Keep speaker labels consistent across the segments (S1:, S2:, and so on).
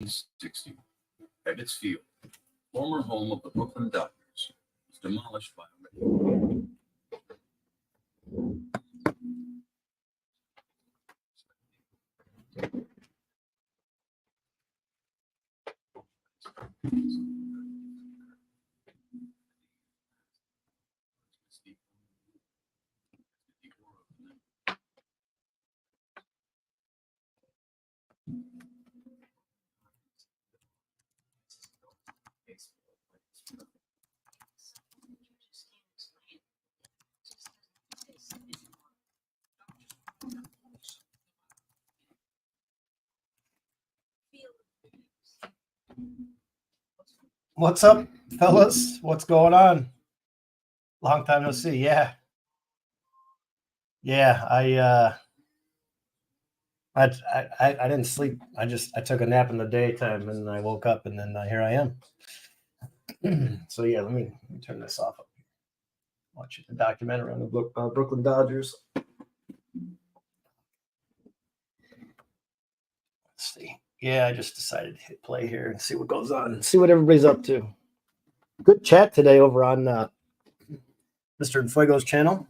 S1: 1960, Ebbets Field, former home of the Brooklyn Dodgers, was demolished by a
S2: What's up, fellas? What's going on? Long time no see. Yeah. I didn't sleep. I took a nap in the daytime and I woke up and then here I am. So yeah, let me turn this off. Watching a documentary on the Brooklyn Dodgers. Let's see. Yeah, I just decided to hit play here and see what goes on and see what everybody's up to. Good chat today over on Mr. Fuego's channel.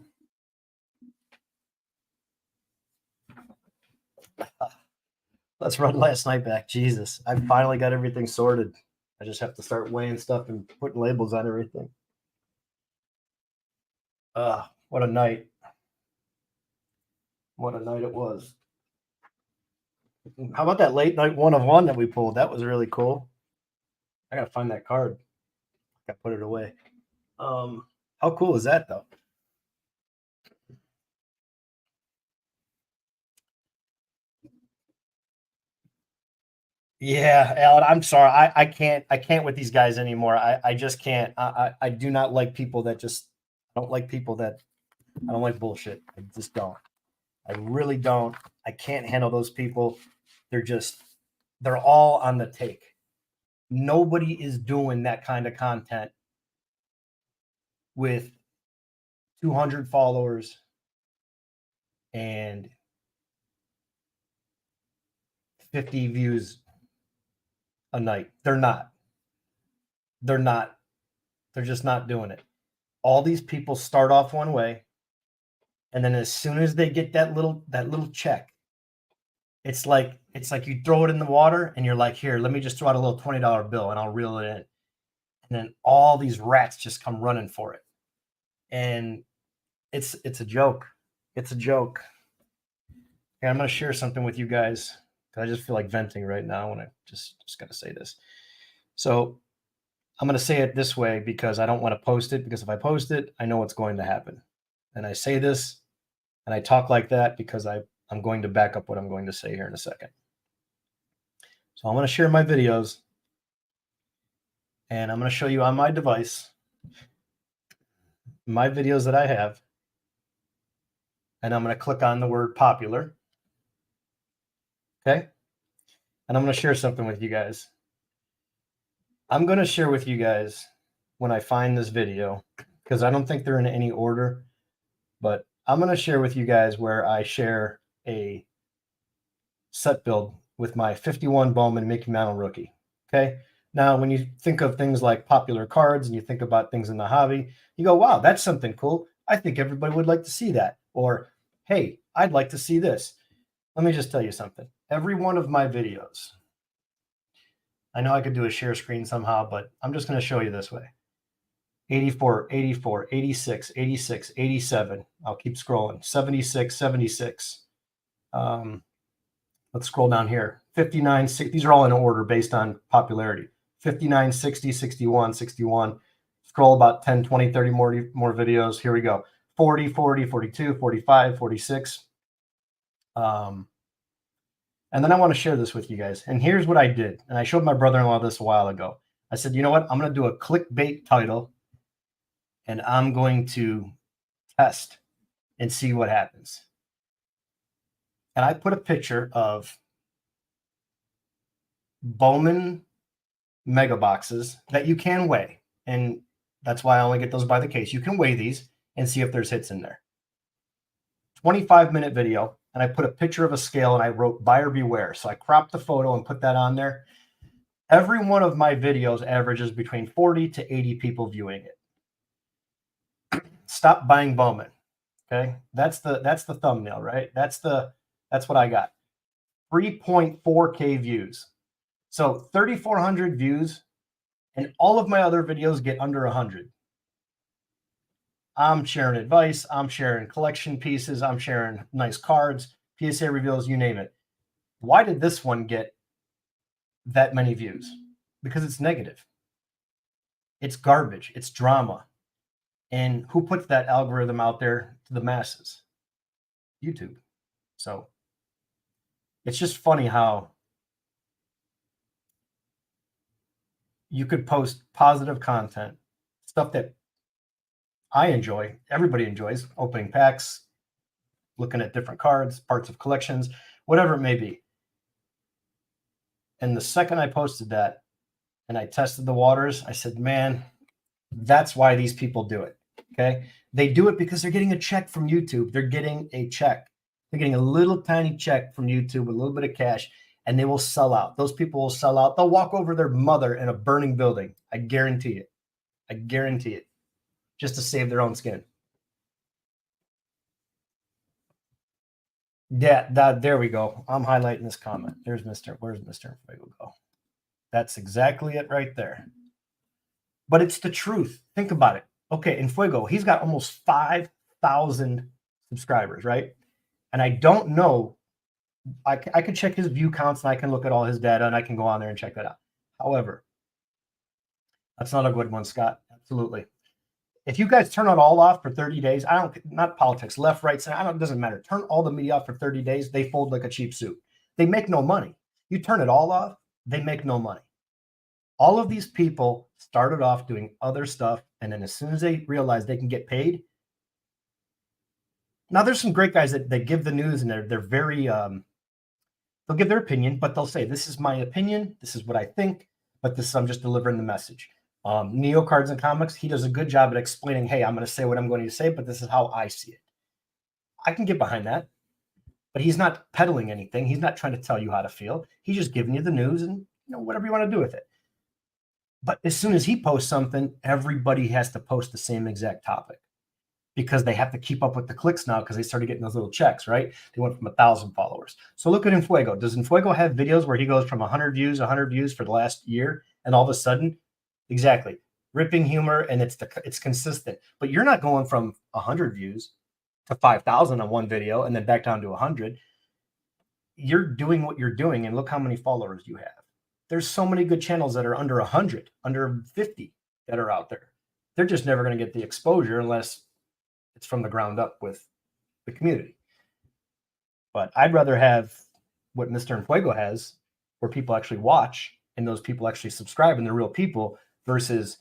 S2: Let's run last night back. Jesus, I finally got everything sorted. I just have to start weighing stuff and putting labels on everything. What a night. What a night it was. How about that late night 1-of-1 that we pulled? That was really cool. I got to find that card. I got to put it away. How cool is that, though? Yeah, Alan, I'm sorry. I can't with these guys anymore. I just can't. I do not like people that just I don't like people that I don't like bullshit. I just don't. I really don't. I can't handle those people. They're all on the take. Nobody is doing that kind of content with 200 followers and 50 views a night. They're not. They're just not doing it. All these people start off one way, and then as soon as they get that little check, it's like you throw it in the water and you're like, here, let me just throw out a little $20 bill and I'll reel it in. And then all these rats just come running for it. And it's a joke. It's a joke. And I'm going to share something with you guys because I just feel like venting right now when I just got to say this. So I'm going to say it this way because I don't want to post it, because if I post it, I know what's going to happen. And I say this and I talk like that because I'm going to back up what I'm going to say here in a second. So I'm going to share my videos and I'm going to show you on my device my videos that I have. And I'm going to click on the word popular. Okay. And I'm going to share something with you guys. I'm going to share with you guys when I find this video, because I don't think they're in any order, but I'm going to share with you guys where I share a set build with my 51 Bowman Mickey Mantle rookie. Okay. Now, when you think of things like popular cards and you think about things in the hobby, you go, wow, that's something cool. I think everybody would like to see that. Or, hey, I'd like to see this. Let me just tell you something. Every one of my videos, I know I could do a share screen somehow, but I'm just going to show you this way. 84, 84, 86, 86, 87. I'll keep scrolling. 76, 76. Let's scroll down here. 59, 60. These are all in order based on popularity. 59, 60, 61, 61. Scroll about 10, 20, 30 more videos. Here we go. 40, 40, 42, 45, 46. And then I want to share this with you guys. And here's what I did. And I showed my brother-in-law this a while ago. I said, you know what? I'm going to do a clickbait title. And I'm going to test and see what happens. And I put a picture of Bowman mega boxes that you can weigh. And that's why I only get those by the case. You can weigh these and see if there's hits in there. 25-minute video. And I put a picture of a scale and I wrote buyer beware. So I cropped the photo and put that on there. Every one of my videos averages between 40 to 80 people viewing it. Stop buying Bowman. Okay. That's the thumbnail, right? That's what I got. 3.4K views. So 3,400 views, and all of my other videos get under 100. I'm sharing advice. I'm sharing collection pieces. I'm sharing nice cards, PSA reveals, you name it. Why did this one get that many views? Because it's negative. It's garbage. It's drama. And who puts that algorithm out there to the masses? YouTube. So it's just funny how you could post positive content, stuff that I enjoy, everybody enjoys, opening packs, looking at different cards, parts of collections, whatever it may be. And the second I posted that and I tested the waters, I said, man, that's why these people do it. Okay. They do it because they're getting a check from YouTube. They're getting a check. They're getting a little tiny check from YouTube, a little bit of cash, and they will sell out. Those people will sell out. They'll walk over their mother in a burning building. I guarantee it. I guarantee it. Just to save their own skin. Yeah, there we go. I'm highlighting this comment. Where's Mr. Fuego go? That's exactly it right there. But it's the truth. Think about it. Okay, in Fuego, he's got almost 5,000 subscribers, right? And I don't know. I could check his view counts and I can look at all his data and I can go on there and check that out. However, that's not a good one, Scott. Absolutely. If you guys turn it all off for 30 days, not politics, left, right, center, it doesn't matter. Turn all the media off for 30 days, they fold like a cheap suit. They make no money. You turn it all off, they make no money. All of these people started off doing other stuff, and then as soon as they realize they can get paid, now there's some great guys that give the news and they're very, they'll give their opinion, but they'll say, this is my opinion, this is what I think, but I'm just delivering the message. Neo Cards and Comics, he does a good job at explaining, hey, I'm going to say what I'm going to say, but this is how I see it. I can get behind that, but he's not peddling anything. He's not trying to tell you how to feel. He's just giving you the news and whatever you want to do with it. But as soon as he posts something, everybody has to post the same exact topic because they have to keep up with the clicks now because they started getting those little checks, right? They went from 1,000 followers. So look at Infuego. Does Infuego have videos where he goes from 100 views for the last year, and all of a sudden, exactly, ripping humor, and it's consistent. But you're not going from 100 views to 5,000 on one video and then back down to 100. You're doing what you're doing, and look how many followers you have. There's so many good channels that are under 100, under 50 that are out there. They're just never going to get the exposure unless it's from the ground up with the community. But I'd rather have what Mr. Infuego has, where people actually watch and those people actually subscribe and they're real people, versus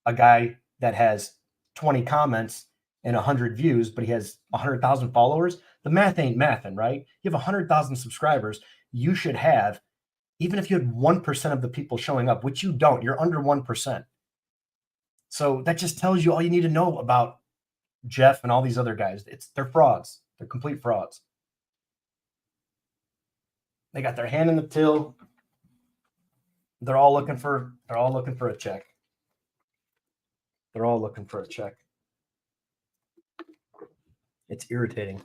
S2: a guy that has 20 comments and 100 views, but he has 100,000 followers. The math ain't mathing, right? You have 100,000 subscribers. You should have, even if you had 1% of the people showing up, which you don't, you're under 1%. So that just tells you all you need to know about Jeff and all these other guys. They're frauds. They're complete frauds. They got their hand in the till. They're all looking for a check. They're all looking for a check. It's irritating.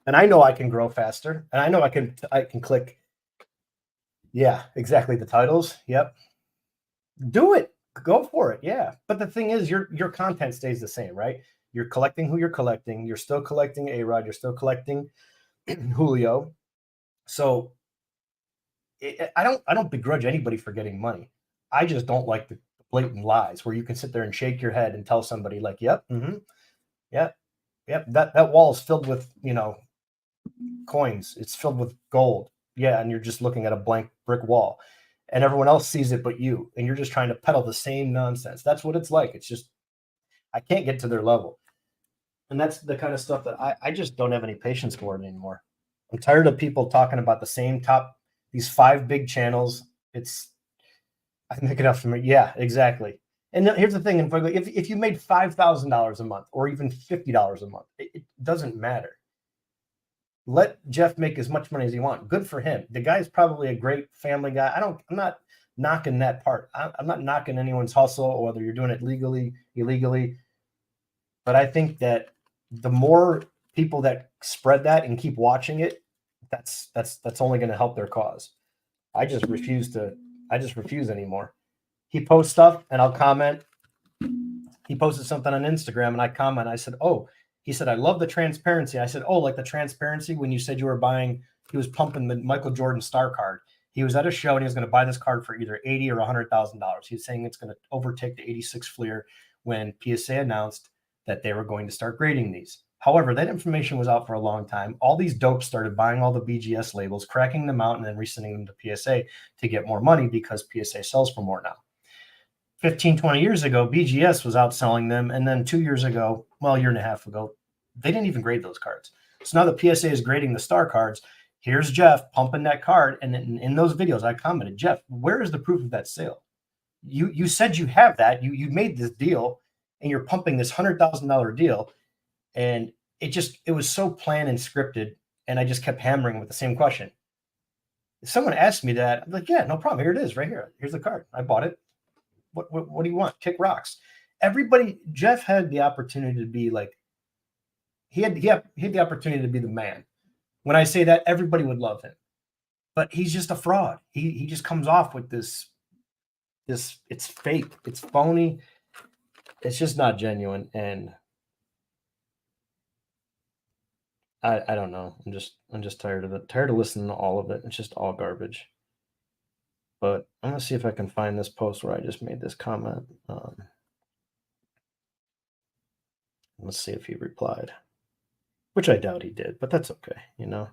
S2: And I know I can grow faster. And I know I can click. Yeah, exactly. The titles. Yep. Do it. Go for it. Yeah. But the thing is, your content stays the same, right? You're collecting who you're collecting. You're still collecting A-Rod. You're still collecting Julio. So I don't begrudge anybody for getting money. I just don't like the blatant lies where you can sit there and shake your head and tell somebody like, yep, yep, that wall is filled with, coins. It's filled with gold. Yeah. And you're just looking at a blank brick wall and everyone else sees it but you, and you're just trying to peddle the same nonsense. That's what it's like. It's just, I can't get to their level. And that's the kind of stuff that I just don't have any patience for it anymore. I'm tired of people talking about the same these 5 big channels. I can pick it up from it. Yeah, exactly. And here's the thing. If you made $5,000 a month or even $50 a month, it doesn't matter. Let Jeff make as much money as he wants. Good for him. The guy's probably a great family guy. I'm not knocking that part. I'm not knocking anyone's hustle or whether you're doing it legally, illegally. But I think that the more people that spread that and keep watching it, that's only going to help their cause. I just refuse anymore. He posts stuff and I'll comment. He posted something on Instagram and I comment. I said, "Oh," he said, "I love the transparency." I said, "Oh, like the transparency when you said you were buying," he was pumping the Michael Jordan star card. He was at a show and he was going to buy this card for either $80,000 or $100,000. He was saying it's going to overtake the 86 Fleer when PSA announced that they were going to start grading these. However, that information was out for a long time. All these dopes started buying all the BGS labels, cracking them out, and then resending them to PSA to get more money because PSA sells for more now. 15, 20 years ago, BGS was outselling them. And then 2 years ago, well, a year and a half ago, they didn't even grade those cards. So now the PSA is grading the star cards. Here's Jeff pumping that card. And in those videos, I commented, "Jeff, where is the proof of that sale? You said you have that. You made this deal and you're pumping this $100,000 deal." And it was so planned and scripted. And I just kept hammering with the same question. If someone asked me that, I'm like, "Yeah, no problem. Here it is right here. Here's the card. I bought it. What do you want? Kick rocks." Everybody, Jeff had the opportunity to be like, he had the opportunity to be the man. When I say that, everybody would love him. But he's just a fraud. He just comes off with this, it's fake, it's phony, it's just not genuine. And I don't know. I'm just tired of it. Tired of listening to all of it. It's just all garbage. But I'm gonna see if I can find this post where I just made this comment. Let's see if he replied, which I doubt he did, but that's okay, you know.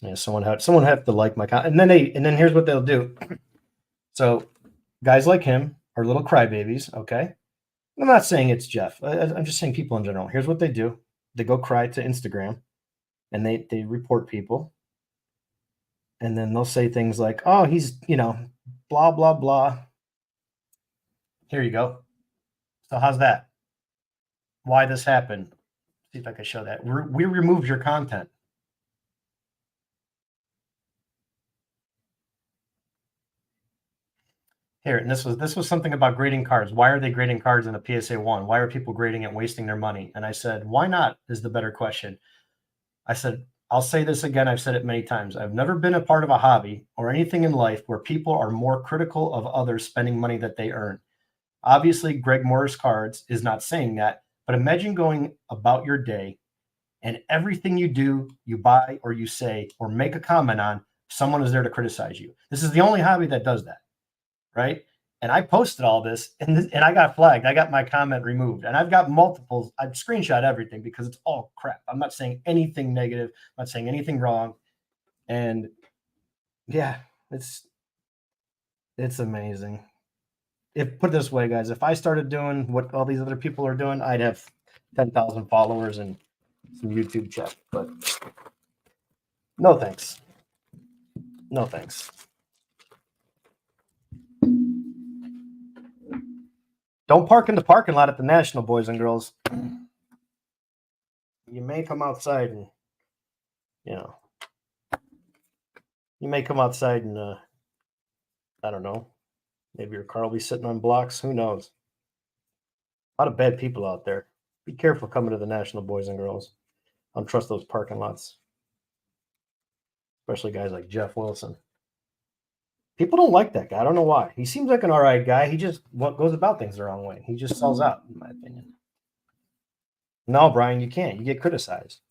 S2: Yeah, someone have to like my comment, and then here's what they'll do. So guys like him are little crybabies, okay? I'm not saying it's Jeff. I'm just saying people in general. Here's what they do: they go cry to Instagram, and they report people, and then they'll say things like, "Oh, he's blah blah blah." Here you go. So how's that? Why this happened? See if I can show that. We removed your content. Here, and this was something about grading cards. Why are they grading cards in a PSA 1? Why are people grading it and wasting their money? And I said, why not is the better question. I said, I'll say this again. I've said it many times. I've never been a part of a hobby or anything in life where people are more critical of others spending money that they earn. Obviously, Greg Moore's cards is not saying that, but imagine going about your day and everything you do, you buy, or you say, or make a comment on, someone is there to criticize you. This is the only hobby that does that, right? And I posted all this, and I got flagged. I got my comment removed, and I've got multiples. I've screenshot everything because it's all crap. I'm not saying anything negative. I'm not saying anything wrong. And yeah, it's amazing. If put it this way, guys, if I started doing what all these other people are doing, I'd have 10,000 followers and some YouTube chat. But no thanks. No thanks. Don't park in the parking lot at the National, boys and girls. You may come outside and, I don't know, maybe your car will be sitting on blocks. Who knows? A lot of bad people out there. Be careful coming to the National, boys and girls. I don't trust those parking lots, especially guys like Jeff Wilson. People don't like that guy. I don't know why. He seems like an all right guy. He just goes about things the wrong way. He just sells out, in my opinion. No, Brian, you can't. You get criticized.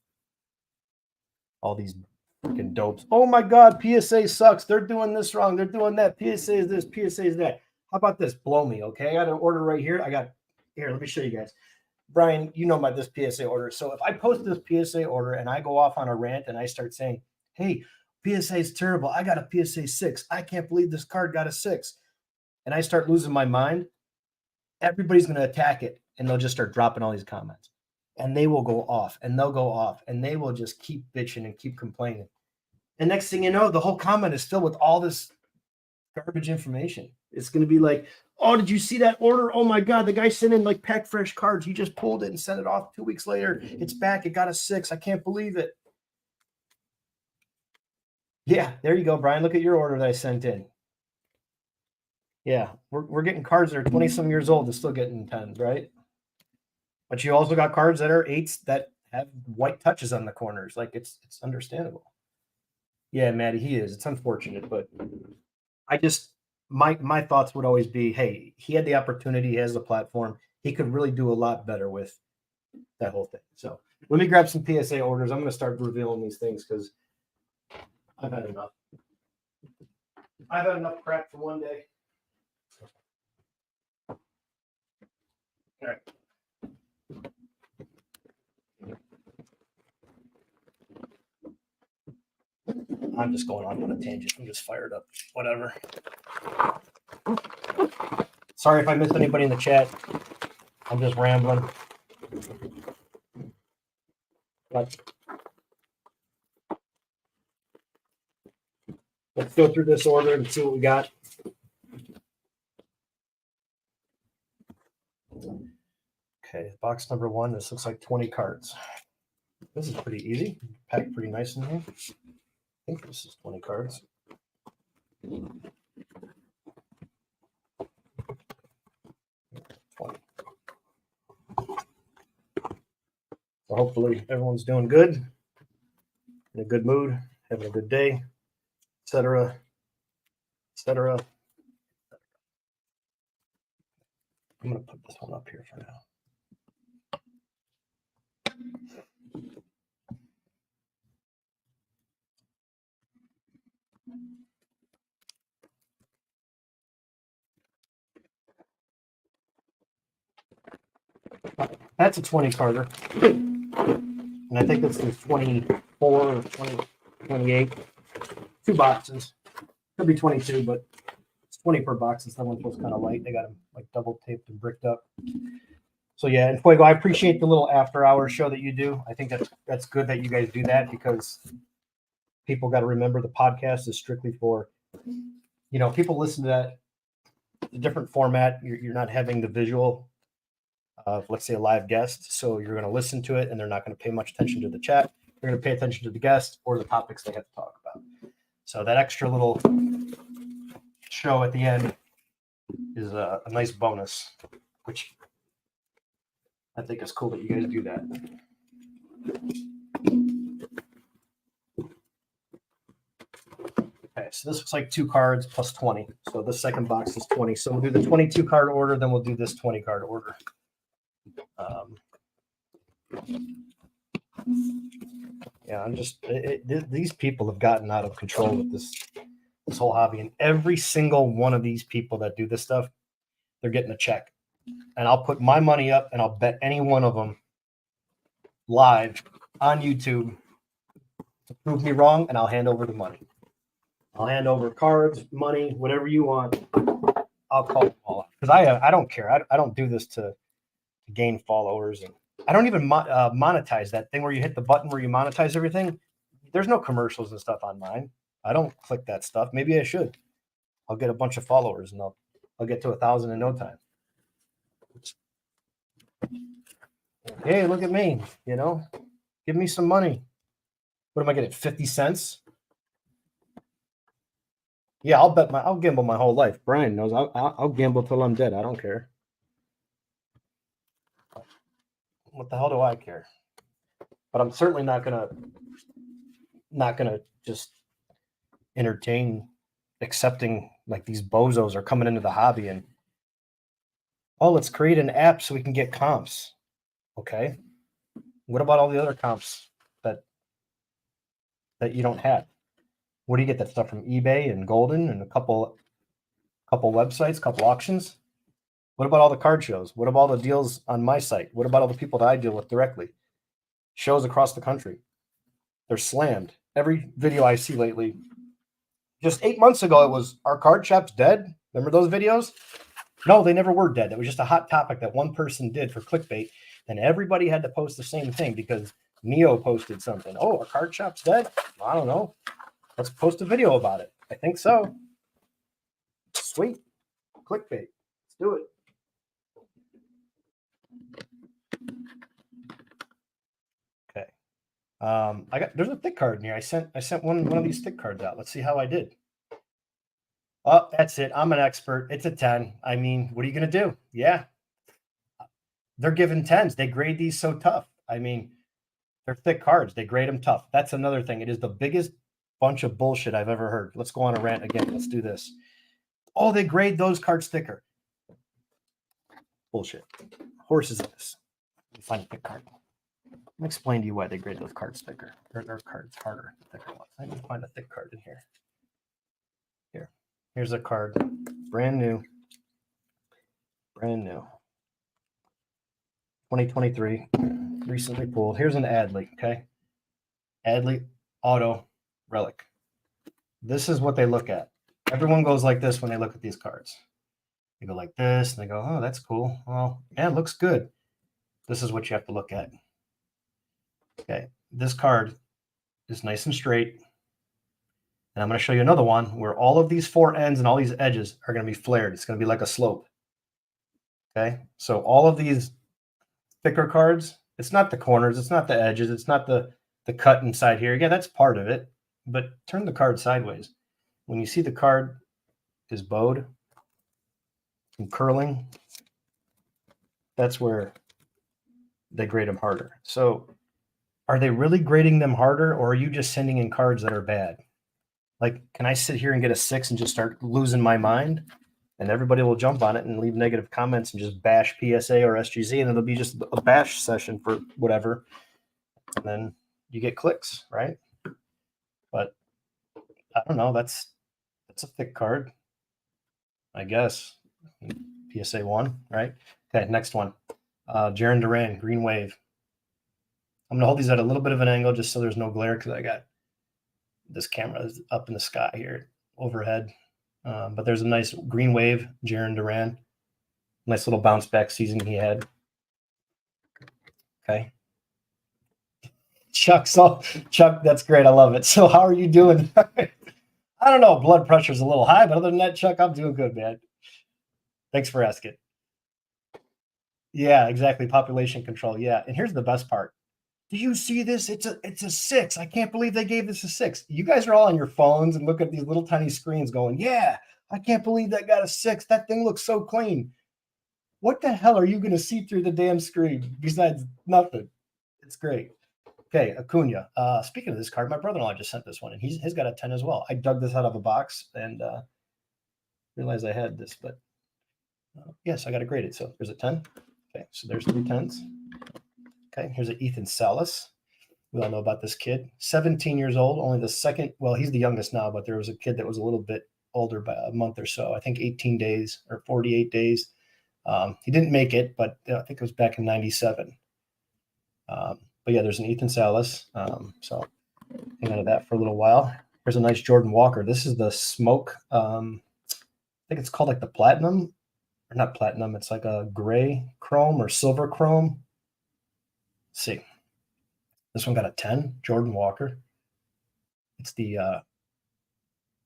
S2: All these freaking dopes. Oh my God, PSA sucks. They're doing this wrong. They're doing that. PSA is this. PSA is that. How about this? Blow me, okay? I got an order right here. Here, let me show you guys. Brian, you know about this PSA order. So if I post this PSA order and I go off on a rant and I start saying, hey, PSA is terrible. I got a PSA 6. I can't believe this card got a 6. And I start losing my mind. Everybody's going to attack it. And they'll just start dropping all these comments. And they will go off. And they'll go off. And they will just keep bitching and keep complaining. And next thing you know, the whole comment is filled with all this Garbage information. It's going to be like, oh, did you see that order? Oh my God, the guy sent in like pack fresh cards. He just pulled it and sent it off 2 weeks later. It's back. It got a 6. I can't believe it. Yeah, there you go, Brian. Look at your order that I sent in. Yeah, we're getting cards that are 20 some years old and still getting 10s, right? But you also got cards that are 8s that have white touches on the corners. Like it's understandable. Yeah, Maddie, he is. It's unfortunate, but I just my thoughts would always be, hey, he had the opportunity, he has the platform, he could really do a lot better with that whole thing. So let me grab some PSA orders. I'm going to start revealing these things because I've had enough. I've had enough crap for one day. All right. I'm just going on a tangent. I'm just fired up. Whatever. Sorry if I missed anybody in the chat. I'm just rambling. But let's go through this order and see what we got. Okay, box number 1. This looks like 20 cards. This is pretty easy. Packed pretty nice in here. I think this is 20 cards. So hopefully everyone's doing good, in a good mood, having a good day, etc., etc. I'm going to put this one up here for now. That's a 20 carder. And I think this is 24 or 20, 28. 2 boxes. Could be 22, but it's 20 per box. And someone feels kind of light. They got them like double taped and bricked up. So yeah, and Fuego, I appreciate the little after hour show that you do. I think that's good that you guys do that because people got to remember the podcast is strictly for, people listen to that, the different format. You're not having the visual of, let's say, a live guest. So you're going to listen to it and they're not going to pay much attention to the chat. They're going to pay attention to the guest or the topics they have to talk about. So that extra little show at the end is a nice bonus, which I think is cool that you guys do that. Okay, so this looks like 2 cards plus 20. So this second box is 20. So we'll do the 22 card order, then we'll do this 20 card order. Yeah, I'm just these people have gotten out of control with this whole hobby, and every single one of these people that do this stuff, they're getting a check, and I'll put my money up and I'll bet any one of them live on YouTube to prove me wrong, and I'll hand over the money. I'll hand over cards, money, whatever you want. I'll call them all out because I don't care. I don't do this to gain followers, and I don't even monetize that thing where you hit the button where you monetize everything. There's no commercials and stuff on mine. I don't click that stuff. Maybe I should. I'll get a bunch of followers and I'll get to 1,000 in no time. Hey, look at me, give me some money. What am I getting? 50 cents? Yeah, I'll gamble my whole life. Brian knows I'll gamble till I'm dead. I don't care. What the hell do I care? But I'm certainly not gonna just entertain accepting like these bozos are coming into the hobby and let's create an app so we can get comps. Okay. What about all the other comps that you don't have? Where do you get that stuff from? eBay and Golden and a couple websites, couple auctions? What about all the card shows? What about all the deals on my site? What about all the people that I deal with directly? Shows across the country. They're slammed. Every video I see lately. Just 8 months ago, it was, "Our card shop's dead." Remember those videos? No, they never were dead. It was just a hot topic that one person did for clickbait. And everybody had to post the same thing because Neo posted something. "Oh, our card shop's dead?" I don't know. Let's post a video about it. I think so. Sweet. Clickbait. Let's do it. Okay. There's a thick card in here. I sent one of these thick cards out. Let's see how I did. Oh, that's it. I'm an expert. It's a 10. I mean, what are you going to do? Yeah. They're given 10s. They grade these so tough. I mean, they're thick cards. They grade them tough. That's another thing. It is the biggest bunch of bullshit I've ever heard. Let's go on a rant again. Let's do this. Oh, they grade those cards thicker. Bullshit. Horses in this. Let me find a thick card. Let me explain to you why they grade those cards thicker. Their cards harder, thicker ones. I need to find a thick card in here. Here's a card. Brand new. Brand new. 2023. Recently pulled. Here's an Adley, okay? Adley Auto Relic. This is what they look at. Everyone goes like this when they look at these cards. They go like this, and they go, oh, that's cool. Well, yeah, it looks good. This is what you have to look at. Okay, this card is nice and straight. And I'm going to show you another one where all of these four ends and all these edges are going to be flared. It's going to be like a slope. Okay, so all of these thicker cards, it's not the corners, it's not the edges, it's not the cut inside here. Yeah, that's part of it. But turn the card sideways. When you see the card is bowed and curling, that's where they grade them harder. So are they really grading them harder, or are you just sending in cards that are bad? Like, can I sit here and get a 6 and just start losing my mind? And everybody will jump on it and leave negative comments and just bash PSA or SGZ, and it'll be just a bash session for whatever. And then you get clicks, right? But I don't know. That's a thick card, I guess. PSA 1, right? Okay, next one. Jaron Duran, Green Wave. I'm going to hold these at a little bit of an angle just so there's no glare, because I got this camera is up in the sky here overhead. But there's a nice Green Wave, Jaron Duran. Nice little bounce back season he had. Okay. Chuck, that's great. I love it. So how are you doing? I don't know. Blood pressure's a little high, but other than that, Chuck, I'm doing good, man. Thanks for asking. Yeah, exactly. Population control. Yeah. And here's the best part. Do you see this? It's a 6. I can't believe they gave this a 6. You guys are all on your phones and look at these little tiny screens going, yeah, I can't believe that got a 6. That thing looks so clean. What the hell are you going to see through the damn screen besides nothing? It's great. Okay, Acuna. Speaking of this card, my brother-in-law just sent this one, and he's got a 10 as well. I dug this out of a box and realized I had this, but yes, I got to grade it. So there's a 10. Okay, so there's 3 10s. Okay, here's an Ethan Salas. We all know about this kid. 17 years old, only the second. Well, he's the youngest now, but there was a kid that was a little bit older by a month or so. I think 18 days or 48 days. He didn't make it, but I think it was back in 97. But yeah, there's an Ethan Salas. So hang on to that for a little while. Here's a nice Jordan Walker. This is the smoke. I think it's called like the platinum, or not platinum. It's like a gray chrome or silver chrome. Let's see. This one got a 10, Jordan Walker. It's the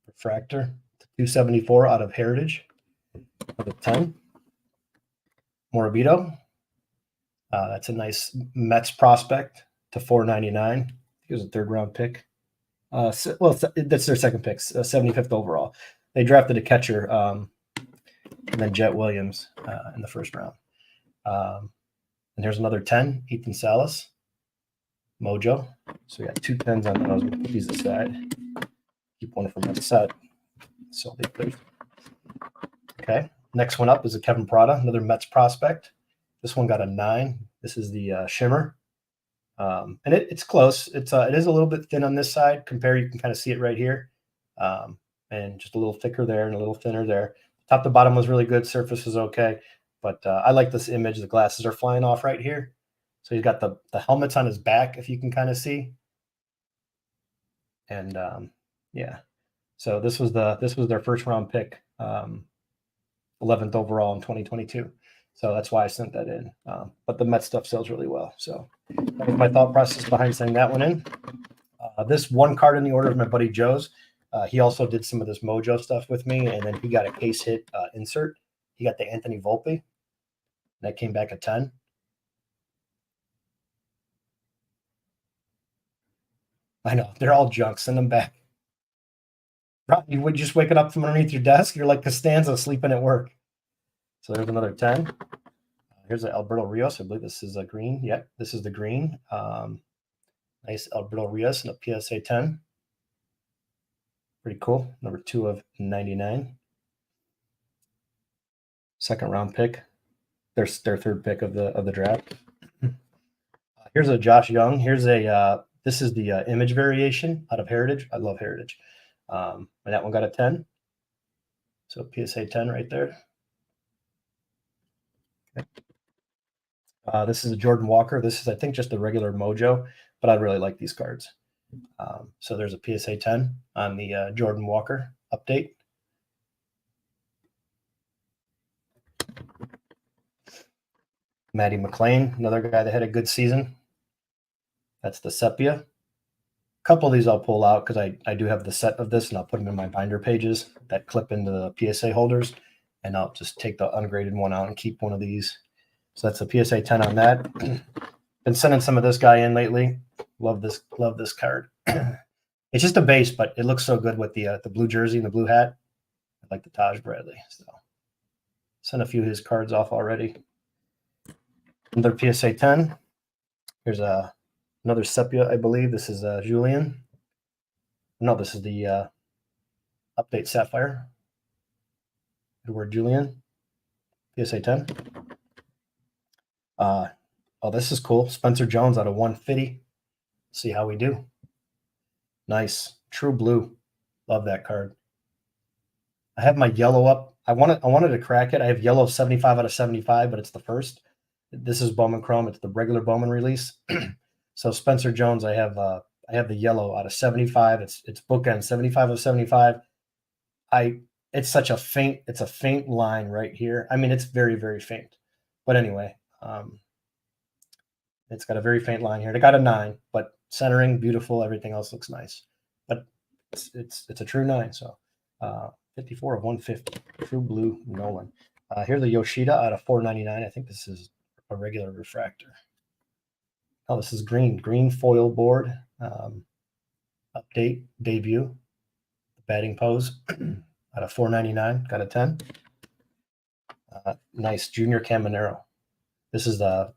S2: refractor, 274 out of Heritage for the 10. Morabito. That's a nice Mets prospect to 499. He was a 3rd round pick. That's their second pick, 75th overall. They drafted a catcher, and then Jet Williams in the 1st round. And here's another 10, Ethan Salas, Mojo. So we got 2 10s on those. We'll put these aside. Keep one from that set. So they put. Okay. Next one up is a Kevin Prada, another Mets prospect. This one got a 9. This is the Shimmer. And it's close. It is a little bit thin on this side. You can kind of see it right here. And just a little thicker there and a little thinner there. Top to bottom was really good. Surface was okay. But I like this image. The glasses are flying off right here. So he's got the helmets on his back, if you can kind of see. And yeah. So this was their 1st round pick, 11th overall in 2022. So that's why I sent that in. But the Met stuff sells really well. So that was my thought process behind sending that one in. This one card in the order of my buddy Joe's. He also did some of this Mojo stuff with me, and then he got a case hit insert. He got the Anthony Volpe. That came back a 10. I know. They're all junk. Send them back. You would just wake it up from underneath your desk. You're like Costanza sleeping at work. So there's another 10. Here's an Alberto Rios. I believe this is a green. Yep, this is the green. Nice Alberto Rios and a PSA 10. Pretty cool. Number 2 of 99. Second round pick. Their third pick of the draft. Here's a Josh Young. Here's a this is the image variation out of Heritage. I love Heritage. And that one got a 10. So PSA 10 right there. Okay. This is a Jordan Walker. This is, I think, just the regular Mojo, but I really like these cards. So there's a PSA 10 on the Jordan Walker update. Matty McLean, another guy that had a good season. That's the Sepia. A couple of these I'll pull out because I do have the set of this, and I'll put them in my binder pages that clip into the PSA holders, and I'll just take the ungraded one out and keep one of these. So that's a PSA 10 on that. Been sending some of this guy in lately. Love this card. It's just a base, but it looks so good with the blue jersey and the blue hat. I like the Taj Bradley. So sent a few of his cards off already. Another PSA 10. Here's another Sepia, I believe. This is Julian. No, this is the update Sapphire. Edward Julian. PSA 10. Oh, this is cool. Spencer Jones out of 150. See how we do. Nice. True blue. Love that card. I have my yellow up. I wanted to crack it. I have yellow 75 out of 75, but it's the first. This is Bowman Chrome. It's the regular Bowman release. So Spencer Jones, I have the yellow out of 75. It's bookend 75 of 75. It's such a faint line right here. I mean, it's very, very faint. But anyway, it's got a very faint line here. It got a 9, but centering, beautiful. Everything else looks nice. But it's a true 9. So 54 of 150. True blue Nolan. Here's the Yoshida out of 499. I think this is a regular refractor. Oh, this is green foil board. Update debut. Batting pose out of 499. Got a 10. Nice Junior Caminero. This is the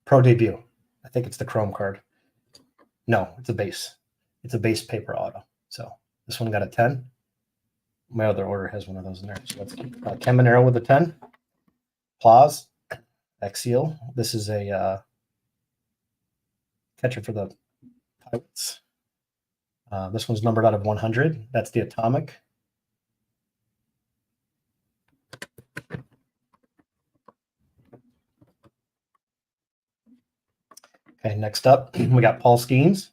S2: Pro debut. I think it's the Chrome card. No, it's a base. It's a base paper auto. So this one got a 10. My other order has one of those in there. So let's keep Caminero with a 10. Plaus, Axial. This is a catcher for the Pirates. This one's numbered out of 100. That's the Atomic. Okay, next up, we got Paul Skeens.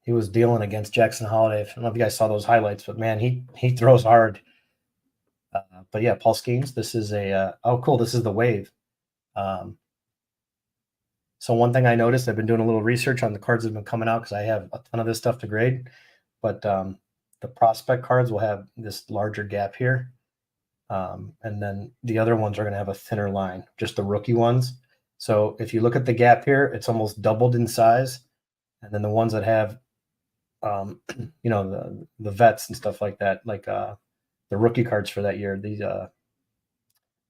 S2: He was dealing against Jackson Holiday. I don't know if you guys saw those highlights, but man, he throws hard. But yeah, Paul Skeens. This is a oh cool. This is the Wave. So one thing I noticed, I've been doing a little research on the cards that have been coming out because I have a ton of this stuff to grade. But the prospect cards will have this larger gap here. And then the other ones are going to have a thinner line, just the rookie ones. So if you look at the gap here, it's almost doubled in size. And then the ones that have, you know, the vets and stuff like that, like the rookie cards for that year, these are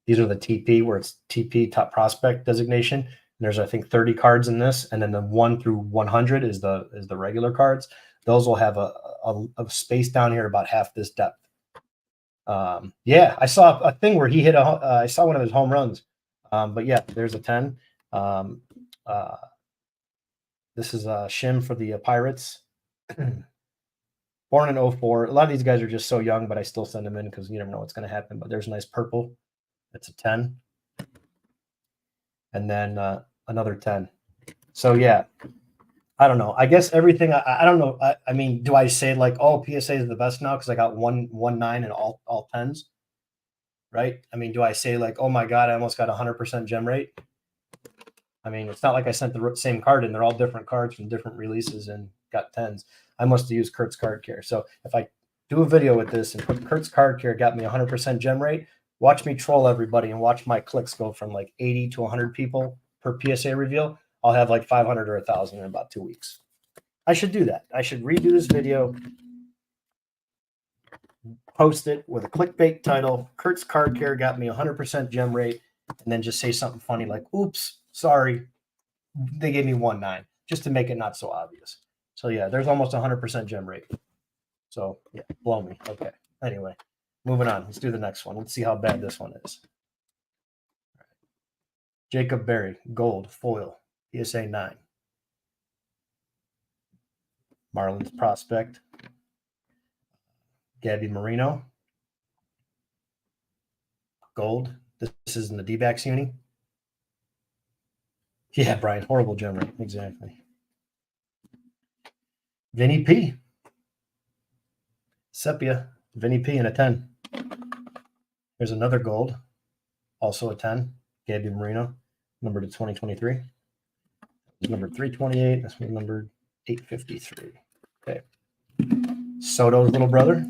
S2: the TP, where it's TP top prospect designation. And there's, I think, 30 cards in this. And then the 1 through 100 is the regular cards. Those will have a space down here about half this depth. Yeah, I saw a thing where he hit I saw one of his home runs. But yeah, there's a 10. This is Shim for the Pirates. Born in 04. A lot of these guys are just so young, but I still send them in because you never know what's going to happen. But there's a nice purple. That's a 10. And then another 10. So yeah, I don't know. I guess everything. I don't know. I mean, do I say like, oh, PSA is the best now because I got one 9 and all 10s? right? I mean, do I say like, oh my God, I almost got 100% gem rate? I mean, it's not like I sent the same card in. They're all different cards from different releases and got 10s. I must have used Kurt's card care. So if I do a video with this and put Kurt's card care got me 100% gem rate, watch me troll everybody and watch my clicks go from like 80 to 100 people per PSA reveal. I'll have like 500 or 1,000 in about 2 weeks. I should do that. I should redo this video, post it with a clickbait title. Kurt's card care got me 100% gem rate, and then just say something funny like, oops, sorry, they gave me 1.9, just to make it not so obvious. So yeah, there's almost 100% gem rate. So yeah, blow me. Okay. Anyway, moving on. Let's do the next one. Let's see how bad this one is. Jacob Berry, gold, foil, PSA 9. Marlins prospect, Gabby Marino, gold. This is in the D-backs uni. Yeah, Brian, horrible gem rate. Exactly. Vinny P. Sepia, Vinny P in a 10. Here's another gold, also a 10. Gabby Marino, numbered to 2023. Numbered 328. This one numbered 853. Okay. Soto's little brother.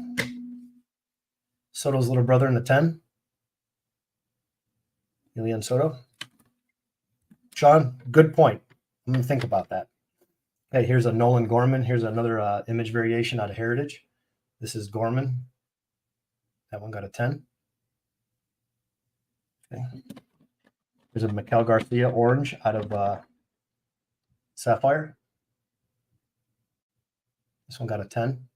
S2: Soto's little brother in the 10. Julian Soto. Sean, good point. I'm going to think about that. Okay, here's a Nolan Gorman. Here's another image variation out of Heritage. This is Gorman. That one got a 10. Okay. There's a Miguel Garcia orange out of Sapphire. This one got a 10.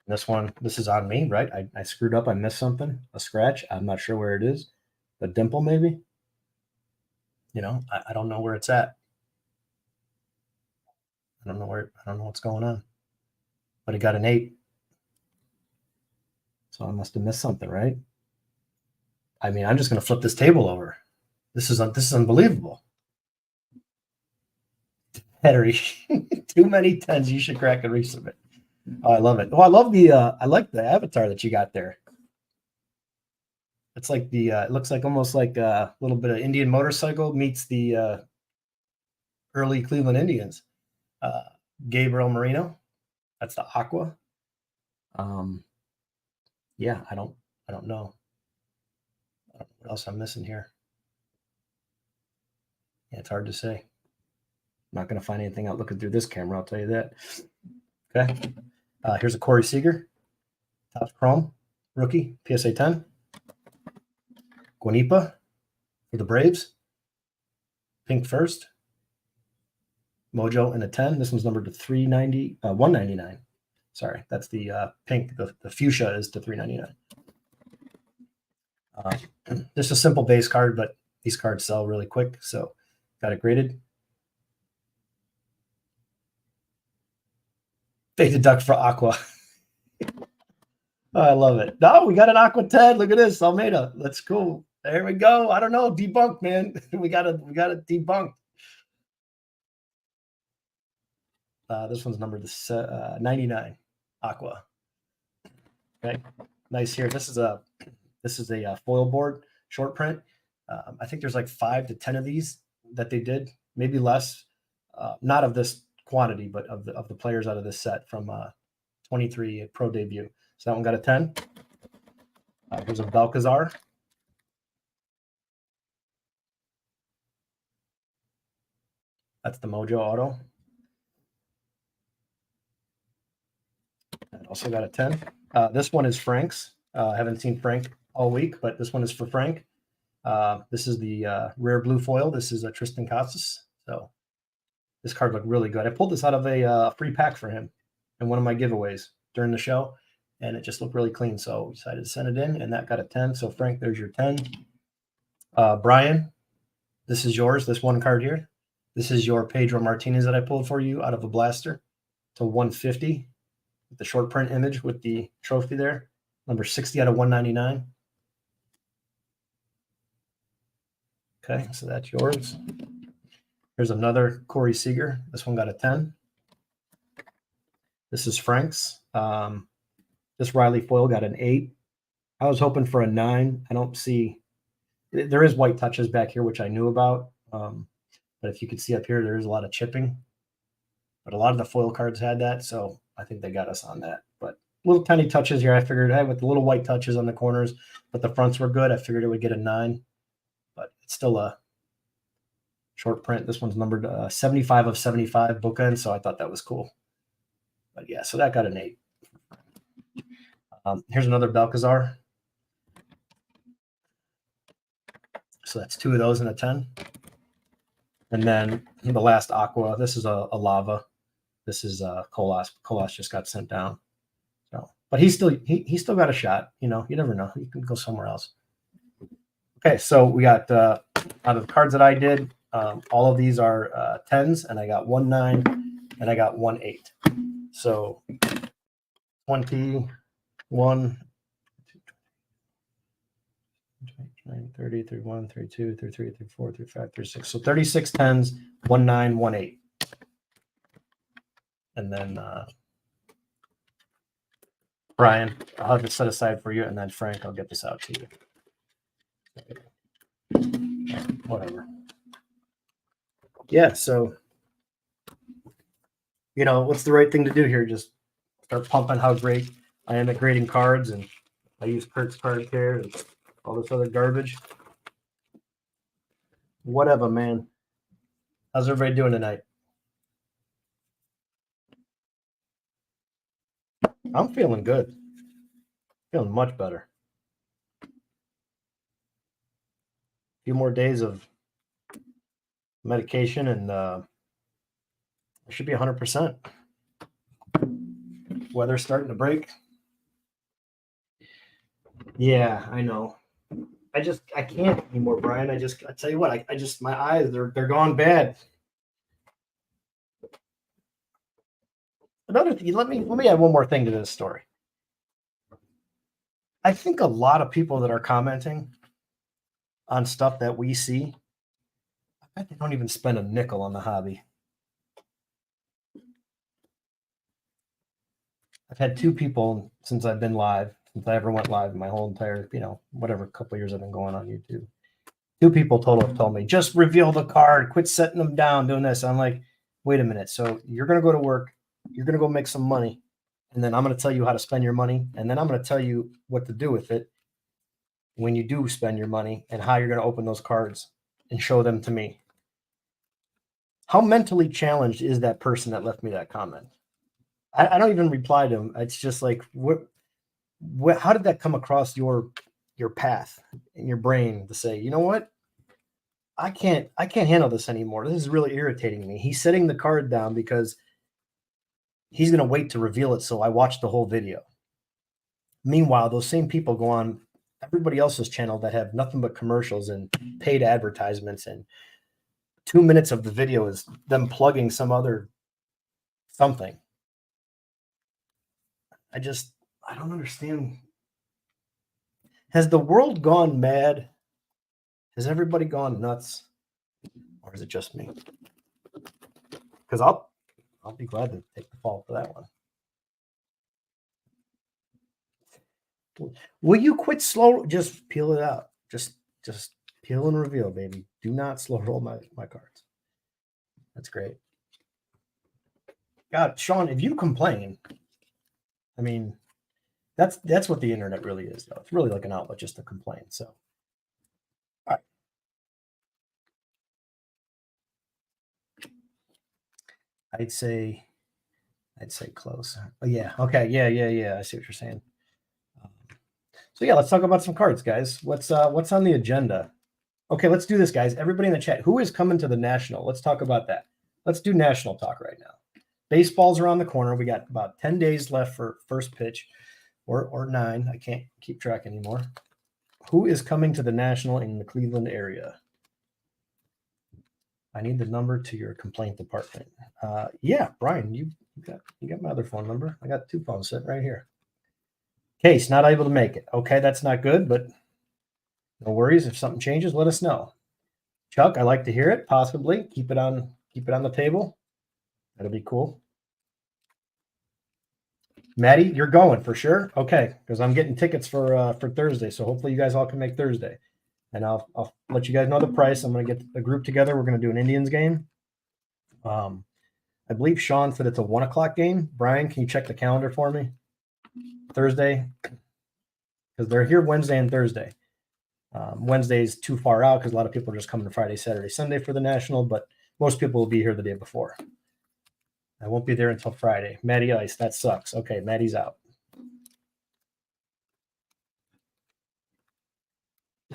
S2: This one, this is on me, right? I screwed up. I missed something, a scratch. I'm not sure where it is. A dimple, maybe? You know, I don't know where it's at. I don't know what's going on. But it got an 8. So I must have missed something, right? I mean, I'm just going to flip this table over. This is unbelievable. Henry, too many 10s. You should crack and resubmit. Oh, I love it. Oh, I like the avatar that you got there. It's like it looks like almost like a little bit of Indian motorcycle meets the early Cleveland Indians. Gabriel Marino, that's the Aqua. Yeah, I don't know. I don't know what else I'm missing here. Yeah, it's hard to say. I'm not going to find anything out looking through this camera, I'll tell you that. Okay. Here's a Corey Seager. Top Chrome. Rookie. PSA 10. Guanipa for the Braves. Pink first. Mojo in a 10. This one's numbered to 390, 199. Sorry, that's the pink. The fuchsia is to 399. Just a simple base card, but these cards sell really quick, so got it graded. Faded duck for Aqua. Oh, I love it. No, we got an Aqua 10. Look at this, Almeida. That's cool. There we go. I don't know. Debunked, man. we got it debunked. This one's numbered to 99. Aqua. Okay, nice here. This is a foil board short print. I think there's like 5 to 10 of these that they did, maybe less. Not of this quantity, but of the players out of this set from 23 pro debut. So that one got a 10. Here's a Balcazar. That's the Mojo Auto. That also got a 10. This one is Frank's. I haven't seen Frank all week, but this one is for Frank. This is the rare blue foil. This is a Tristan Casas. So this card looked really good. I pulled this out of a free pack for him in one of my giveaways during the show, and it just looked really clean. So we decided to send it in, and that got a 10. So Frank, there's your 10. Brian, this is yours. This one card here. This is your Pedro Martinez that I pulled for you out of a blaster to 150. The short print image with the trophy there, number 60 out of 199. Okay, so that's yours. Here's another Corey Seager. This one got a 10. This is Frank's. This Riley foil got an 8. I was hoping for a 9. I don't see. There is white touches back here, which I knew about. But if you could see up here, there is a lot of chipping. But a lot of the foil cards had that, so I think they got us on that. But little tiny touches here. I figured, hey, with the little white touches on the corners, but the fronts were good. I figured it would get a 9. But it's still a short print. This one's numbered 75 of 75 bookend, so I thought that was cool. But yeah, so that got an 8. Here's another Balcazar. So that's 2 of those and a 10. And then the last Aqua. This is a lava. This is Colas. Colas just got sent down. So, but he still got a shot. You know, you never know. You can go somewhere else. Okay, so we got out of the cards that I did, all of these are 10s, and I got 1 9 and I got 1 8. So 21, 30, 31, 32, 33, 34, 35, 36. So 36 10s, 1 9, 1 8. And then Brian, I'll have it set aside for you, and then Frank, I'll get this out to you. Whatever. Yeah, so you know, what's the right thing to do here? Just start pumping how great I am at grading cards, and I use Kurt's card care and all this other garbage. Whatever, man. How's everybody doing tonight? I'm feeling good. Feeling much better. A few more days of medication and I should be 100%. Weather's starting to break. Yeah, I know. I can't anymore, Brian. I tell you what, I just, my eyes, they're gone bad. Another thing, let me add one more thing to this story. I think a lot of people that are commenting on stuff that we see, I bet they don't even spend a nickel on the hobby. I've had 2 people since I've been live, since I ever went live in my whole entire, whatever couple of years I've been going on YouTube. 2 people total have told me, just reveal the card, quit setting them down, doing this. I'm like, wait a minute. So you're going to go to work, you're going to go make some money, and then I'm going to tell you how to spend your money, and then I'm going to tell you what to do with it when you do spend your money and how you're going to open those cards and show them to me. How mentally challenged is that person that left me that comment? I don't even reply to him. It's just like, how did that come across your path in your brain to say, you know what? I can't handle this anymore. This is really irritating me. He's setting the card down because he's going to wait to reveal it. So I watched the whole video. Meanwhile, those same people go on everybody else's channel that have nothing but commercials and paid advertisements, and 2 minutes of the video is them plugging some other something. I don't understand. Has the world gone mad? Has everybody gone nuts? Or is it just me? Because I'll be glad to take the fall for that one. Will you quit slow? Just peel it out. Just peel and reveal, baby. Do not slow roll my cards. That's great. God, Sean, if you complain, I mean, that's what the internet really is, though. It's really like an outlet just to complain. So, all right. I'd say close. Oh, yeah. Okay. Yeah. I see what you're saying. So yeah, let's talk about some cards, guys. What's on the agenda? Okay, let's do this, guys. Everybody in the chat, who is coming to the National? Let's talk about that. Let's do National talk right now. Baseball's around the corner. We got about 10 days left for first pitch, or 9. I can't keep track anymore. Who is coming to the National in the Cleveland area? I need the number to your complaint department. Yeah, Brian, you got my other phone number. I got 2 phones sitting right here. Case, not able to make it. Okay, that's not good, but no worries. If something changes, let us know. Chuck, I like to hear it. Possibly keep it on the table. That'll be cool. Maddie, you're going for sure. Okay, because I'm getting tickets for Thursday, so hopefully you guys all can make Thursday, and I'll let you guys know the price. I'm gonna get the group together. We're gonna do an Indians game. I believe Sean said it's a 1 o'clock game. Brian, can you check the calendar for me? Thursday, because they're here Wednesday and Thursday. Wednesday's too far out because a lot of people are just coming to Friday, Saturday, Sunday for the national, but most people will be here the day before. I won't be there until Friday. Maddie Ice, that sucks. Okay, Maddie's out.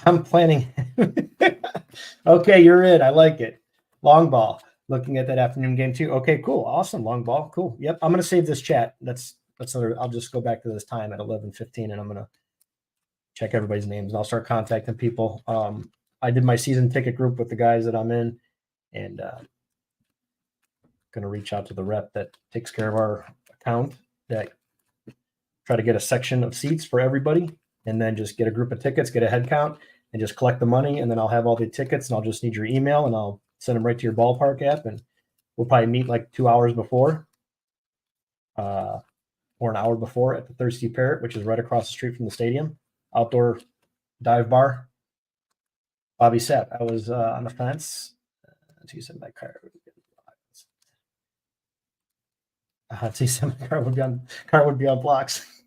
S2: I'm planning. Okay, you're in. I like it. Long ball. Looking at that afternoon game too. Okay, cool. Awesome. Long ball. Cool. Yep. I'm gonna save this chat. That's another. I'll just go back to this time at 11:15, and I'm gonna check everybody's names, and I'll start contacting people. I did my season ticket group with the guys that I'm in, and gonna reach out to the rep that takes care of our account. That try to get a section of seats for everybody, and then just get a group of tickets, get a head count, and just collect the money. And then I'll have all the tickets, and I'll just need your email, and I'll send them right to your ballpark app. And we'll probably meet like 2 hours before, or an hour before at the Thirsty Parrot, which is right across the street from the stadium, outdoor dive bar. Bobby Sapp, I was on the fence. He said my car would be on. He said my car would be on blocks.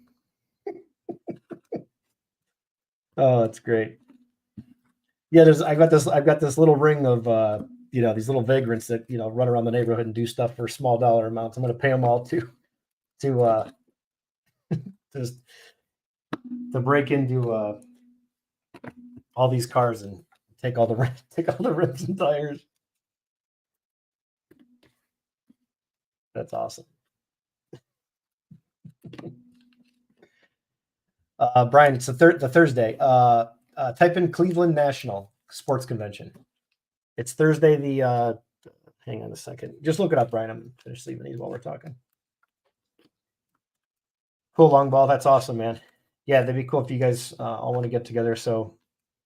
S2: Oh, that's great. Yeah, I've got this little ring of these little vagrants that run around the neighborhood and do stuff for small dollar amounts. I'm going to pay them all to just to break into all these cars and take all the rims and tires. That's awesome. Brian, it's the Thursday. Type in Cleveland National Sports Convention. It's Thursday. Hang on a second. Just look it up, Brian. I'm finished leaving these while we're talking. Cool, long ball. That's awesome, man. Yeah, that'd be cool if you guys all want to get together. So,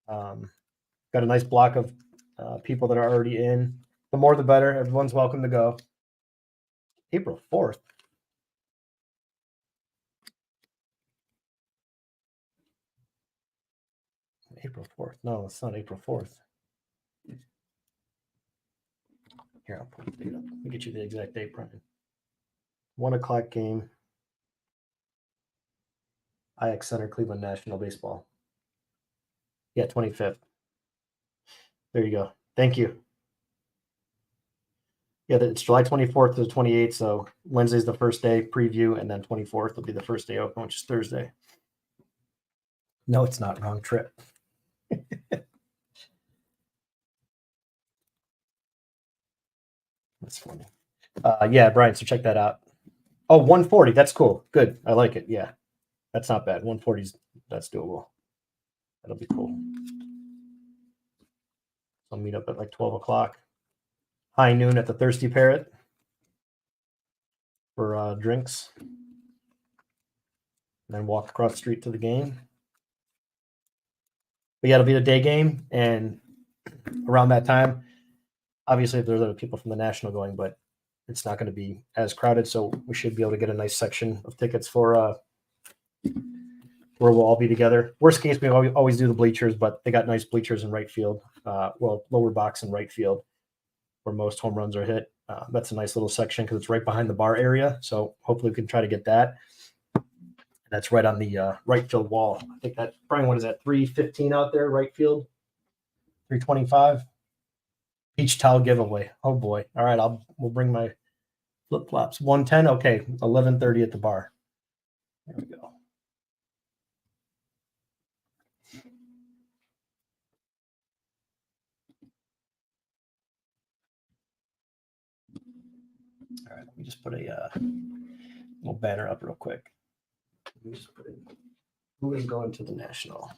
S2: got a nice block of people that are already in. The more, the better. Everyone's welcome to go. April 4th. April 4th. No, it's not April 4th. Here, I'll put it up. Let me get you the exact date, Brian. 1 o'clock game. IX Center, Cleveland National Baseball. Yeah, 25th. There you go. Thank you. Yeah, it's July 24th to the 28th. So Wednesday's the first day preview, and then 24th will be the first day open, which is Thursday. No, it's not. Wrong trip. That's funny. Yeah, Brian, so check that out. Oh, 140. That's cool. Good. I like it. Yeah. That's not bad. 140's that's doable. That'll be cool. I'll meet up at like 12 o'clock. High noon at the Thirsty Parrot for drinks. And then walk across the street to the game. But yeah, it'll be a day game. And around that time, obviously, if there's other people from the National going, but it's not going to be as crowded. So we should be able to get a nice section of tickets for where we'll all be together. Worst case, we always do the bleachers, but they got nice bleachers in right field. Lower box in right field where most home runs are hit. That's a nice little section because it's right behind the bar area. So hopefully we can try to get that. That's right on the right field wall. I think that, Brian, what is that, 315 out there, right field? 325? Beach towel giveaway. Oh, boy. All right, we'll bring my flip-flops. 110? Okay, 11:30 at the bar. There we go. All right, let me just put a little banner up real quick. Let me just put in who is going to the National.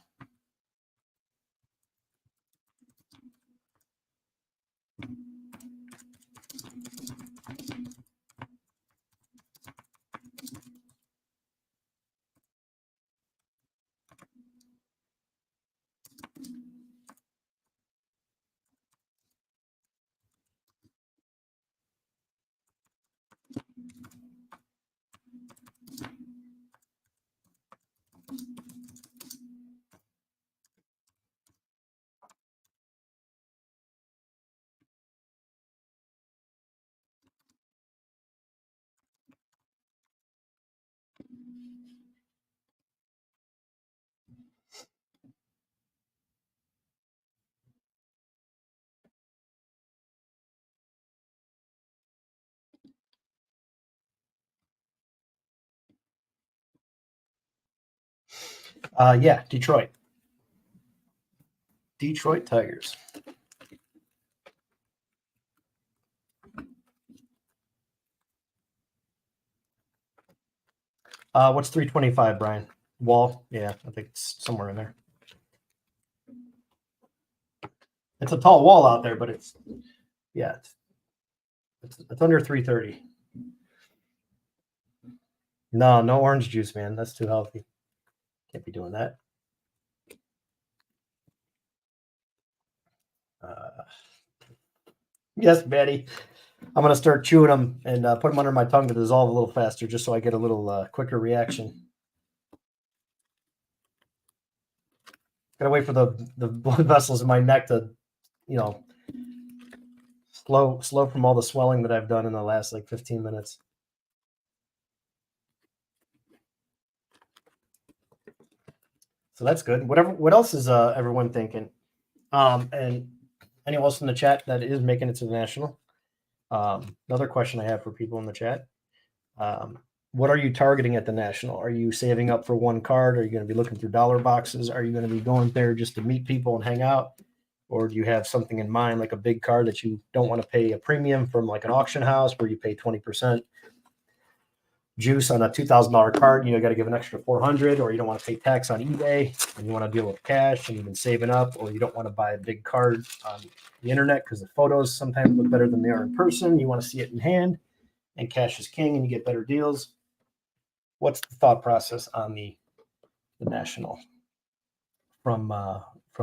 S2: Yeah, Detroit. Detroit Tigers. What's 325, Brian? Wall? Yeah, I think it's somewhere in there. It's a tall wall out there, but it's it's under 330. No orange juice, man. That's too healthy. Can't be doing that. Yes, Betty. I'm gonna start chewing them and put them under my tongue to dissolve a little faster, just so I get a little quicker reaction. Gotta wait for the blood vessels in my neck to, slow from all the swelling that I've done in the last like 15 minutes. So that's good. What else is everyone thinking? And anyone else in the chat that is making it to the national? Another question I have for people in the chat. What are you targeting at the national? Are you saving up for one card? Are you going to be looking through dollar boxes? Are you going to be going there just to meet people and hang out? Or do you have something in mind, like a big card that you don't want to pay a premium from, like an auction house where you pay 20% juice on a $2,000 card? You got to give an extra 400, or you don't want to pay tax on eBay and you want to deal with cash and you've been saving up, or you don't want to buy a big card on the internet because the photos sometimes look better than they are in person. You want to see it in hand, and cash is king and you get better deals. What's the thought process on the national from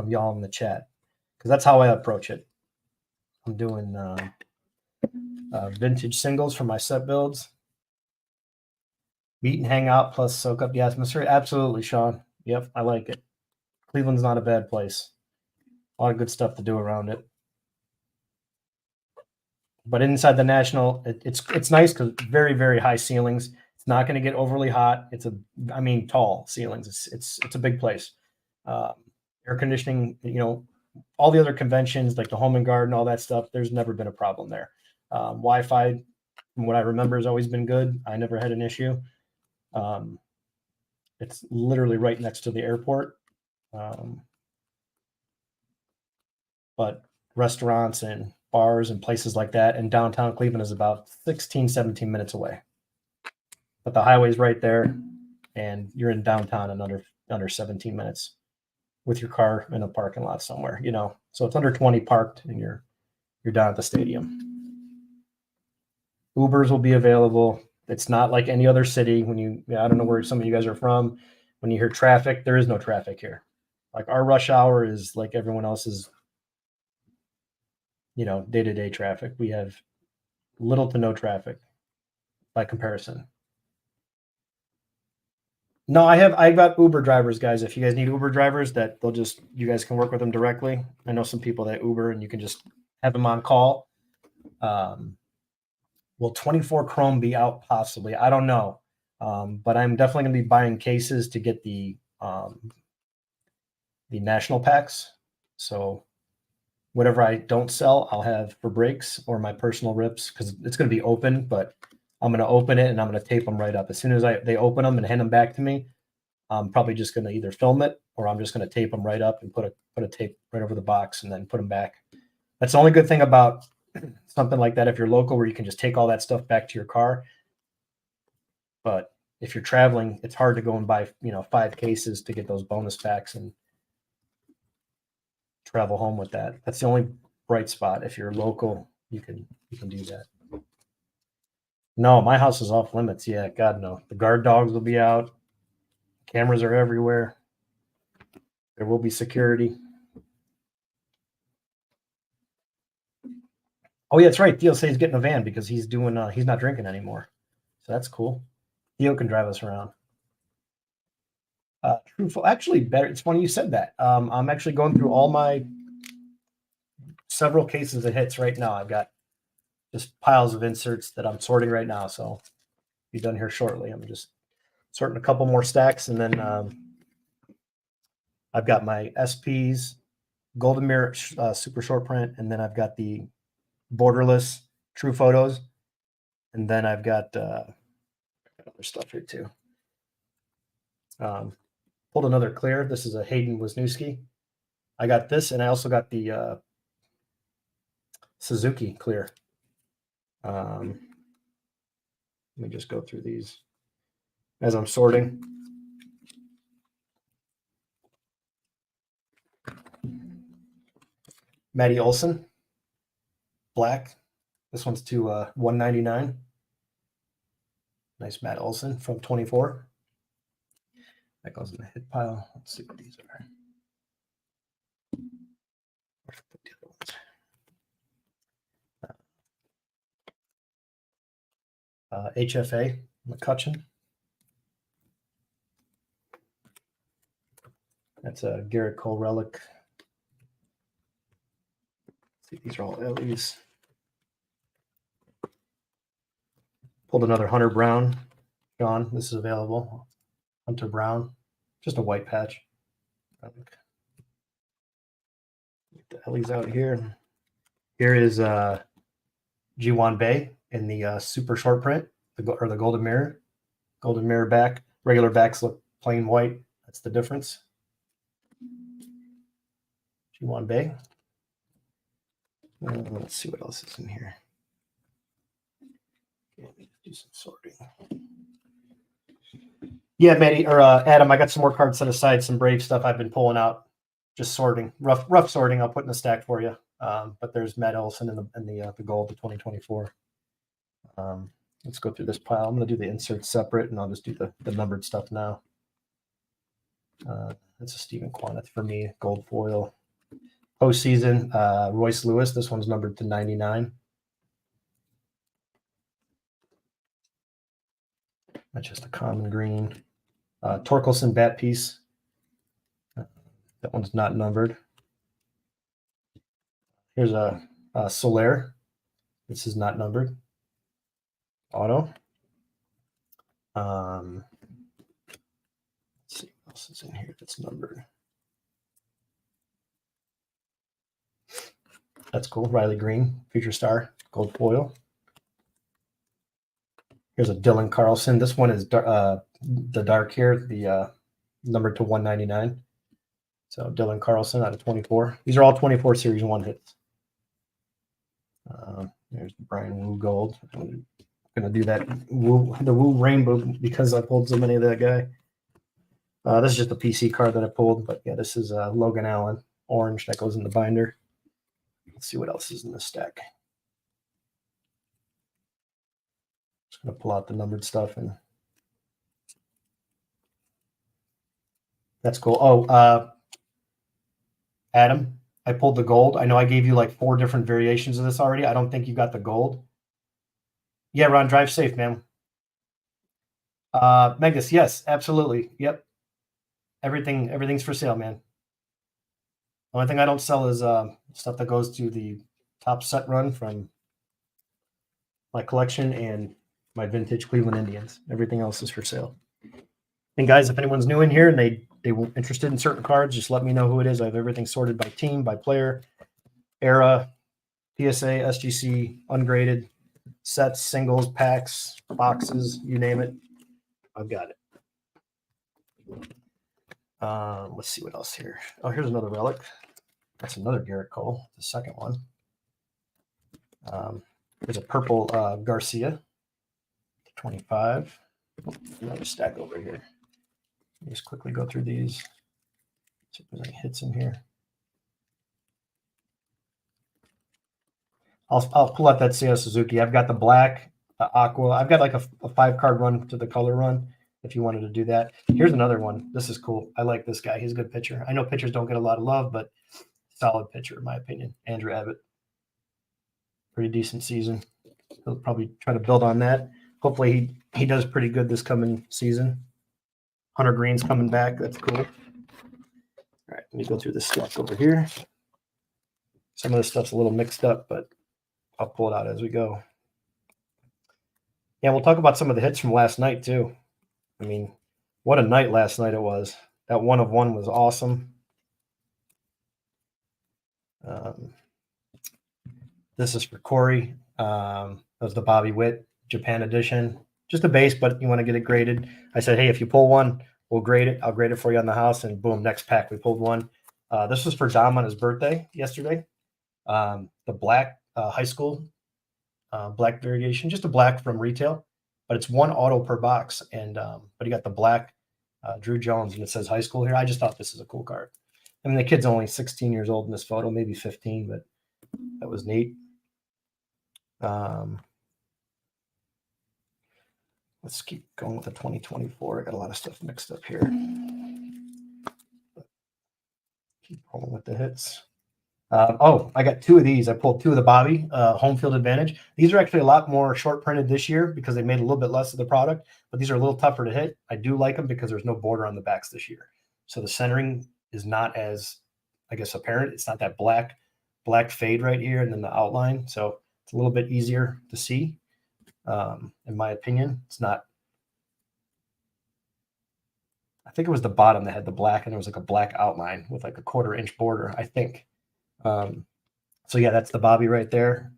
S2: y'all in the chat? Because that's how I approach it. I'm doing vintage singles for my set builds. Meet and hang out plus soak up the atmosphere. Absolutely, Sean. Yep, I like it. Cleveland's not a bad place. A lot of good stuff to do around it. But inside the national, it's nice because very, very high ceilings. It's not going to get overly hot. Tall ceilings. It's a big place. Air conditioning, all the other conventions like the Home and Garden, all that stuff, there's never been a problem there. Wi-Fi, from what I remember, has always been good. I never had an issue. It's literally right next to the airport. But restaurants and bars and places like that in downtown Cleveland is about 16, 17 minutes away. But the highway's right there, and you're in downtown in under 17 minutes with your car in a parking lot somewhere, So it's under 20 parked, and you're down at the stadium. Ubers will be available. It's not like any other city. I don't know where some of you guys are from. When you hear traffic, there is no traffic here. Like, our rush hour is like everyone else's, day-to-day traffic. We have little to no traffic by comparison. No, I've got Uber drivers, guys. If you guys need Uber drivers, you guys can work with them directly. I know some people that Uber, and you can just have them on call. Will 24 Chrome be out possibly? I don't know. But I'm definitely going to be buying cases to get the national packs. So whatever I don't sell, I'll have for breaks or my personal rips, because it's going to be open, but I'm going to open it and I'm going to tape them right up. As soon as they open them and hand them back to me, I'm probably just going to either film it, or I'm just going to tape them right up and put a tape right over the box and then put them back. That's the only good thing about something like that if you're local, where you can just take all that stuff back to your car. But if you're traveling, it's hard to go and buy 5 cases to get those bonus packs and travel home with that. That's the only bright spot. If you're local, you can do that. No, my house is off limits. Yeah, God, no. The guard dogs will be out. Cameras are everywhere. There will be security. Oh, yeah, that's right. Theo says he's getting a van because he's not drinking anymore. So that's cool. Theo can drive us around. Truthful, actually, better. It's funny you said that. I'm actually going through all my several cases of hits right now. I've got just piles of inserts that I'm sorting right now. So be done here shortly. I'm just sorting a couple more stacks, and then I've got my SPs, Golden Mirror super short print, and then I've got the borderless true photos, and then I've got other stuff here too. Pulled another clear. This is a Hayden Wisniewski. I got this, and I also got the Suzuki clear. Let me just go through these as I'm sorting. Matty Olson, black. This one's to 199. Nice Matt Olson from 24. That goes in the hit pile. Let's see what these are. HFA, McCutcheon. That's a Garrett Cole relic. Let's see, these are all LEs. Pulled another Hunter Brown. John, this is available. Hunter Brown, just a white patch. Get the LEs out here. Here is G1 Bay in the super short print, or the golden mirror. Golden mirror back. Regular backs look plain white. That's the difference. G1 Bay. Let's see what else is in here. Okay, let me do some sorting. Yeah, Maddie or Adam, I got some more cards set aside, some Brave stuff I've been pulling out, just sorting, rough sorting. I'll put in the stack for you. But there's Matt Ellison in the gold, the 2024. Let's go through this pile. I'm going to do the inserts separate, and I'll just do the numbered stuff now. That's a Stephen Quaneth for me, gold foil. Postseason, Royce Lewis. This one's numbered to 99. That's just a common green. Torkelson bat piece. That one's not numbered. Here's a Soler. This is not numbered. Auto. Let's see what else is in here that's numbered. That's cool. Riley Green, future star, gold foil. Here's a Dylan Carlson. This one is the dark here, the numbered to 199. So Dylan Carlson out of 24. These are all 24 Series 1 hits. There's the Brian Wu gold. I'm going to do that the Wu rainbow because I pulled so many of that guy. This is just a PC card that I pulled, but yeah, this is Logan Allen orange that goes in the binder. Let's see what else is in this stack. Just going to pull out the numbered stuff, and that's cool. Oh, Adam, I pulled the gold. I know I gave you like 4 different variations of this already. I don't think you got the gold. Yeah, Ron, drive safe, man. Megas, yes, absolutely. Yep. Everything's for sale, man. The only thing I don't sell is stuff that goes to the top set run from my collection and my vintage Cleveland Indians. Everything else is for sale. And guys, if anyone's new in here and they were interested in certain cards, just let me know who it is. I have everything sorted by team, by player, era, PSA, SGC, ungraded, sets, singles, packs, boxes, you name it. I've got it. Let's see what else here. Oh, here's another relic. That's another Garrett Cole, the second one. There's a purple Garcia, 25. Another stack over here. Let me just quickly go through these. See if there's any hits in here. I'll pull out that Seiya Suzuki. I've got the black, aqua. I've got like a 5-card run to the color run if you wanted to do that. Here's another one. This is cool. I like this guy. He's a good pitcher. I know pitchers don't get a lot of love, but solid pitcher in my opinion. Andrew Abbott. Pretty decent season. He'll probably try to build on that. Hopefully he does pretty good this coming season. Hunter Green's coming back. That's cool. All right, let me go through this stack over here. Some of this stuff's a little mixed up, but I'll pull it out as we go. Yeah, we'll talk about some of the hits from last night too. I mean, what a night last night it was. That 1 of 1 was awesome. This is for Corey. That was the Bobby Witt Japan edition. Just a base, but you want to get it graded. I said, hey, if you pull one, We'll grade it. I'll grade it for you on the house, and boom, next pack. We pulled one. This was for Dom on his birthday yesterday. The black high school black variation, just a black from retail, but it's one auto per box. And but you got the black Drew Jones, and it says high school here. I just thought this is a cool card. I mean, the kid's only 16 years old in this photo, maybe 15, but that was neat. Let's keep going with the 2024. I got a lot of stuff mixed up here. Keep rolling with the hits. I got two of these. I pulled two of the Bobby Home Field Advantage. These are actually a lot more short printed this year because they made a little bit less of the product, but these are a little tougher to hit. I do like them because there's no border on the backs this year. So the centering is not as, I guess, apparent. It's not that black fade right here and then the outline. So it's a little bit easier to see. In my opinion, it's not. I think it was the bottom that had the black, and there was like a black outline with like a 1/4 inch border, I think. So yeah, that's the Bobby right there.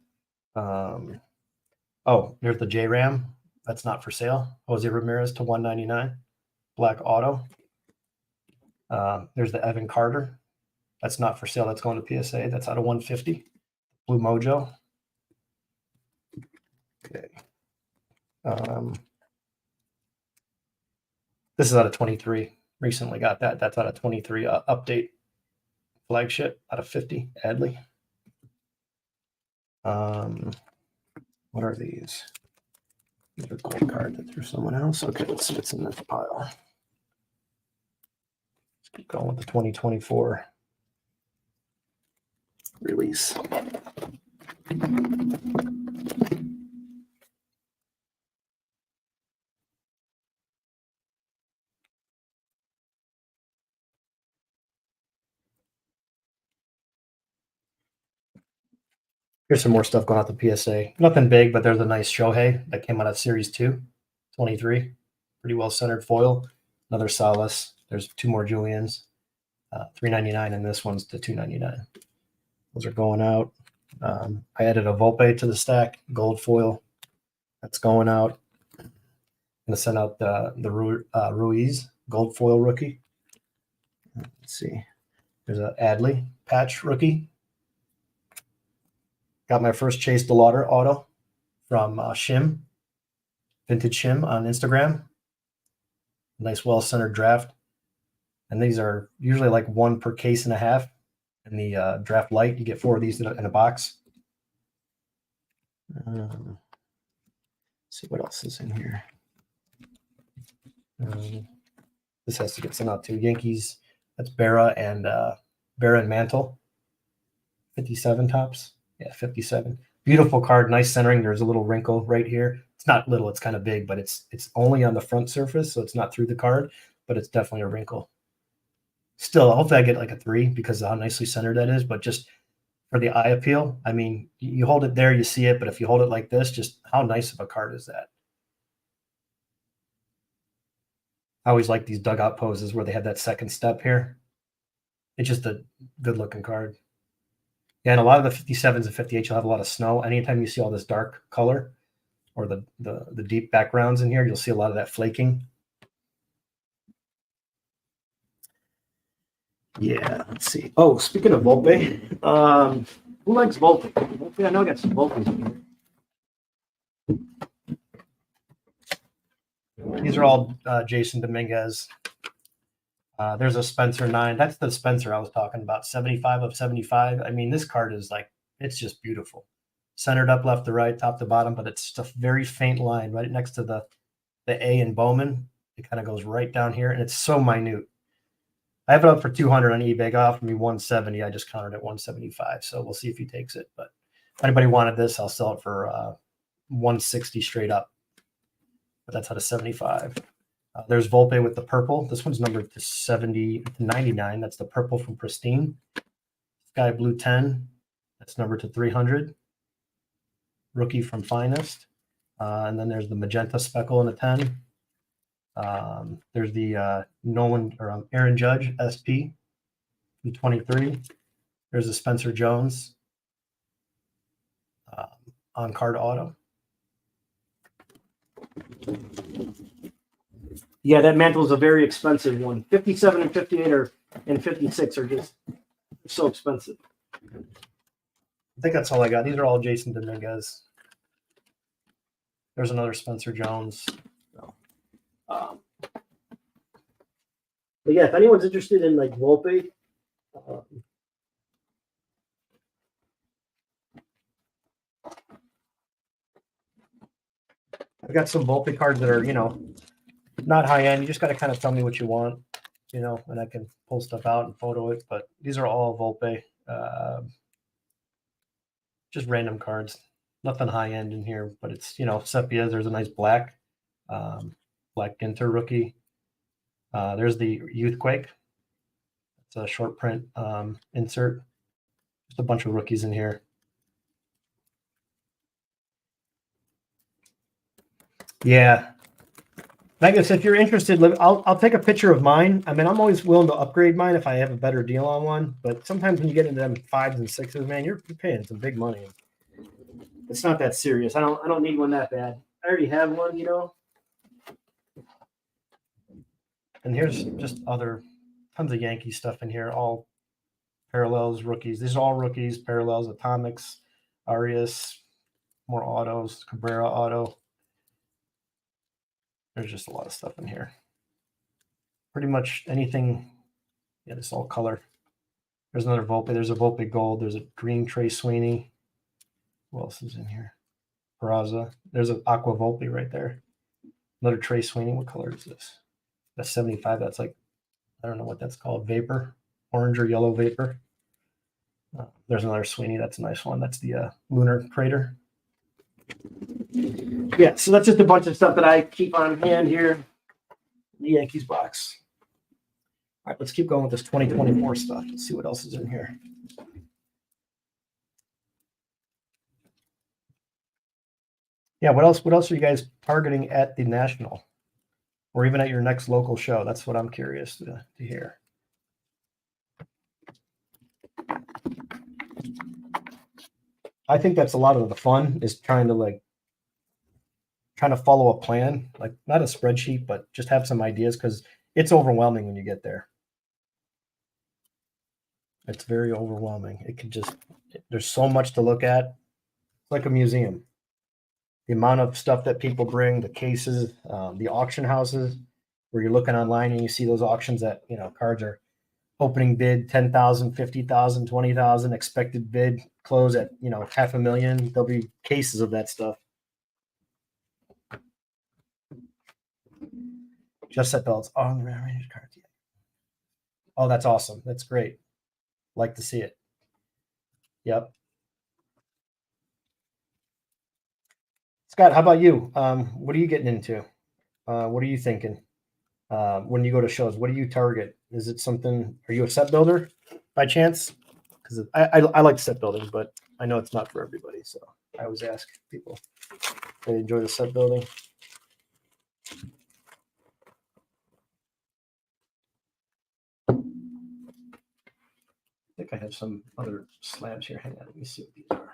S2: Oh, there's the J Ram. That's not for sale. Jose Ramirez to 199, black auto. There's the Evan Carter. That's not for sale. That's going to PSA. That's out of 150. Blue Mojo. Okay. This is out of 23. Recently got that. That's out of 23 update. Flagship out of 50. Adley. What are these? These are gold card that threw someone else. Okay, let's see what's in this pile. Let's keep going with the 2024 release. Here's some more stuff going out to PSA. Nothing big, but there's a nice Shohei that came out of Series 2, 23. Pretty well centered foil. Another Salas. There's two more Julians. $3.99, and this one's to $2.99. Those are going out. I added a Volpe to the stack, gold foil. That's going out. I'm going to send out the Ruiz gold foil rookie. Let's see. There's an Adley patch rookie. Got my first Chase DeLauder auto from Shim, Vintage Shim on Instagram. Nice, well-centered draft. And these are usually like one per case and a half. In the draft light, you get 4 of these in a box. Let's see what else is in here. This has to get sent out to Yankees. That's Berra and Mantle. 57 tops. Yeah, 57. Beautiful card, nice centering. There's a little wrinkle right here. It's not little, it's kind of big, but it's only on the front surface, so it's not through the card, but it's definitely a wrinkle. Still, hopefully I get like a 3 because of how nicely centered that is, but just for the eye appeal, I mean, you hold it there, you see it, but if you hold it like this, just how nice of a card is that? I always like these dugout poses where they have that second step here. It's just a good-looking card. Yeah, and a lot of the 57s and 58s will have a lot of snow. Anytime you see all this dark color or the deep backgrounds in here, you'll see a lot of that flaking. Yeah, let's see. Oh, speaking of Volpe, who likes Volpe? Volpe? I know I got some Volpes in here. These are all Jason Dominguez. There's a Spencer 9. That's the Spencer I was talking about. 75 of 75. I mean, this card is like, it's just beautiful. Centered up left to right, top to bottom, but it's just a very faint line right next to the A in Bowman. It kind of goes right down here, and it's so minute. I have it up for 200 on eBay. Got offered me 170. I just countered at 175. So we'll see if he takes it. But if anybody wanted this, I'll sell it for 160 straight up. But that's out of 75. There's Volpe with the purple. This one's numbered to 70 to 99. That's the purple from Pristine. Sky Blue 10. That's numbered to 300. Rookie from Finest. And then there's the magenta speckle in a 10. There's the Aaron Judge SP 23. There's a Spencer Jones on card auto. Yeah, that mantle is a very expensive one. 57 and 58 and 56 are just so expensive. I think that's all I got. These are all Jason Dominguez. There's another Spencer Jones. But yeah, if anyone's interested in like Volpe, I've got some Volpe cards that are, not high end. You just got to kind of tell me what you want, and I can pull stuff out and photo it. But these are all Volpe, just random cards. Nothing high end in here, but it's sepia. There's a nice black, Black Ginter rookie. There's the Youthquake. It's a short print insert. Just a bunch of rookies in here. Yeah. Magnus, if you're interested, I'll take a picture of mine. I mean, I'm always willing to upgrade mine if I have a better deal on one. But sometimes when you get into them 5s and 6s, man, you're paying some big money. It's not that serious. I don't need one that bad. I already have one, And here's just tons of Yankee stuff in here. All parallels, rookies. These are all rookies, parallels, atomics, Arias, more autos, Cabrera auto. There's just a lot of stuff in here. Pretty much anything. Yeah, this all color. There's another Volpe. There's a Volpe Gold. There's a green Trey Sweeney. Who else is in here? Peraza. There's an Aqua Volpe right there. Another Trey Sweeney. What color is this? That's 75. That's like, I don't know what that's called. Vapor. Orange or yellow vapor. There's another Sweeney. That's a nice one. That's the Lunar Crater. Yeah, so that's just a bunch of stuff that I keep on hand here in the Yankees box. All right, let's keep going with this 2024 stuff. Let's see what else is in here. Yeah, what else are you guys targeting at the National? Or even at your next local show? That's what I'm curious to hear. I think that's a lot of the fun, is trying to follow a plan, like not a spreadsheet, but just have some ideas, because it's overwhelming when you get there. It's very overwhelming. There's so much to look at. It's like a museum. The amount of stuff that people bring, the cases, the auction houses, where you're looking online and you see those auctions that, cards are opening bid 10,000, 50,000, 20,000, expected bid close at, $500,000. There'll be cases of that stuff. Just set belts on the rearranged cards. Oh, that's awesome. That's great. Like to see it. Yep. Scott, how about you? What are you getting into? What are you thinking when you go to shows? What do you target? Is it something? Are you a set builder by chance? Because I like set building, but I know it's not for everybody. So I always ask people if they enjoy the set building. I think I have some other slabs here. Hang on, let me see what these are.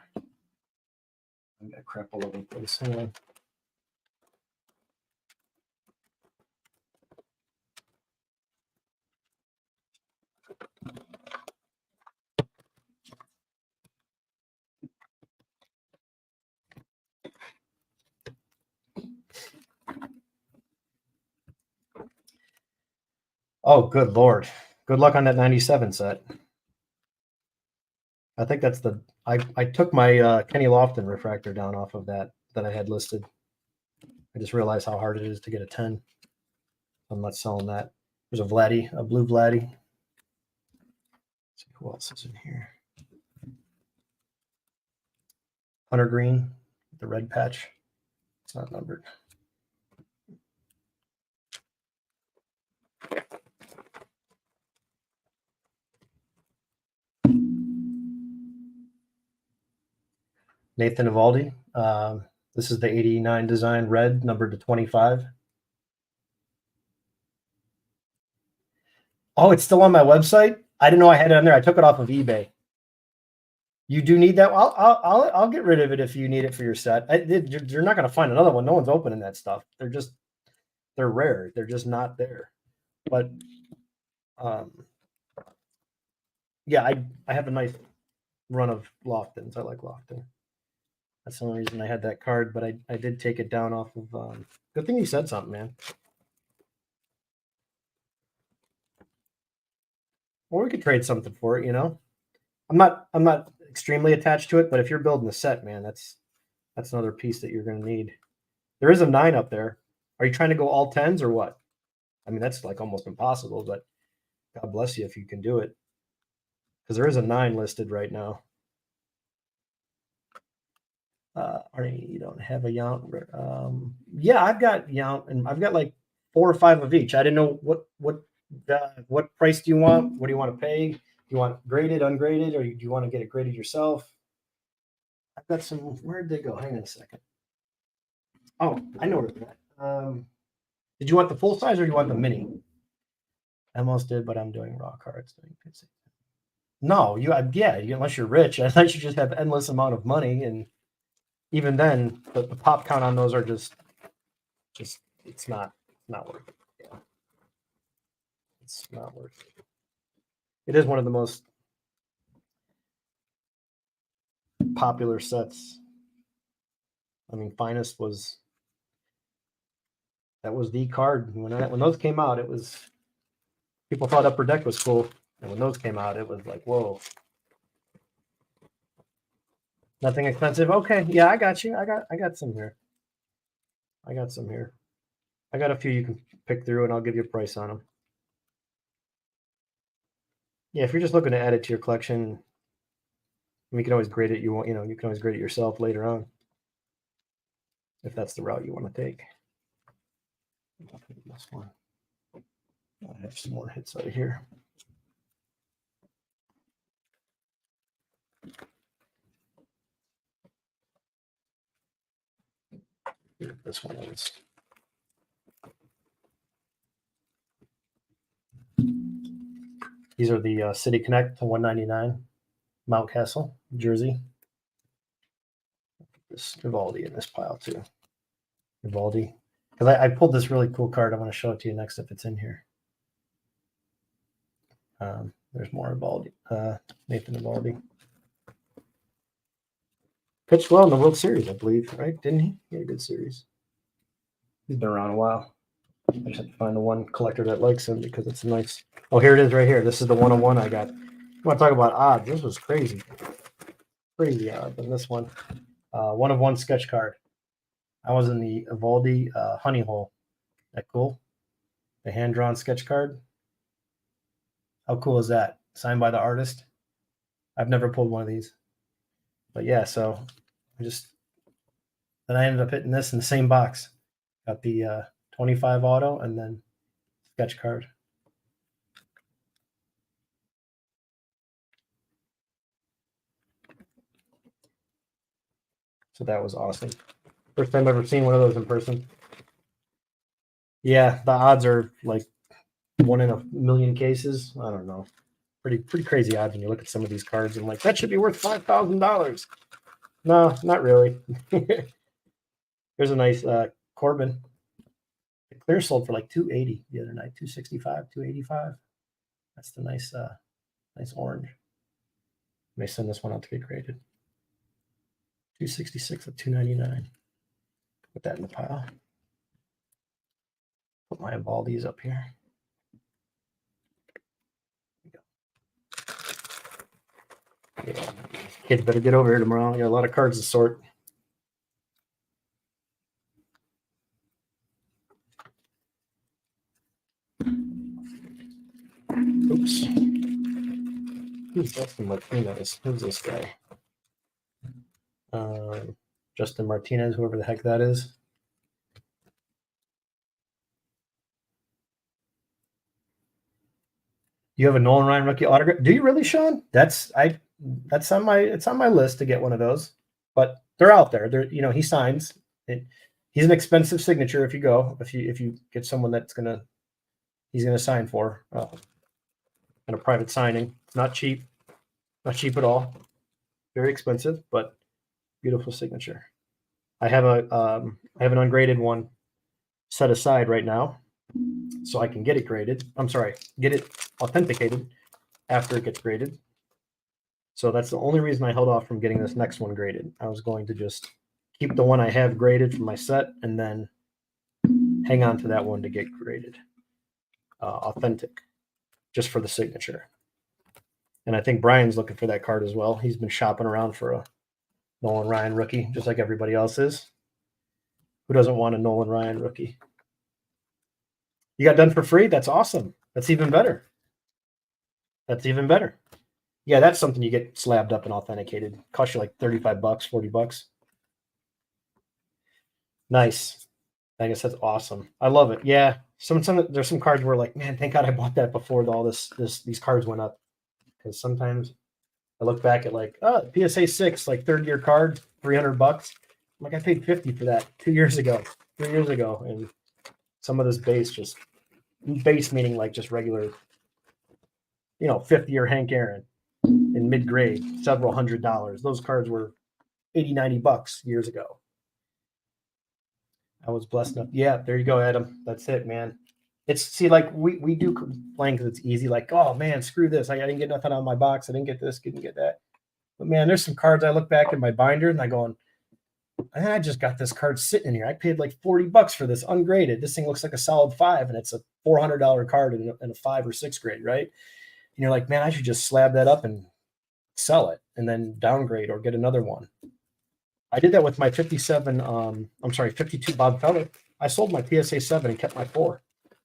S2: I've got crap all over the place. Hang on. Oh, good Lord. Good luck on that 97 set. I think that's I took my Kenny Lofton refractor down off of that I had listed. I just realized how hard it is to get a 10. I'm not selling that. There's a blue Vladdy. Let's see who else is in here. Hunter Green, the red patch. It's not numbered. Nathan Eovaldi. This is the 89 design red, numbered to 25. Oh, it's still on my website? I didn't know I had it on there. I took it off of eBay. You do need that? I'll get rid of it if you need it for your set. You're not going to find another one. No one's opening that stuff. They're just they're rare. They're just not there. But yeah, I have a nice run of Loftons. I like Lofton. That's the only reason I had that card, but I did take it down off of. Good thing you said something, man. Or we could trade something for it, you know. I'm not extremely attached to it, but if you're building a set, man, that's another piece that you're going to need. There is a 9 up there. Are you trying to go all 10s or what? I mean, that's like almost impossible, but God bless you if you can do it. Because there is a 9 listed right now. Arnie, you don't have a Yount. Yeah, I've got Yount, and I've got like 4 or 5 of each. I didn't know what price do you want? What do you want to pay? Do you want graded, ungraded, or do you want to get it graded yourself? I've got some. Where did they go? Hang on a second. Oh, I know where they're at. Did you want the full size or do you want the mini? I almost did, but I'm doing raw cards. No, unless you're rich, unless you just have endless amount of money, and even then, the pop count on those are just it's not worth it. Yeah. It's not worth it. It is one of the most popular sets. I mean, Finest was the card when those came out. It was people thought Upper Deck was cool, and when those came out, it was like, whoa. Nothing expensive. Okay, yeah, I got you. I got some here. I got some here. I got a few you can pick through, and I'll give you a price on them. Yeah, if you're just looking to add it to your collection, we can always grade it. You can always grade it yourself later on, if that's the route you want to take. This one. I have some more hits out of here. This one is. These are the City Connect to 199, Mountcastle, Jersey. This Vivaldi in this pile too. Vivaldi, because I pulled this really cool card. I want to show it to you next if it's in here. There's more Vivaldi. Nathan Vivaldi pitched well in the World Series, I believe, right? Didn't he? He had a good series. He's been around a while. I just have to find the one collector that likes him because it's a nice. Oh, here it is right here. This is the 101 I got. You want to talk about odds? This was crazy. Crazy odd than this one. 1 of 1 sketch card. I was in the Evaldi Honey Hole. That cool? The hand-drawn sketch card. How cool is that? Signed by the artist. I've never pulled one of these. But yeah, so then I ended up hitting this in the same box. Got the 25 auto and then sketch card. So that was awesome. First time I've ever seen one of those in person. Yeah, the odds are like 1 in a million cases. I don't know. Pretty crazy odds when you look at some of these cards and like, that should be worth $5,000. No, not really. Here's a nice Corbin. The clear sold for like $280 the other night, $265, $285. That's the nice orange. May send this one out to get graded. $266 at $299. Put that in the pile. Put my Evaldi's up here. Yeah. Kids better get over here tomorrow. I got a lot of cards to sort. Oops. Who's Justin Martinez? Who's this guy? Justin Martinez, whoever the heck that is. You have a Nolan Ryan rookie autograph? Do you really, Sean? It's on my list to get one of those. But they're out there. He signs. He's an expensive signature if you go. If you get someone he's gonna sign for. And a private signing. It's not cheap. Not cheap at all. Very expensive, but beautiful signature. I have an ungraded one set aside right now so I can get it graded. I'm sorry, get it authenticated after it gets graded. So that's the only reason I held off from getting this next one graded. I was going to just keep the one I have graded from my set and then hang on to that one to get graded authentic, just for the signature. And I think Brian's looking for that card as well. He's been shopping around for a Nolan Ryan rookie, just like everybody else is. Who doesn't want a Nolan Ryan rookie? You got done for free? That's awesome. That's even better. That's even better. Yeah, that's something you get slabbed up and authenticated. Cost you like $35, $40. Nice. I guess that's awesome. I love it. Yeah. Some there's some cards where like, man, thank God I bought that before all these cards went up. Because sometimes I look back at like, oh, PSA 6, like third year card, $300. I'm like, I paid $50 for that 2 years ago, 3 years ago. And some of this base meaning like just regular, 50-year Hank Aaron in mid-grade, several $100s. Those cards were $80, $90 years ago. I was blessed enough. Yeah, there you go, Adam. That's it, man. Like we do complain because it's easy. Like, oh man, screw this. I didn't get nothing out of my box. I didn't get this, didn't get that. But man, there's some cards I look back in my binder and I go, I just got this card sitting in here. I paid like $40 for this ungraded. This thing looks like a solid 5, and it's a $400 card in a 5 or 6 grade, right? And you're like, man, I should just slab that up and sell it and then downgrade or get another one. I did that with my 52 Bob Feller. I sold my PSA 7 and kept my 4.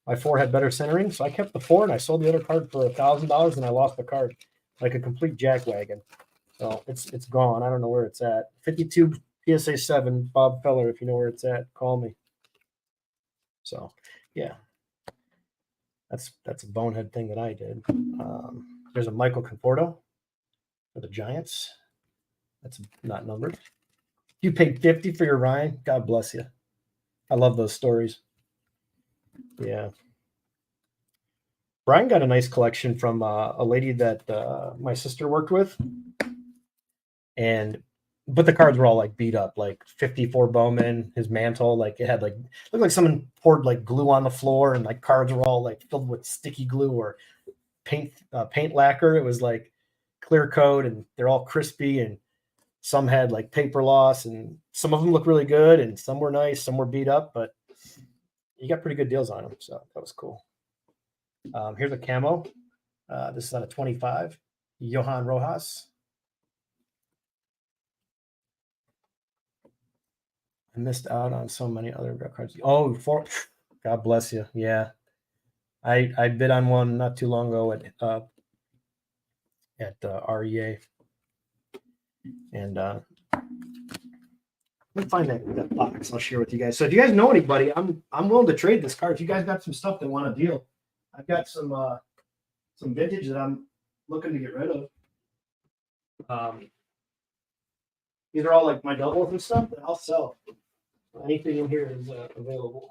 S2: My 4 had better centering, so I kept the 4 and I sold the other card for $1,000 and I lost the card like a complete jackwagon. So it's gone. I don't know where it's at. 52 PSA 7 Bob Feller. If you know where it's at, call me. So yeah, that's a bonehead thing that I did. There's a Michael Conforto for the Giants. That's not numbered. You paid $50 for your Ryan. God bless you. I love those stories. Yeah. Brian got a nice collection from a lady that my sister worked with. But the cards were all like beat up, like 54 Bowman, his mantle, like it had like, looked like someone poured like glue on the floor and like cards were all like filled with sticky glue or paint lacquer. It was like clear coat and they're all crispy, and some had like paper loss, and some of them look really good and some were nice, some were beat up, but you got pretty good deals on them. So that was cool. Here's a camo. This is on a 25. Johan Rojas. I missed out on so many other cards. Oh, God bless you. Yeah. I bid on one not too long ago at REA. And let me find that box. I'll share with you guys. So if you guys know anybody, I'm willing to trade this card. If you guys got some stuff that want a deal, I've got some vintage that I'm looking to get rid of. These are all like my doubles and stuff that I'll sell. Anything in here is available.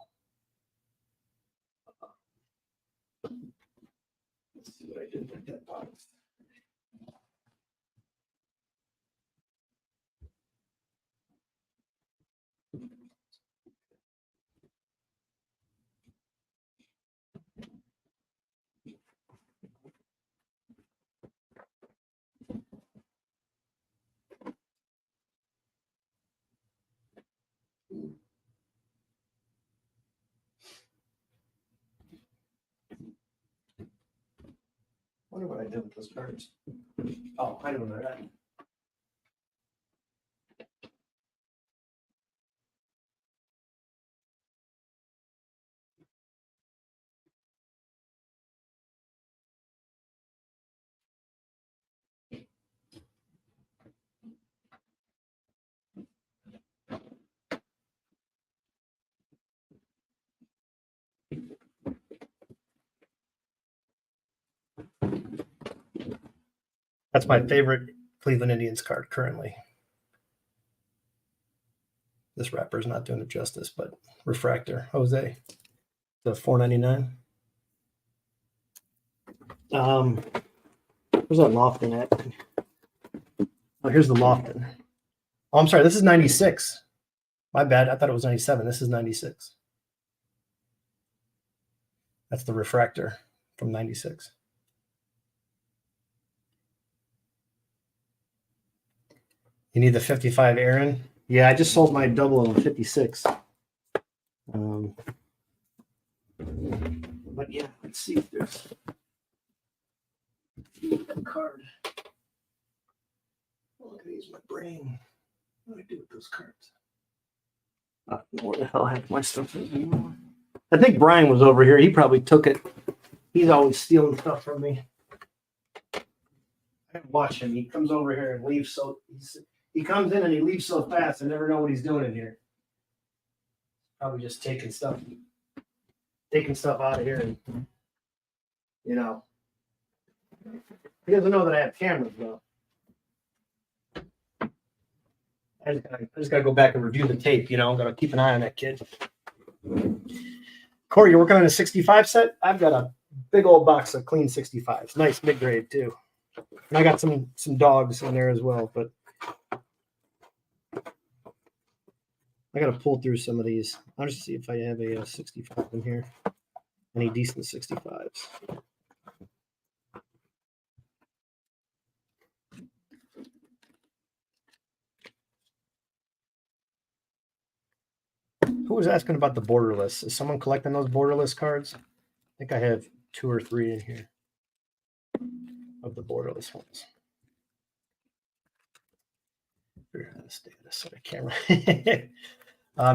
S2: Let's see what I did with that box. I wonder what I did with those cards. Oh, I don't know that. That's my favorite Cleveland Indians card currently. This wrapper is not doing it justice, but refractor Jose, the $4.99. Where's that Lofton at? Oh, here's the Lofton. Oh, I'm sorry. This is 96. My bad. I thought it was 97. This is 96. That's the refractor from 96. You need the 55 Aaron? Yeah, I just sold my double of 56. But yeah, let's see if there's a card. Oh, I'm gonna use my brain. What do I do with those cards? I don't know where the hell I have my stuff anymore. I think Brian was over here. He probably took it. He's always stealing stuff from me. I watch him. He comes over here and leaves he comes in and he leaves so fast. I never know what he's doing in here. Probably just taking stuff out of here, and you know, he doesn't know that I have cameras though. I just gotta go back and review the tape. You know, I'm gonna keep an eye on that kid. Corey, you're working on a 65 set? I've got a big old box of clean 65s. Nice mid grade too. And I got some dogs in there as well, but I got to pull through some of these. I'll just see if I have a 65 in here. Any decent 65s. Who was asking about the borderless? Is someone collecting those borderless cards? I think I have 2 or 3 in here of the borderless ones. Stay on this side of camera.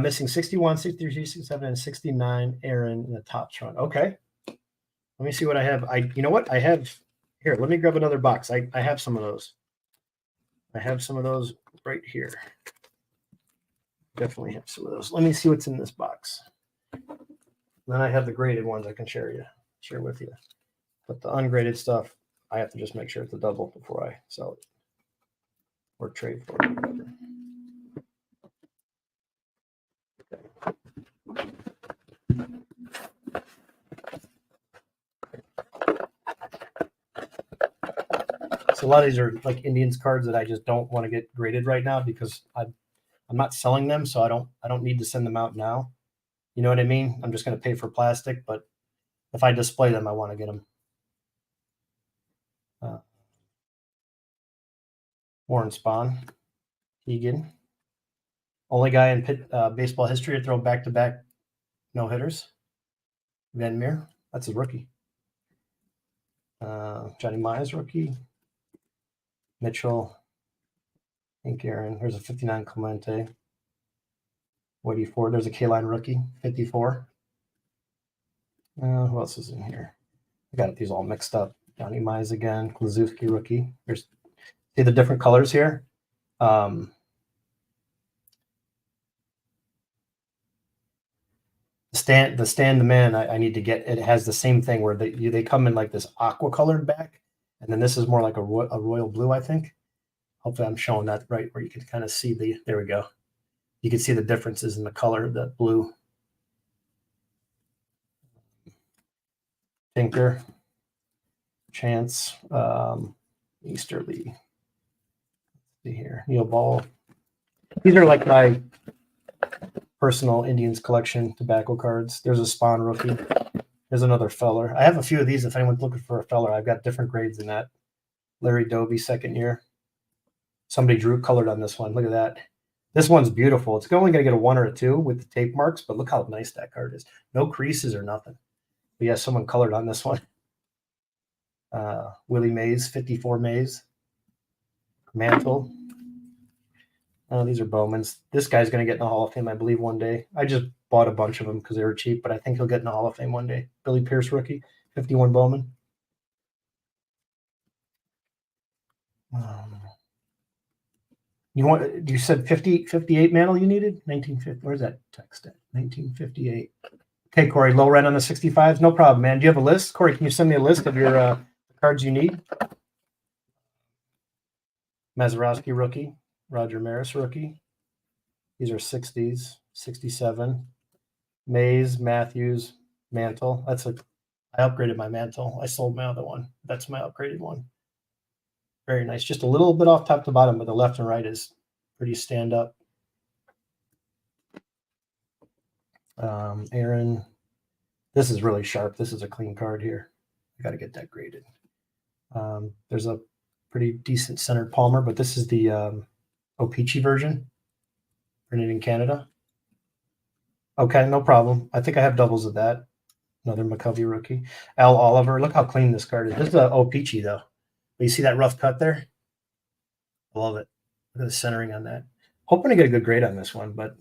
S2: Missing 61, 63, 67, and 69 Aaron in the top trunk. Okay. Let me see what I have. You know what? I have here. Let me grab another box. I have some of those. I have some of those right here. Definitely have some of those. Let me see what's in this box. Then I have the graded ones I can share with you. But the ungraded stuff, I have to just make sure it's a double before I sell it or trade for it or whatever. So a lot of these are like Indians cards that I just don't want to get graded right now because I'm not selling them, so I don't need to send them out now. You know what I mean? I'm just going to pay for plastic, but if I display them, I want to get them. Warren Spahn, Egan, only guy in baseball history to throw back-to-back no-hitters. Van Meer, that's a rookie. Johnny Mize, rookie. Mitchell, Hank Aaron. There's a 59 Clemente. Woody Ford. There's a K-line rookie, 54. Who else is in here? I got these all mixed up. Johnny Mize again. Klazuski rookie. There's see the different colors here. The man I need to get. It has the same thing where they come in like this aqua colored back, and then this is more like a royal blue, I think. Hopefully I'm showing that right where you can kind of see there we go. You can see the differences in the color of that blue. Tinker, Chance, Easterly. Let's see here, Neil Ball. These are like my personal Indians collection tobacco cards. There's a Spawn rookie. There's another feller. I have a few of these if anyone's looking for a feller. I've got different grades in that. Larry Doby, second year. Somebody drew colored on this one. Look at that. This one's beautiful. It's only going to get a 1 or a 2 with the tape marks, but look how nice that card is. No creases or nothing. But yeah, someone colored on this one. Willie Mays, 54 Mays. Mantle. These are Bowmans. This guy's going to get in the Hall of Fame, I believe, one day. I just bought a bunch of them because they were cheap, but I think he'll get in the Hall of Fame one day. Billy Pierce rookie, 51 Bowman. You said 58 Mantle you needed? 1950. Where's that text at? 1958. Okay, Corey, low rent on the 65s? No problem, man. Do you have a list? Corey, can you send me a list of your cards you need? Mazeroski rookie. Roger Maris rookie. These are 60s, 67. Mays, Matthews, Mantle. I upgraded my Mantle. I sold my other one. That's my upgraded one. Very nice. Just a little bit off top to bottom, but the left and right is pretty stand up. Aaron, This is really sharp. This is a clean card here. I got to get that graded. There's a pretty decent centered Palmer, but this is the O-Pee-Chee version, printed in Canada. Okay, no problem. I think I have doubles of that. Another McCovey rookie. Al Oliver. Look how clean this card is. This is a O-Pee-Chee, though. But you see that rough cut there? I love it. Look at the centering on that. Hoping to get a good grade on this one, but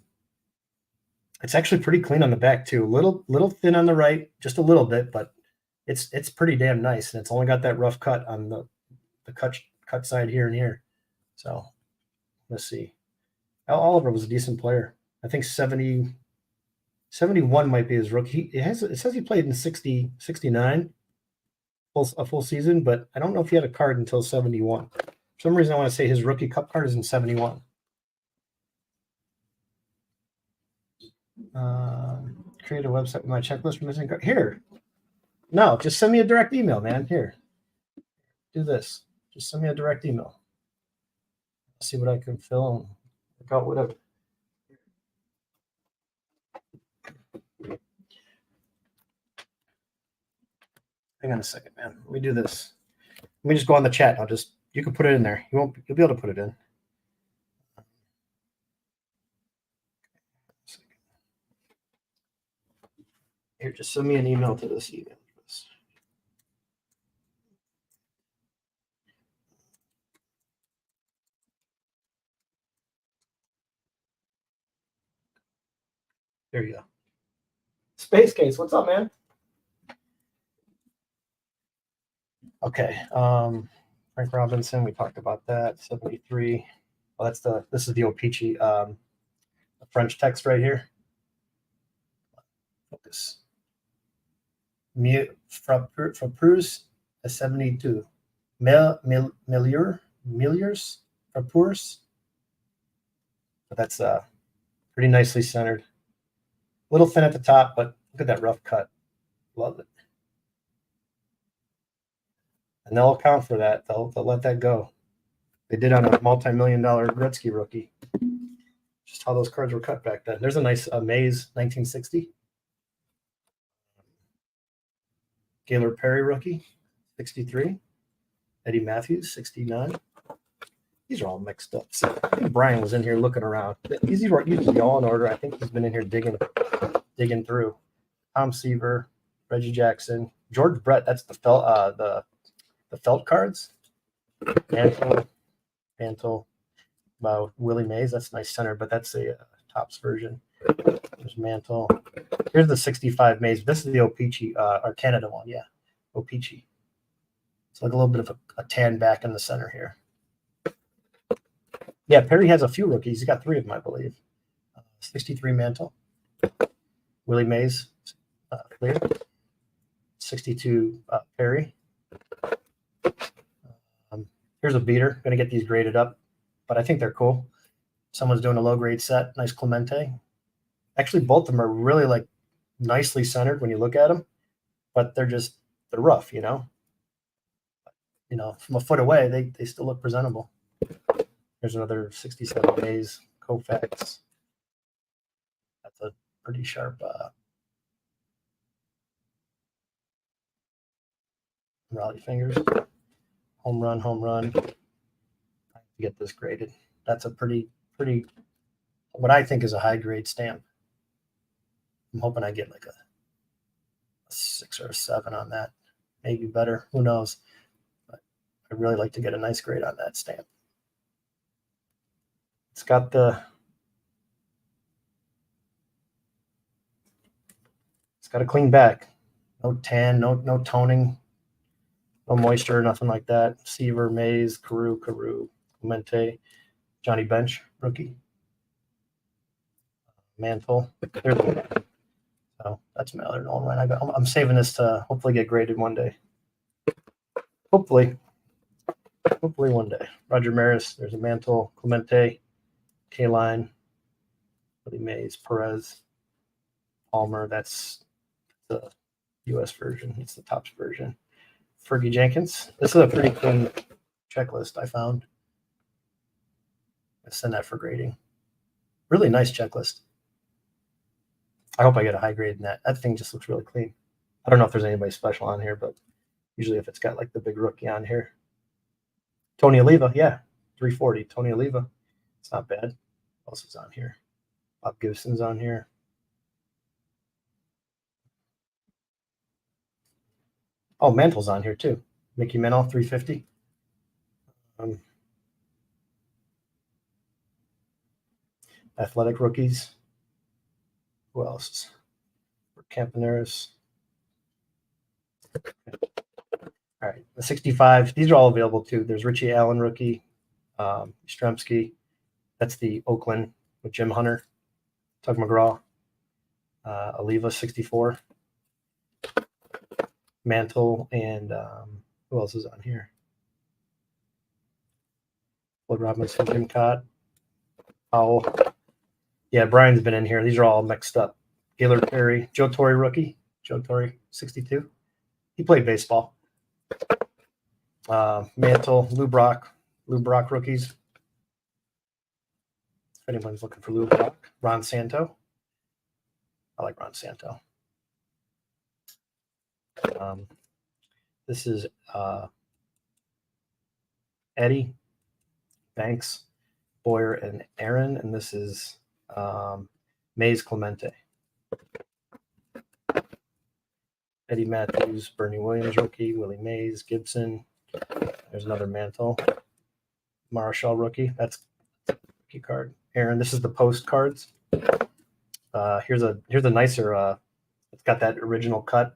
S2: it's actually pretty clean on the back, too. Little thin on the right, just a little bit, but it's pretty damn nice. And it's only got that rough cut on the cut side here and here. So let's see. Al Oliver was a decent player. I think 71 might be his rookie. It says he played in 69, a full season, but I don't know if he had a card until 71. For some reason, I want to say his rookie cup card is in 71. Create a website with my checklist for missing card. Here. No, just send me a direct email, man. Here. Do this. Just send me a direct email. See what I can fill and work out whatever. Hang on a second, man. Let me do this. Let me just go on the chat. You can put it in there. You'll be able to put it in. Here, just send me an email to this email address. There you go. Space Case, what's up, man? Okay. Frank Robinson, we talked about that. 73. Well, this is the O-Pee-Chee the French text right here. Focus. Frappeurs a 72. Milliers Frappeurs. But that's pretty nicely centered. A little thin at the top, but look at that rough cut. Love it. And they'll account for that. They'll let that go. They did on a multi-million-dollar Gretzky rookie. Just how those cards were cut back then. There's a nice Mays 1960. Gaylord Perry rookie, 63. Eddie Matthews, 69. These are all mixed up. So I think Brian was in here looking around. These are usually all in order. I think he's been in here digging through. Tom Seaver, Reggie Jackson, George Brett. That's the felt cards. Mantle. Willie Mays. That's nice center, but that's a Topps version. There's Mantle. Here's the 65 Mays. This is the O-Pee-Chee, or Canada one. Yeah, O-Pee-Chee. It's like a little bit of a tan back in the center here. Yeah, Perry has a few rookies. He's got 3 of them, I believe. 63 Mantle. Willie Mays, clear. 62 Perry. Here's a beater. Going to get these graded up, but I think they're cool. Someone's doing a low grade set. Nice Clemente. Actually, both of them are really like nicely centered when you look at them, but they're rough, you know. From a foot away, they still look presentable. There's another 67 Mays Koufax. That's a pretty sharp Raleigh fingers. Home run. Get this graded. That's a pretty, what I think is a high grade stamp. I'm hoping I get like a 6 or a 7 on that. Maybe better. Who knows? But I'd really like to get a nice grade on that stamp. It's got a clean back. No tan, no toning, no moisture, nothing like that. Seaver, Mays, Carew, Clemente, Johnny Bench, rookie. Mantle. There's one. So that's my other Nolan Ryan. I'm saving this to hopefully get graded one day. Hopefully one day. Roger Maris. There's a Mantle, Clemente, K-Line, Willie Mays, Perez, Palmer. That's the U.S. version. It's the Topps version. Fergie Jenkins. This is a pretty clean checklist I found. I send that for grading. Really nice checklist. I hope I get a high grade in that. That thing just looks really clean. I don't know if there's anybody special on here, but usually if it's got like the big rookie on here. Tony Oliva, yeah, 340. Tony Oliva. It's not bad. What else is on here? Bob Gibson's on here. Oh, Mantle's on here too. Mickey Mantle, 350. Athletic rookies. Who else? Campaneris. All right, the 65. These are all available too. There's Richie Allen rookie, Stremski. That's the Oakland with Jim Hunter, Tug McGraw, Oliva 64, Mantle, and who else is on here? Floyd Robinson, Jim Cott, Powell. Yeah, Brian's been in here. These are all mixed up. Gaylord Perry, Joe Torre rookie, Joe Torre 62. He played baseball. Mantle, Lou Brock rookies. If anyone's looking for Lou Brock, Ron Santo. I like Ron Santo. This is Eddie, Banks, Boyer, and Aaron, and this is Mays Clemente. Eddie Matthews, Bernie Williams rookie, Willie Mays, Gibson. There's another Mantle. Marshall rookie. That's a rookie card. Aaron, this is the postcards. Here's a nicer. It's got that original cut.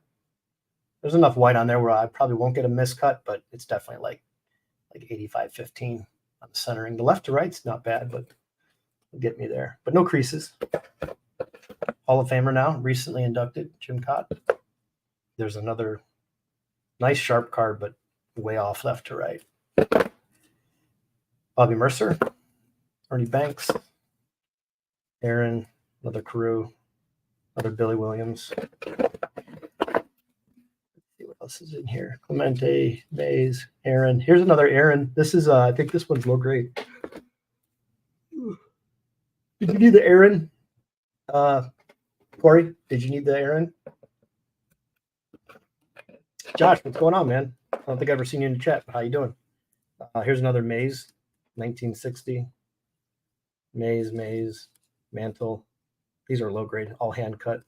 S2: There's enough white on there where I probably won't get a miscut, but it's definitely like 85-15 on the centering. The left to right's not bad, but it'll get me there. But no creases. Hall of Famer now, recently inducted, Jim Cott. There's another nice sharp card, but way off left to right. Bobby Mercer, Ernie Banks, Aaron, another Carew, another Billy Williams. Let's see what else is in here. Clemente, Mays, Aaron. Here's another Aaron. This is, I think this one's low grade. Did you need the Aaron? Corey, did you need the Aaron? Josh, what's going on, man? I don't think I've ever seen you in the chat. How you doing? Here's another Mays, 1960. Mays, Mantle. These are low grade, all hand cut.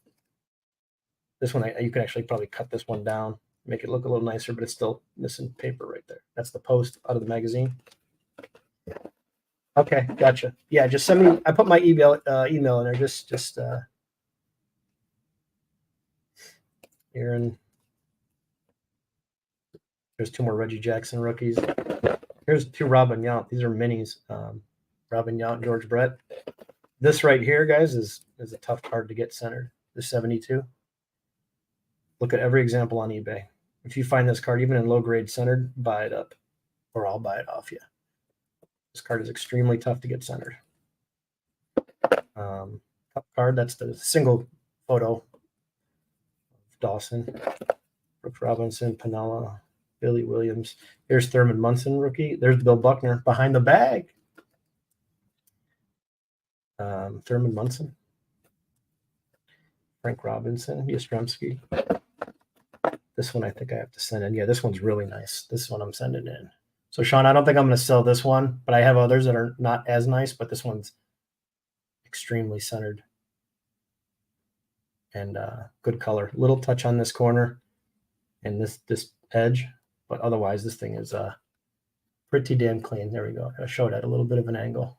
S2: This one, you can actually probably cut this one down, make it look a little nicer, but it's still missing paper right there. That's the post out of the magazine. Okay, gotcha. Yeah, just send me. I put my email in there. Just Aaron. There's two more Reggie Jackson rookies. Here's two Robin Yount. These are minis. Robin Yount, George Brett. This right here, guys, is a tough card to get centered. The 72. Look at every example on eBay. If you find this card, even in low grade centered, buy it up, or I'll buy it off you. This card is extremely tough to get centered. Top card, that's the single photo of Dawson, Brooks Robinson, Pinella, Billy Williams. Here's Thurman Munson rookie. There's Bill Buckner behind the bag. Thurman Munson. Frank Robinson, Yastrzemski. This one I think I have to send in. Yeah, this one's really nice. This one I'm sending in. So, Sean, I don't think I'm going to sell this one, but I have others that are not as nice, but this one's extremely centered and good color. Little touch on this corner and this edge, but otherwise this thing is pretty damn clean. There we go. I show it at a little bit of an angle.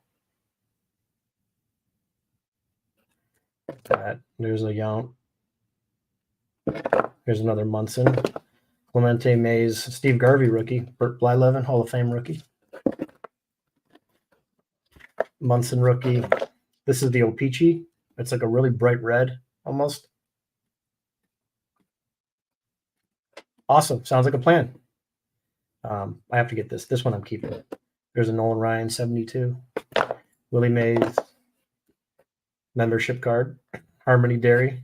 S2: There's a Yount. Here's another Munson. Clemente, Mays, Steve Garvey rookie. Burt Blyleven, Hall of Fame rookie. Munson rookie. This is the O-Pee-Chee. It's like a really bright red almost. Awesome. Sounds like a plan. I have to get this. This one I'm keeping. There's a Nolan Ryan 72. Willie Mays. Membership card. Harmony Dairy.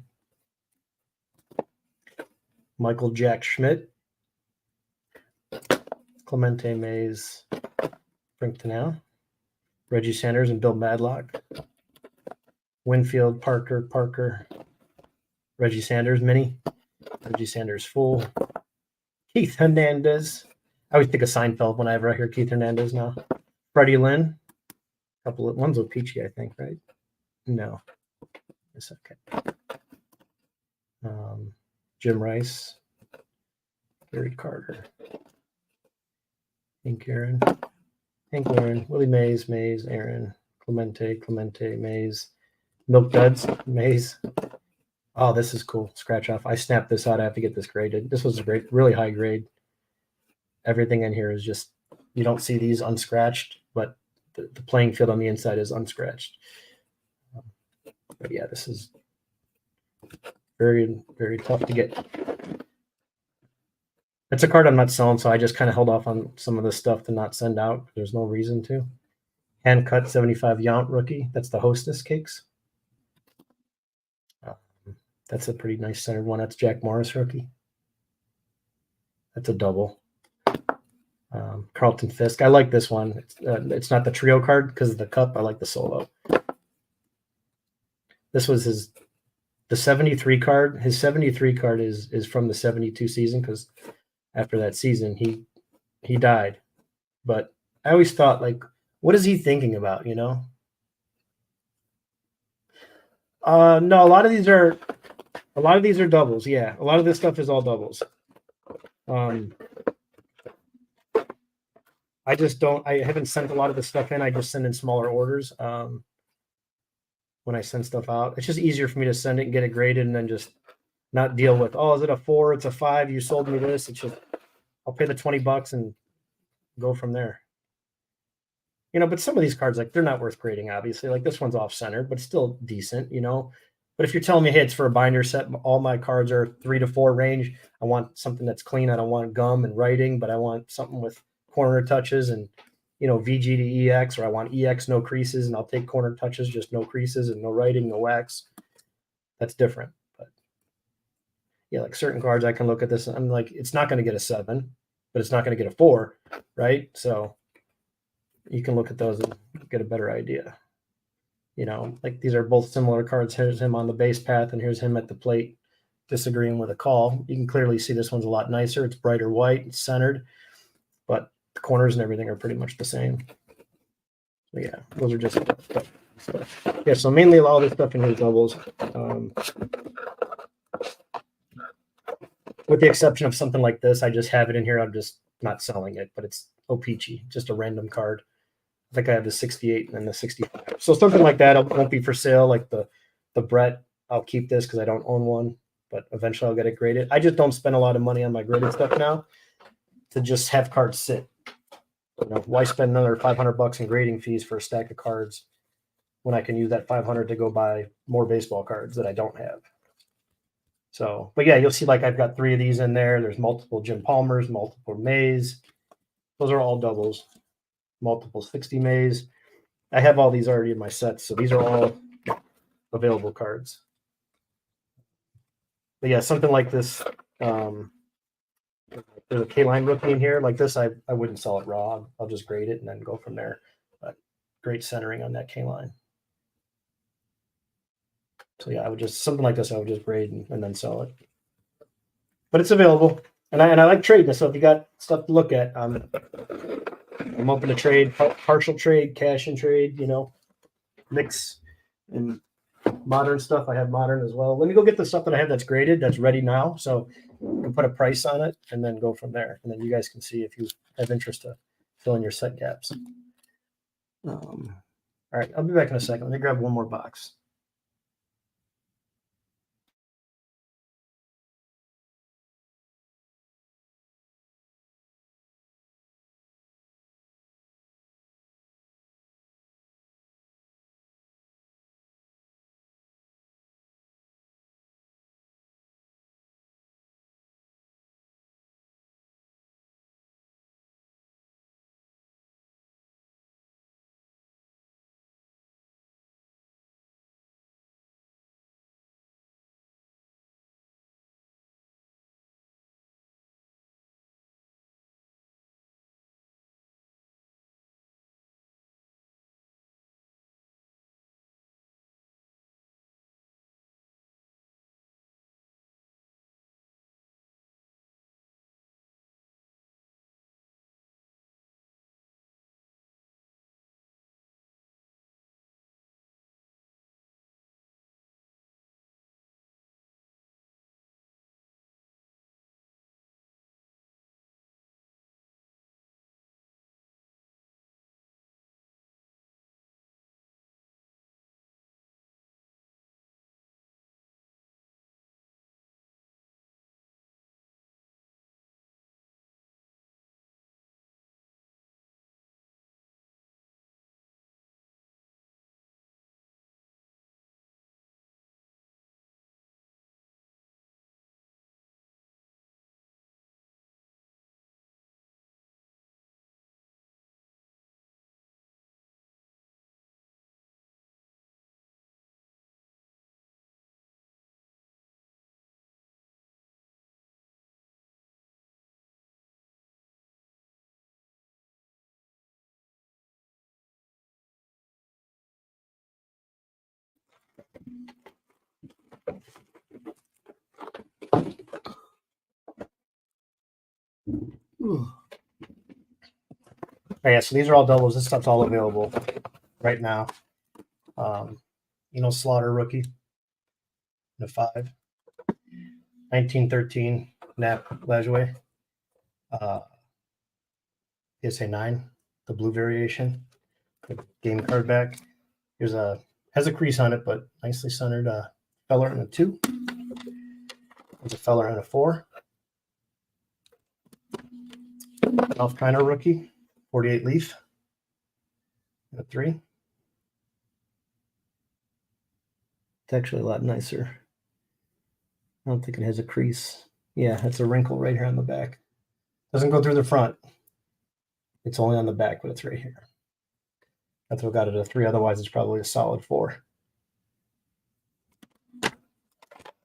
S2: Michael Jack Schmidt. Clemente, Mays, Frank Tanell, Reggie Sanders and Bill Madlock, Winfield, Parker, Reggie Sanders, Mini, Reggie Sanders full. Keith Hernandez. I always think of Seinfeld whenever I hear Keith Hernandez now. Freddie Lynn. A couple of one's with Peachy, I think, right? No. It's okay. Jim Rice. Gary Carter. Hank Aaron. Hank Aaron. Willie Mays, Aaron. Clemente, Mays. Milk Duds, Mays. Oh, this is cool. Scratch off. I snapped this out. I have to get this graded. This was a great, really high grade. Everything in here is just, you don't see these unscratched, but the playing field on the inside is unscratched. But yeah, this is very, very tough to get. It's a card I'm not selling, so I just kind of held off on some of this stuff to not send out. There's no reason to. Hand cut 75 Yount rookie. That's the Hostess Cakes. That's a pretty nice centered one. That's Jack Morris rookie. That's a double. Carlton Fisk. I like this one. It's not the trio card because of the cup. I like the solo. This was the 73 card. His 73 card is from the 72 season because after that season he died. But I always thought, like, what is he thinking about, you know? No, a lot of these are doubles. Yeah, a lot of this stuff is all doubles. I just don't. I haven't sent a lot of this stuff in. I just send in smaller orders when I send stuff out. It's just easier for me to send it and get it graded, and then just not deal with, oh, is it a 4? It's a 5. You sold me this. It's just, I'll pay the $20 and go from there. You know, but some of these cards, like, they're not worth grading, obviously. Like, this one's off center, but it's still decent, you know. But if you're telling me, hey, it's for a binder set, all my cards are 3 to 4 range. I want something that's clean. I don't want gum and writing, but I want something with corner touches and, you know, VG to EX, or I want EX, no creases, and I'll take corner touches, just no creases and no writing, no wax. That's different. But yeah, like certain cards, I can look at this. I'm like, it's not going to get a 7, but it's not going to get a 4, right? So you can look at those and get a better idea. You know, like these are both similar cards. Here's him on the base path, and here's him at the plate disagreeing with a call. You can clearly see this one's a lot nicer. It's brighter white, it's centered, but the corners and everything are pretty much the same. So yeah, those are just stuff. Yeah, so mainly all this stuff in here is doubles. With the exception of something like this, I just have it in here. I'm just not selling it, but it's O-Peachy, just a random card. I think I have the 68 and then the 65. So something like that won't be for sale. Like the Brett, I'll keep this because I don't own one, but eventually I'll get it graded. I just don't spend a lot of money on my graded stuff now to just have cards sit. You know, why spend another $500 in grading fees for a stack of cards when I can use that $500 to go buy more baseball cards that I don't have? So, but yeah, you'll see like I've got 3 of these in there. There's multiple Jim Palmers, multiple Mays. Those are all doubles. Multiple 60 Mays. I have all these already in my sets, so these are all available cards. But yeah, something like this. There's a K-line rookie in here. Like this, I wouldn't sell it raw. I'll just grade it and then go from there. But great centering on that K-line. So yeah, I would just, something like this, I would just grade and then sell it. But it's available. And I like trading this. So if you got stuff to look at, I'm open to trade, partial trade, cash and trade, you know, mix and modern stuff. I have modern as well. Let me go get the stuff that I have that's graded, that's ready now. So I can put a price on it and then go from there. And then you guys can see if you have interest to fill in your set gaps. All right, I'll be back in a second. Let me grab one more box. Oh, yeah, so these are all doubles. This stuff's all available right now. Slaughter rookie, the 5. 1913 Nap Lajway. PSA 9, the blue variation. The game card back. Has a crease on it, but nicely centered. Feller and a 2. There's a feller and a 4. Elf Kiner rookie, 48 leaf. And a 3. It's actually a lot nicer. I don't think it has a crease. Yeah, it's a wrinkle right here on the back. Doesn't go through the front. It's only on the back, but it's right here. That's what got it a 3. Otherwise, it's probably a solid 4.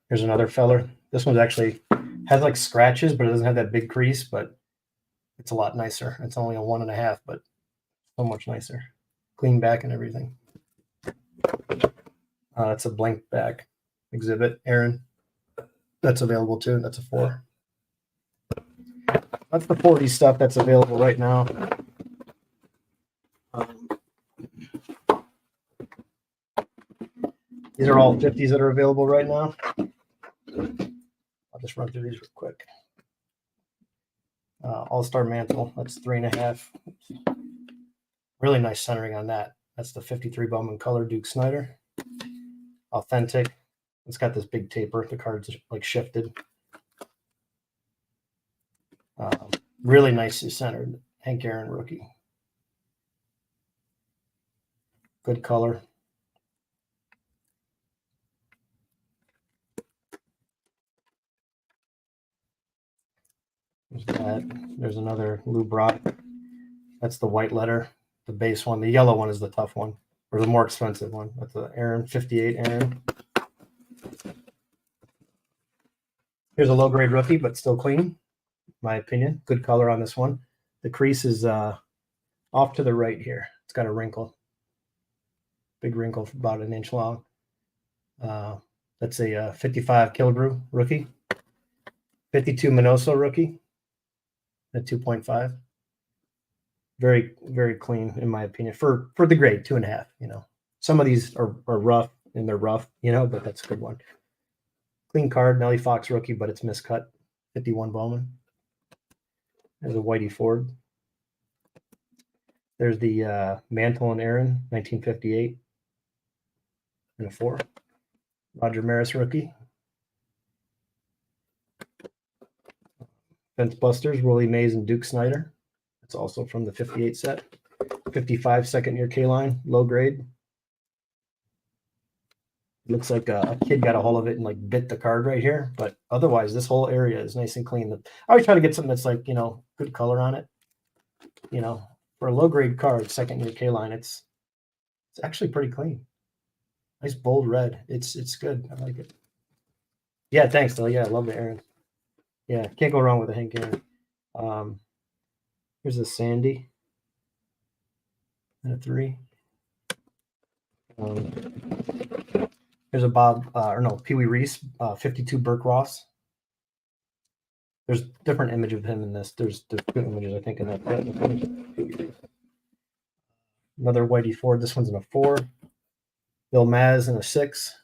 S2: Here's another feller. This one's actually has like scratches, but it doesn't have that big crease, but it's a lot nicer. It's only a 1.5, but so much nicer. Clean back and everything. That's a blank back exhibit, Aaron. That's available too. That's a 4. That's the 40 stuff that's available right now. These are all 50s that are available right now. I'll just run through these real quick. All-Star Mantle, that's 3.5. Really nice centering on that. That's the 53 Bowman Color Duke Snyder. Authentic. It's got this big taper. The card's like shifted. Really nicely centered. Hank Aaron rookie. Good color. There's that. There's another Lou Brock. That's the white letter, the base one. The yellow one is the tough one, or the more expensive one. That's the Aaron 58 Aaron. Here's a low grade rookie, but still clean, in my opinion. Good color on this one. The crease is off to the right here. It's got a wrinkle, big wrinkle, about 1 inch long. That's a 55 Kilbrew rookie, 52 Minoso rookie, at 2.5. Very, very clean, in my opinion, for the grade, 2.5. Some of these are rough, and they're rough, but that's a good one. Clean card, Nelly Fox rookie, but it's miscut. 51 Bowman. There's a Whitey Ford. There's the Mantle and Aaron, 1958, and a 4. Roger Maris rookie. Fence Busters, Willie Mays and Duke Snyder. It's also from the 58 set. 55 second year K-line, low grade. Looks like a kid got a hold of it and like bit the card right here, but otherwise this whole area is nice and clean. I always try to get something that's like, good color on it. For a low grade card, second year K-line, it's actually pretty clean. Nice bold red. It's good. I like it. Yeah, thanks though. Yeah, I love the Aaron. Yeah, can't go wrong with a Hank Aaron. Here's a Sandy and a 3. Here's a Pee Wee Reese, 52 Burke Ross. There's a different image of him in this. There's good images, I think, in that. Another Whitey Ford. This one's in a 4. Bill Maz in a 6.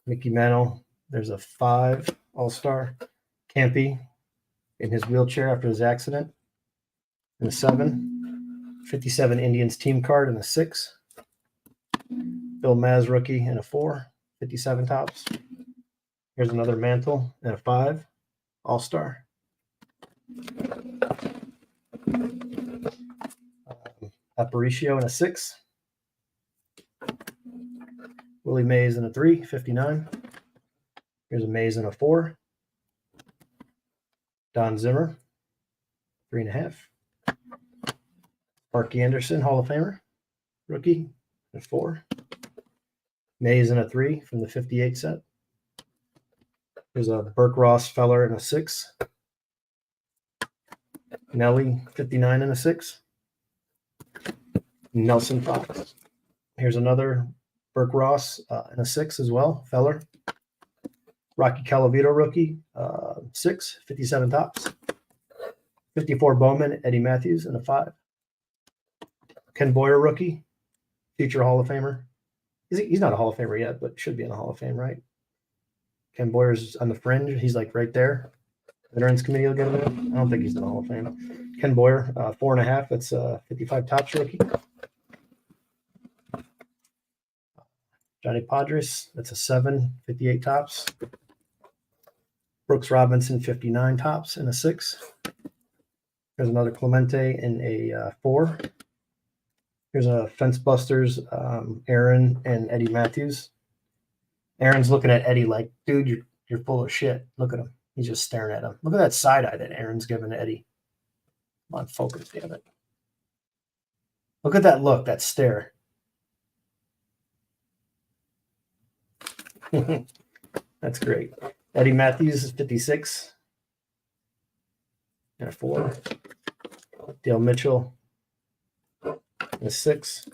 S2: Mickey Mantle. There's a 5 All-Star. Campy in his wheelchair after his accident. And a 7. 57 Indians team card in a 6. Bill Maz rookie and a 4. 57 tops. Here's another Mantle and a 5. All-Star. Aparicio in a 6. Willie Mays in a 3. 59. Here's a Mays in a 4. Don Zimmer, 3.5. Sparky Anderson, Hall of Famer, rookie, a 4. Mays in a 3 from the 58 set. There's a Burke Ross Feller in a 6. Nelly, 59 in a 6. Nelson Fox. Here's another Burke Ross in a 6 as well, Feller. Rocky Calavito rookie, 6, 57 tops. 54 Bowman, Eddie Matthews in a 5. Ken Boyer rookie, future Hall of Famer. He's not a Hall of Famer yet, but should be in the Hall of Fame, right? Ken Boyer's on the fringe. He's like right there. Veterans Committee will get him in. I don't think he's in the Hall of Fame. Ken Boyer, 4.5. That's 55 tops rookie. Johnny Padres, that's a 7, 58 tops. Brooks Robinson, 59 tops in a 6. There's another Clemente in a 4. Here's a Fence Busters, Aaron and Eddie Matthews. Aaron's looking at Eddie like, dude, you're full of shit. Look at him. He's just staring at him. Look at that side eye that Aaron's giving to Eddie. Come on, focus, damn it. Look at that look, that stare. That's great. Eddie Matthews is 56 and a 4. Dale Mitchell in a 6.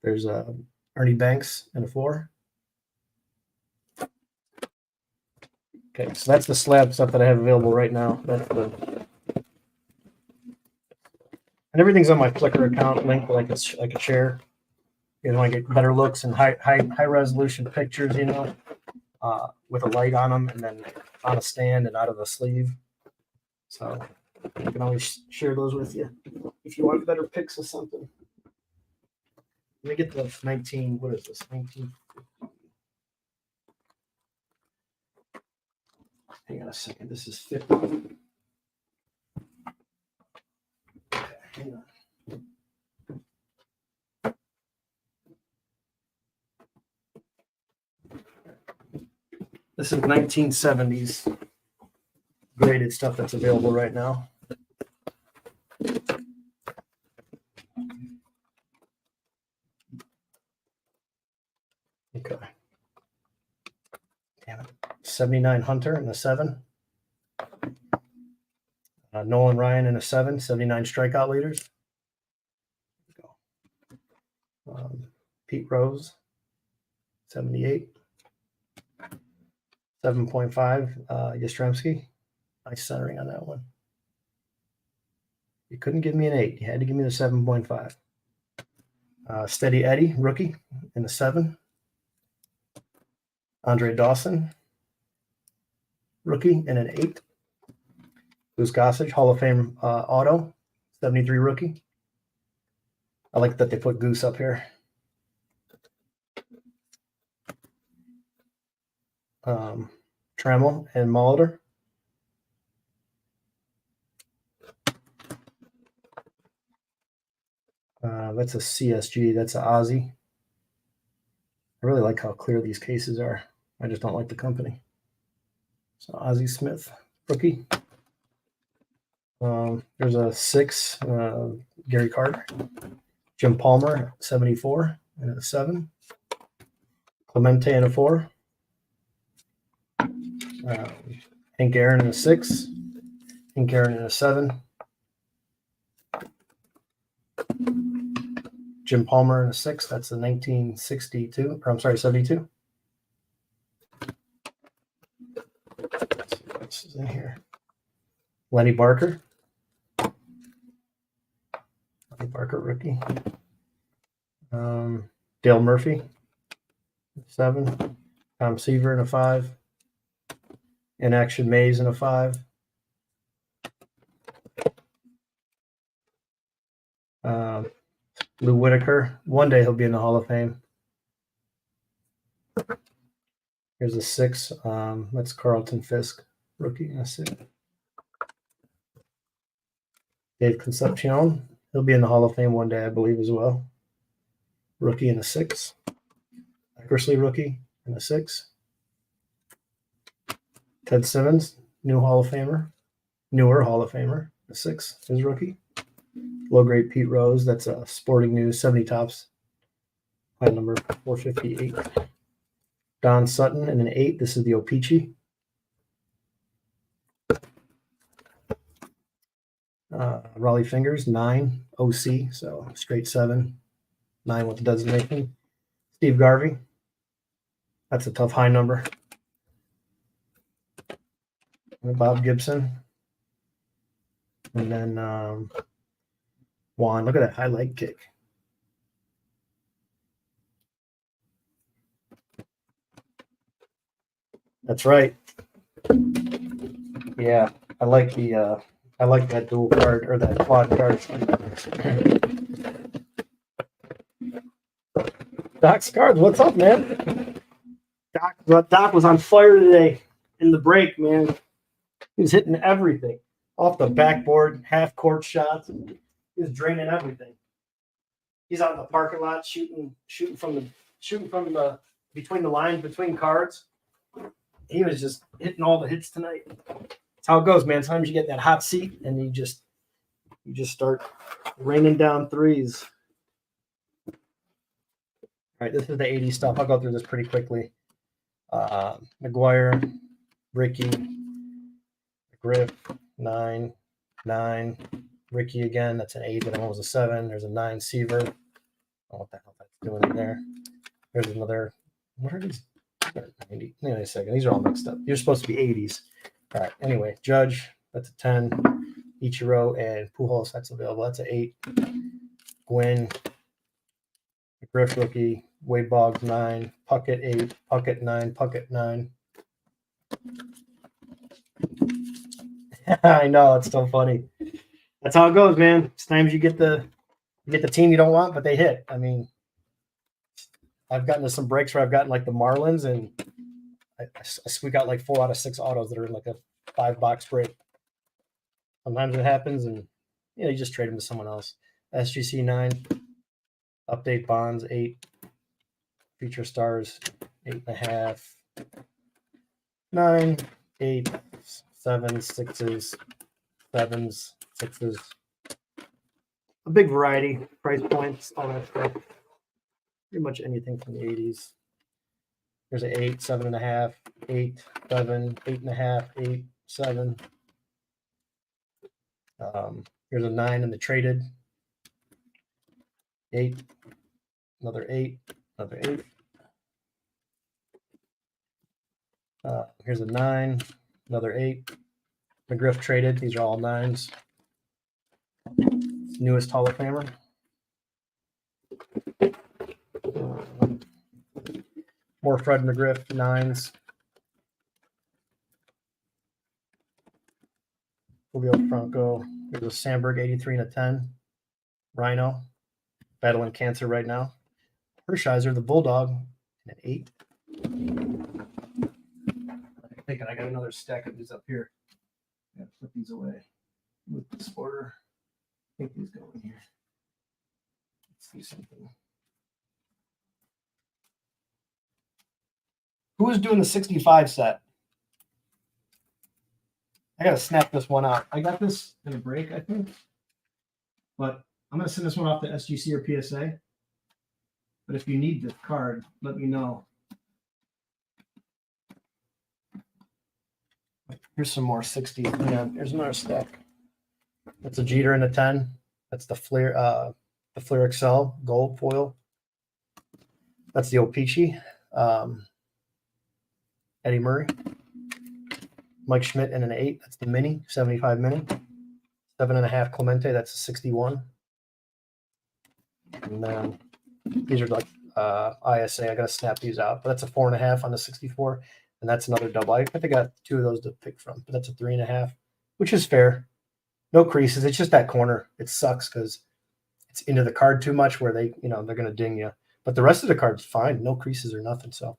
S2: There's Ernie Banks in a 4. Okay, so that's the slab stuff that I have available right now. And everything's on my Flickr account linked like a share. You know, I get better looks and high resolution pictures, you know, with a light on them, and then on a stand and out of the sleeve. So I can always share those with you if you want better pics of something. Let me get the 19. What is this? 19. Hang on a second. This is 50. Okay, hang on. This is 1970s graded stuff that's available right now. Okay. Damn it. 79 Hunter in a 7. Nolan Ryan in a 7. 79 strikeout leaders. Pete Rose, 78. 7.5, Yastrzemski. Nice centering on that one. You couldn't give me an 8. You had to give me the 7.5. Steady Eddie, rookie, in the 7. Andre Dawson, rookie, in an 8. Goose Gossage, Hall of Fame auto, 73 rookie. I like that they put Goose up here. Trammell and Molitor. That's a CSG. That's an Ozzy. I really like how clear these cases are. I just don't like the company. So Ozzie Smith, rookie. There's a 6, Gary Carter. Jim Palmer, 74, and a 7. Clemente in a 4. Hank Aaron in a 6. Hank Aaron in a 7. Jim Palmer in a 6. That's a 1962. Or I'm sorry, 72. What's in here? Lenny Barker. Lenny Barker rookie. Dale Murphy, 7. Tom Seaver in a 5. In Action Mays in a 5. Lou Whitaker. One day he'll be in the Hall of Fame. Here's a 6. That's Carlton Fisk, rookie. That's it. Dave Concepcion. He'll be in the Hall of Fame one day, I believe, as well. Rookie in a 6. Eckersley rookie in a 6. Ted Simmons, newer Hall of Famer, a 6, his rookie. Low grade Pete Rose, that's a Sporting News 70 tops, line number 458. Don Sutton in an 8. This is the O-Pee-Chee. Raleigh Fingers, 9, OC, so straight 7, 9 with the designation. Steve Garvey. That's a tough high number. And Bob Gibson. And then Juan. Look at that high leg kick. That's right. Yeah, I like that dual card or that quad card. Doc Scards, what's up, man? Doc was on fire today in the break, man. He was hitting everything off the backboard, half court shots. He was draining everything. He's out in the parking lot shooting from the between the lines, between cards. He was just hitting all the hits tonight. That's how it goes, man. Sometimes you get that hot seat and you just start raining down threes. All right, this is the 80 stuff. I'll go through this pretty quickly. McGuire, Ricky, Griff, 9, 9. Ricky again, that's an 8. That one was a 7. There's a 9 Seaver. I don't know what the hell that's doing in there. There's another. What are these? 90. Wait a second. These are all mixed up. You're supposed to be 80s. All right. Anyway, Judge, that's a 10. Ichiro and Pujols, that's available. That's an 8. Gwynn, Griff rookie, Wade Boggs 9, Puckett 8, Puckett 9, Puckett 9. I know, it's so funny. That's how it goes, man. Sometimes you get the team you don't want, but they hit. I mean, I've gotten to some breaks where I've gotten like the Marlins, and I squeak out like 4 out of 6 autos that are in like a 5-box break. Sometimes it happens, and you just trade them to someone else. SGC 9, update bonds 8, feature stars 8.5, 9, 8, 7, 6s, 7s, 6s. A big variety, price points, all that stuff. Pretty much anything from the 80s. There's an 8, 7.5, 8, 7, 8.5, 8, 7. Here's a 9 in the traded. 8, another 8, another 8. Here's a 9, another 8. McGriff traded. These are all 9s. Newest Hall of Famer. More Fred McGriff 9s. Julio Franco. There's a Sandberg 83 and a 10. Rhino. Battling cancer right now. Hershiser, the Bulldog, and an 8. I'm thinking I got another stack of these up here. I gotta put these away with the sporter. I think these go in here. Let's see something. Who's doing the 65 set? I gotta snap this one out. I got this in a break, I think. But I'm gonna send this one off to SGC or PSA. But if you need this card, let me know. Here's some more 60s. Yeah, here's another stack. That's a Jeter and a 10. That's the Flair Excel gold foil. That's the Opeachy. Eddie Murray. Mike Schmidt and an 8. That's the mini, 75 mini. 7.5 Clemente. That's a 61. And then these are like ISA. I got to snap these out. But that's a 4.5 on the 64. And that's another double. I think I got 2 of those to pick from. But that's a 3.5, which is fair. No creases. It's just that corner. It sucks because it's into the card too much where they're going to ding you. But the rest of the card's fine. No creases or nothing. So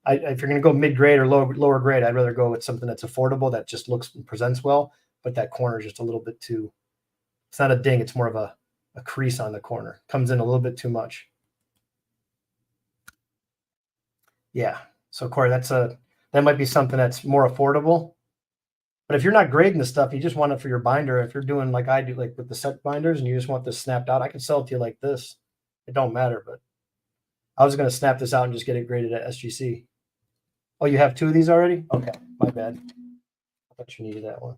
S2: if you're going to go mid-grade or lower grade, I'd rather go with something that's affordable, that just looks and presents well, but that corner is just a little bit too – it's not a ding. It's more of a crease on the corner. Comes in a little bit too much. Yeah. So, Corey, that might be something that's more affordable. But if you're not grading the stuff, you just want it for your binder. If you're doing like I do, like with the set binders, and you just want this snapped out, I can sell it to you like this. It don't matter, but I was going to snap this out and just get it graded at SGC. Oh, you have 2 of these already? Okay, my bad. I thought you needed that one.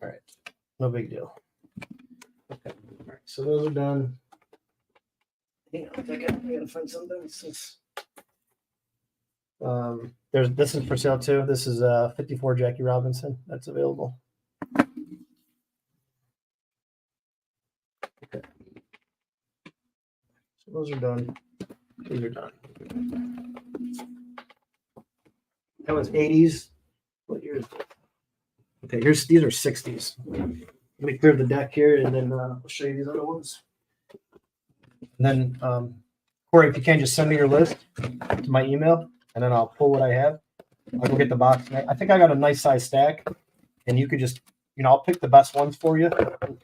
S2: All right, no big deal. Okay, all right, so those are done. hang on a second. I gotta find something. This is for sale too. This is 54 Jackie Robinson. That's available. Okay. So those are done. These are done. That was 80s. What year is it? Okay, these are 60s. Let me clear the deck here and then I'll show you these other ones. And then Corey, if you can just send me your list to my email and then I'll pull what I have. I'll go get the box. I think I got a nice size stack and you could just, I'll pick the best ones for you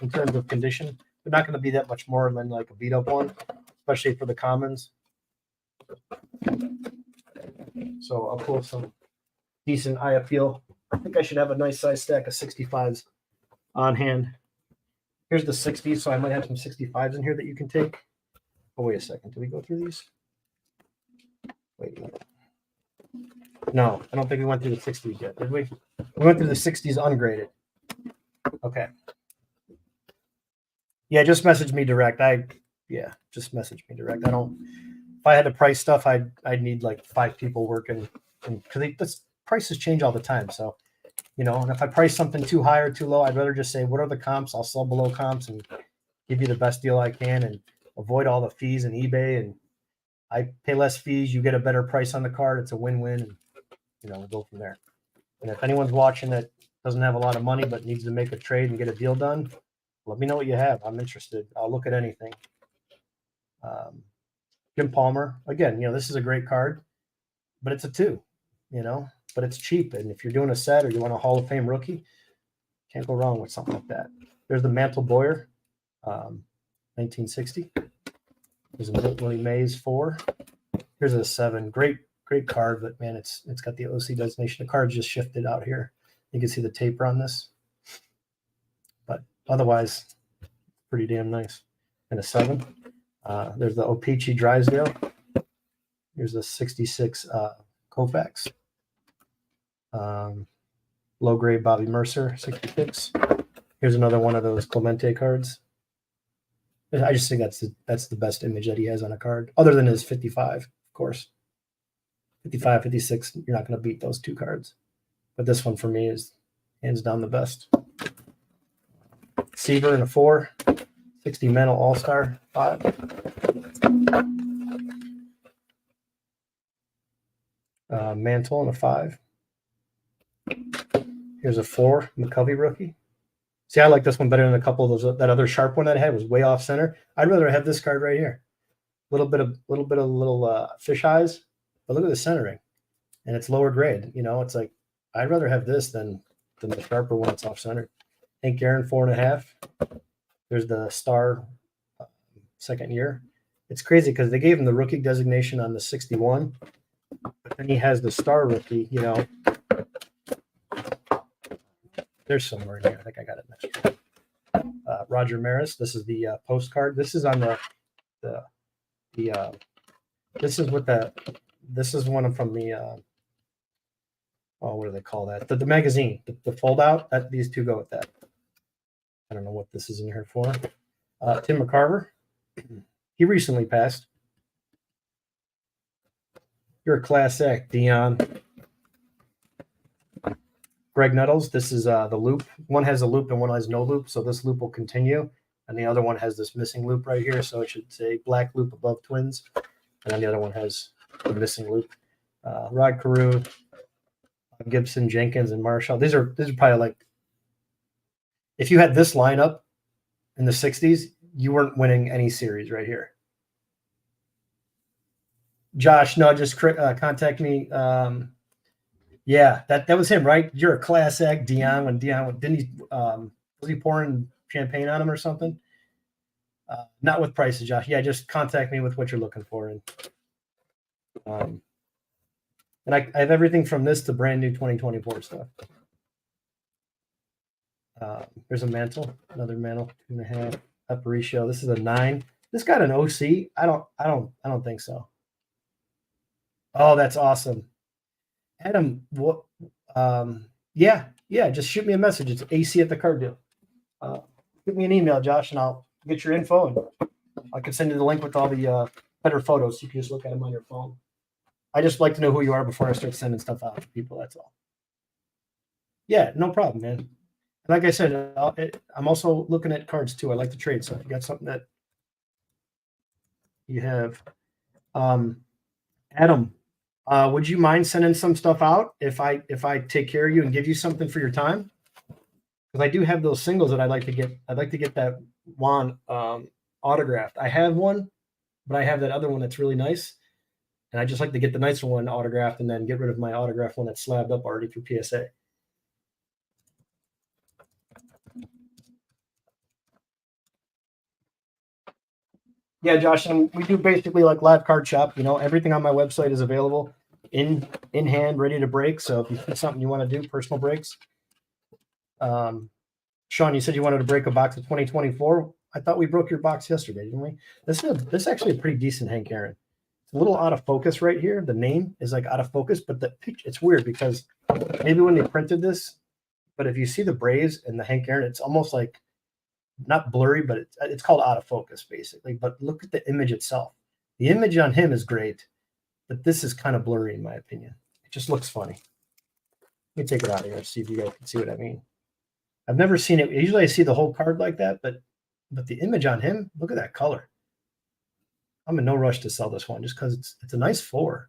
S2: in terms of condition. They're not going to be that much more than like a beat up one, especially for the commons. So I'll pull some decent eye appeal. I think I should have a nice size stack of 65s on hand. Here's the 60s, so I might have some 65s in here that you can take. Oh, wait a second. Did we go through these? Wait a minute. No, I don't think we went through the 60s yet, did we? We went through the 60s ungraded. Okay. Yeah, just message me direct. Just message me direct. If I had to price stuff, I'd need like 5 people working, because prices change all the time. So, and if I price something too high or too low, I'd rather just say, what are the comps? I'll sell below comps and give you the best deal I can and avoid all the fees and eBay. And I pay less fees. You get a better price on the card. It's a win-win. And, we'll go from there. And if anyone's watching that doesn't have a lot of money but needs to make a trade and get a deal done, let me know what you have. I'm interested. I'll look at anything. Jim Palmer, again, this is a great card, but it's a 2, but it's cheap. And if you're doing a set or you want a Hall of Fame rookie, can't go wrong with something like that. There's the Mantle Boyer, 1960. There's a Willie Mays 4. Here's a 7. Great card, but man, it's got the OC designation. The card's just shifted out here. You can see the taper on this, but otherwise, pretty damn nice. And a 7. There's the O-Pee-Chee Drysdale. Here's the 66 Koufax. Low grade Bobby Mercer, 66. Here's another one of those Clemente cards. I just think that's the best image that he has on a card, other than his 55, of course. 55, 56, you're not going to beat those 2 cards. But this one for me is hands down the best. Seaver in a 4. 60 Mantle All-Star 5. Mantle in a 5. Here's a 4 McCovey rookie. See, I like this one better than a couple of those. That other sharp one that I had was way off center. I'd rather have this card right here. Little bit of fish eyes, but look at the centering, and it's lower grade. It's like I'd rather have this than the sharper one that's off center. Hank Aaron 4.5. There's the star second year. It's crazy because they gave him the rookie designation on the 61, but then he has the star rookie. There's somewhere in here. I think I got it next year. Roger Maris. This is the postcard. This is on this is one from the what do they call that? The magazine, the fold out. These 2 go with that. I don't know what this is in here for. Tim McCarver. He recently passed. You're a class act, Dion. Greg Nettles. This is the loop. One has a loop and one has no loop, so this loop will continue. And the other one has this missing loop right here, so it should say black loop above Twins. And then the other one has the missing loop. Rod Carew, Gibson, Jenkins, and Marshall. These are probably like, if you had this lineup in the 60s, you weren't winning any series right here. Josh, no, just contact me. Yeah, that was him, right? You're a class act, Dion. When Dion didn't he was he pouring champagne on him or something? Not with prices, Josh. Yeah, just contact me with what you're looking for, and I have everything from this to brand new 2024 stuff. There's a Mantle, another Mantle, 2.5. Aparicio. This is a 9. This got an OC. I don't think so. Oh, that's awesome. Adam, what? Yeah. Just shoot me a message. It's AC at the card deal. Give me an email, Josh, and I'll get your info and I'll can send you the link with all the better photos. So you can just look at them on your phone. I just like to know who you are before I start sending stuff out to people. That's all. Yeah, no problem, man. Like I said, I'm also looking at cards too. I like to trade, so you got something that you have. Adam, would you mind sending some stuff out if I take care of you and give you something for your time? Because I do have those singles that I'd like to get. I'd like to get that Juan autographed. I have one, but I have that other one that's really nice, and I just like to get the nicer one autographed and then get rid of my autographed one that's slabbed up already through PSA. Yeah, Josh, and we do basically like live card shop. You know, everything on my website is available in hand, ready to break. So if it's something you want to do, personal breaks. Sean, you said you wanted to break a box of 2024. I thought we broke your box yesterday, didn't we? This is actually a pretty decent Hank Aaron. It's a little out of focus right here. The name is like out of focus, but the picture, it's weird because maybe when they printed this, but if you see the Braves and the Hank Aaron, it's almost like not blurry, but it's called out of focus basically. But look at the image itself. The image on him is great, but this is kind of blurry in my opinion. It just looks funny. Let me take it out of here and see if you guys can see what I mean. I've never seen it. Usually I see the whole card like that, but the image on him, look at that color. I'm in no rush to sell this one just because it's a nice 4.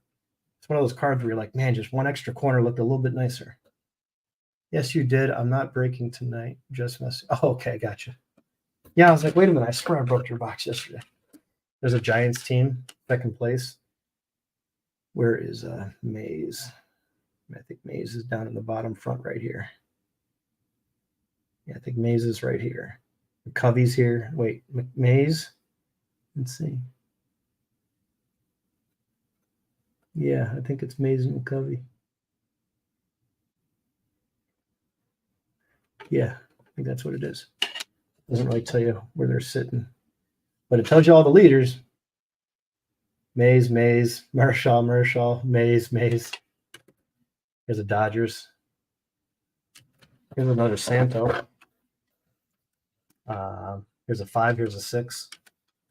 S2: It's one of those cards where you're like, man, just one extra corner looked a little bit nicer. Yes, you did. I'm not breaking tonight. Just messing. Oh, okay, gotcha. Yeah, I was like, wait a minute. I swear I broke your box yesterday. There's a Giants team, second place. Where is Mays? I think Mays is down in the bottom front right here. Yeah, I think Mays is right here. Covey's here. Wait, Mays. Let's see. Yeah, I think it's Mays and McCovey. Yeah, I think that's what it is. Doesn't really tell you where they're sitting, but it tells you all the leaders. Mays, Marichal, Mays. Here's a Dodgers. Here's another Santo. Here's a 5. Here's a 6.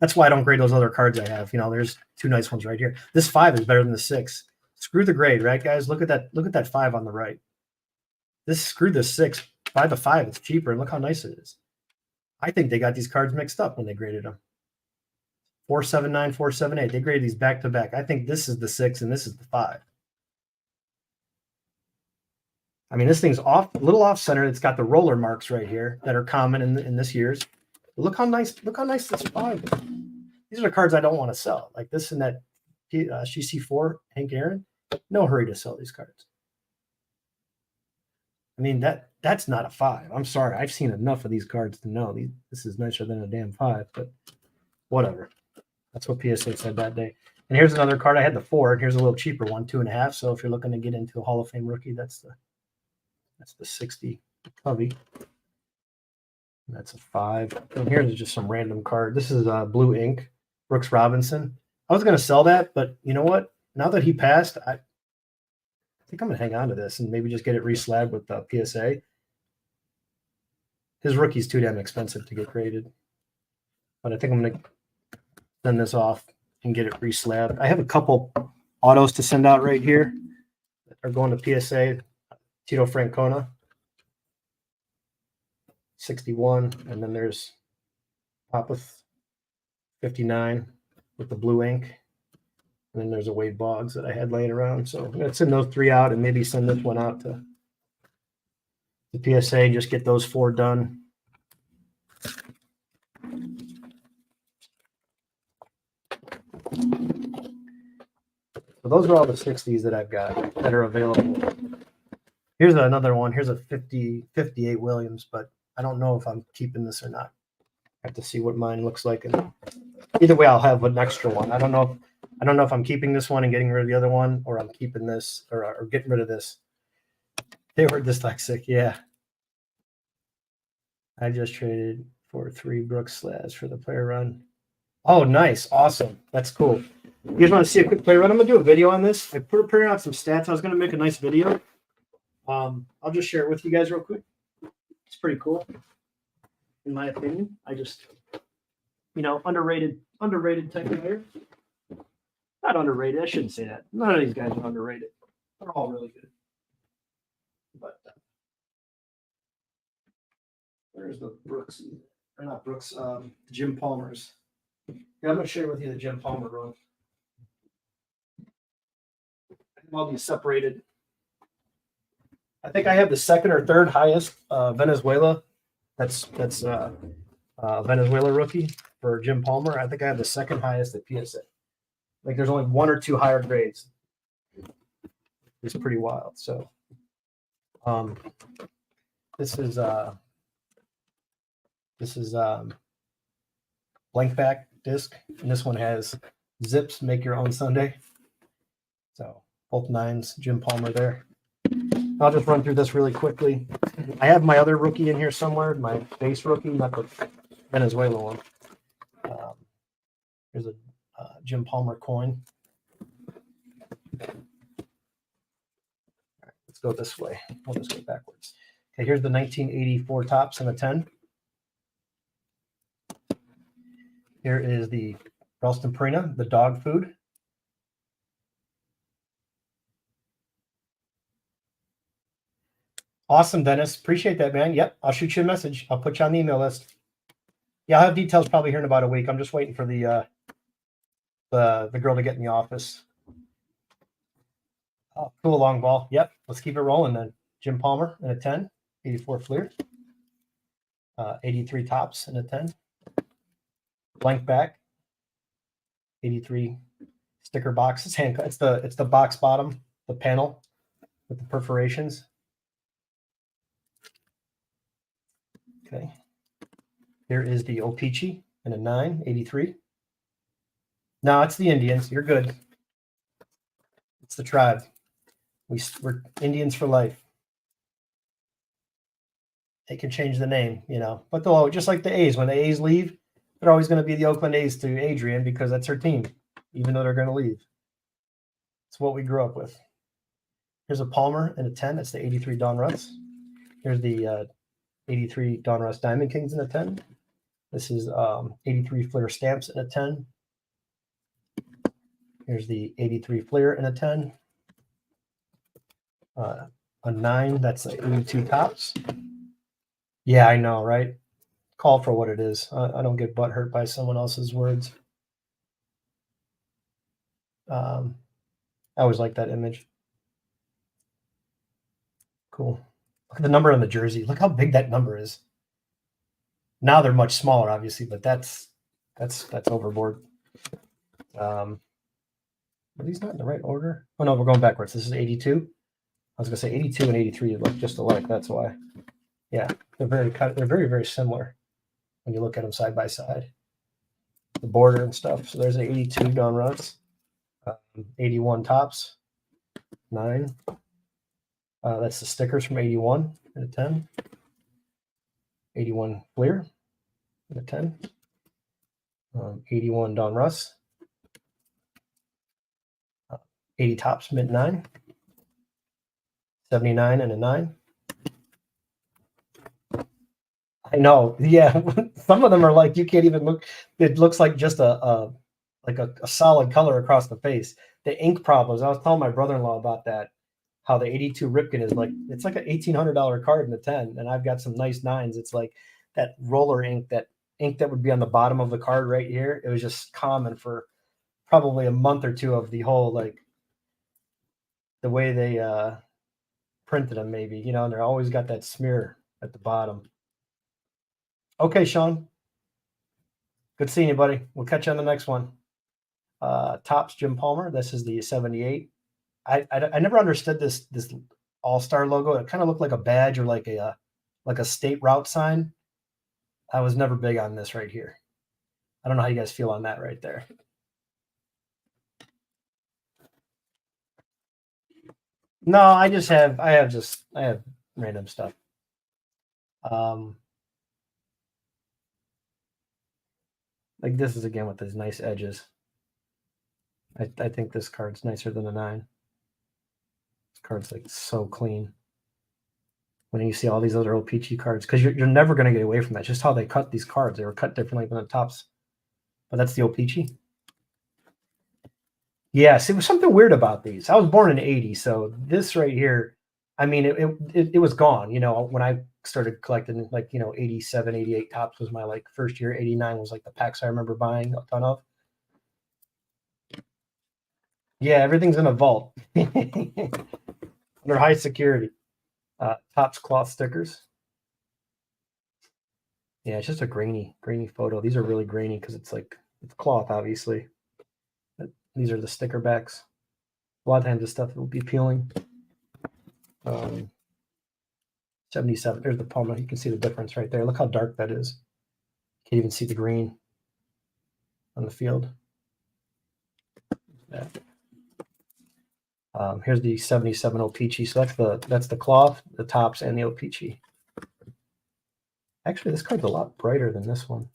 S2: That's why I don't grade those other cards I have. You know, there's 2 nice ones right here. This 5 is better than the 6. Screw the grade, right, guys? Look at that 5 on the right. Screw this 6. Buy the 5. It's cheaper, and look how nice it is. I think they got these cards mixed up when they graded them. 479, 478. They graded these back to back. I think this is the 6 and this is the 5. I mean, this thing's a little off center. It's got the roller marks right here that are common in this year's. But look how nice this 5 is. These are the cards I don't want to sell. Like this and that CC4 Hank Aaron. No hurry to sell these cards. I mean, that's not a 5. I'm sorry. I've seen enough of these cards to know this is nicer than a damn 5, but whatever. That's what PSA said that day. And here's another card. I had the 4, and here's a little cheaper one, 2.5. So if you're looking to get into a Hall of Fame rookie, that's the 60 Covey. And that's a 5. And here's just some random card. This is blue ink, Brooks Robinson. I was going to sell that, but you know what? Now that he passed, I think I'm going to hang on to this and maybe just get it reslabbed with PSA. His rookie's too damn expensive to get graded. But I think I'm going to send this off and get it reslabbed. I have a couple autos to send out right here that are going to PSA. Tito Francona, 61. And then there's Popeth, 59 with the blue ink. And then there's a Wade Boggs that I had laying around. So I'm going to send those 3 out and maybe send this one out to the PSA and just get those 4 done. So those are all the 60s that I've got that are available. Here's another one. Here's a 58 Williams, but I don't know if I'm keeping this or not. I have to see what mine looks like. And either way, I'll have an extra one. I don't know if I'm keeping this one and getting rid of the other one, or I'm keeping this or getting rid of this. They were dyslexic, yeah. I just traded for 3 Brooks slabs for the player run. Oh, nice. Awesome. That's cool. You guys want to see a quick player run? I'm going to do a video on this. I printed out some stats. I was going to make a nice video. I'll just share it with you guys real quick. It's pretty cool, in my opinion. I just, underrated underrated type player. Not underrated. I shouldn't say that. None of these guys are underrated. They're all really good. But where's the Brooks? Or not Brooks. Jim Palmer's. Yeah, I'm gonna share with you the Jim Palmer run. I'll be separated. I think I have the second or third highest Venezuela. That's Venezuela rookie for Jim Palmer. I think I have the second highest at PSA. Like there's only one or two higher grades. It's pretty wild. So this is blank back disc, and this one has zips, make your own Sunday. So both nines, Jim Palmer there. I'll just run through this really quickly. I have my other rookie in here somewhere, my base rookie, not the Venezuela one. Here's a Jim Palmer coin. All right, let's go this way. We'll just go backwards. Okay, here's the 1984 tops and a 10. Here is the Ralston Purina, the dog food. Awesome, Dennis. Appreciate that, man. Yep, I'll shoot you a message. I'll put you on the email list. Yeah, I'll have details probably here in about a week. I'm just waiting for the girl to get in the office. Oh, cool long ball. Yep, let's keep it rolling then. Jim Palmer in a 10, 84 Fleer, 83 tops in a 10, blank back, 83 sticker box. It's hand cut. It's the box bottom, the panel with the perforations. Okay. Here is the O-Pee-Chee in a 9, 83. No, it's the Indians. You're good. It's the tribe. We're Indians for life. They can change the name, you know. But they'll just like the A's. When the A's leave, they're always going to be the Oakland A's to Adrian because that's her team, even though they're going to leave. It's what we grew up with. Here's a Palmer in a 10. That's the 83 Don Russ. Here's the 83 Don Russ Diamond Kings in a 10. This is 83 Fleer Stamps in a 10. Here's the 83 Fleer in a 10. A 9, that's the 82 tops. Yeah, I know, right? Call for what it is. I don't get butt hurt by someone else's words. I always like that image. Cool. Look at the number on the jersey. Look how big that number is. Now they're much smaller, obviously, but that's overboard. Are these not in the right order? Oh no, we're going backwards. This is 82. I was gonna say 82 and 83 look just alike. That's why. Yeah, they're very, very similar when you look at them side by side. The border and stuff. So there's an 82 Don Russ, 81 tops, 9. That's the stickers from 81 and a 10. 81 Fleer and a 10. 81 Don Russ. 80 tops, mid 9. 79 and a 9. I know. Yeah. Some of them are like, you can't even look. It looks like just a solid color across the face. The ink problems. I was telling my brother-in-law about that. How the 82 Ripken is like, it's like an $1,800 card in the 10. And I've got some nice 9s. It's like that roller ink, that would be on the bottom of the card right here. It was just common for probably a month or two of the whole, like the way they printed them maybe, you know, and they're always got that smear at the bottom. Okay, Sean. Good seeing you, buddy. We'll catch you on the next one. Tops Jim Palmer. This is the 78. I never understood this All-Star logo. It kind of looked like a badge or like a state route sign. I was never big on this right here. I don't know how you guys feel on that right there. No, I have random stuff. Like this is again with these nice edges. I think this card's nicer than a 9. This card's like so clean. When you see all these other O-Pee-Chee cards, because you're never going to get away from that. Just how they cut these cards. They were cut differently than the tops but that's the O-Pee-Chee. Yes, it was something weird about these. I was born in '80, so this right here, I mean, it was gone. You know, when I started collecting, like, you know, 87, 88 tops was my like first year. 89 was like the packs I remember buying a ton of. Yeah, everything's in a vault. They're high security. Tops cloth stickers. Yeah, it's just a grainy photo. These are really grainy because it's cloth, obviously. But these are the sticker backs. A lot of times this stuff will be peeling. 77. There's the Palma. You can see the difference right there. Look how dark that is. Can't even see the green on the field. Yeah. Here's the 77 O-Pee-Chee. So that's the cloth, the tops, and the O-Pee-Chee. Actually, this card's a lot brighter than this one.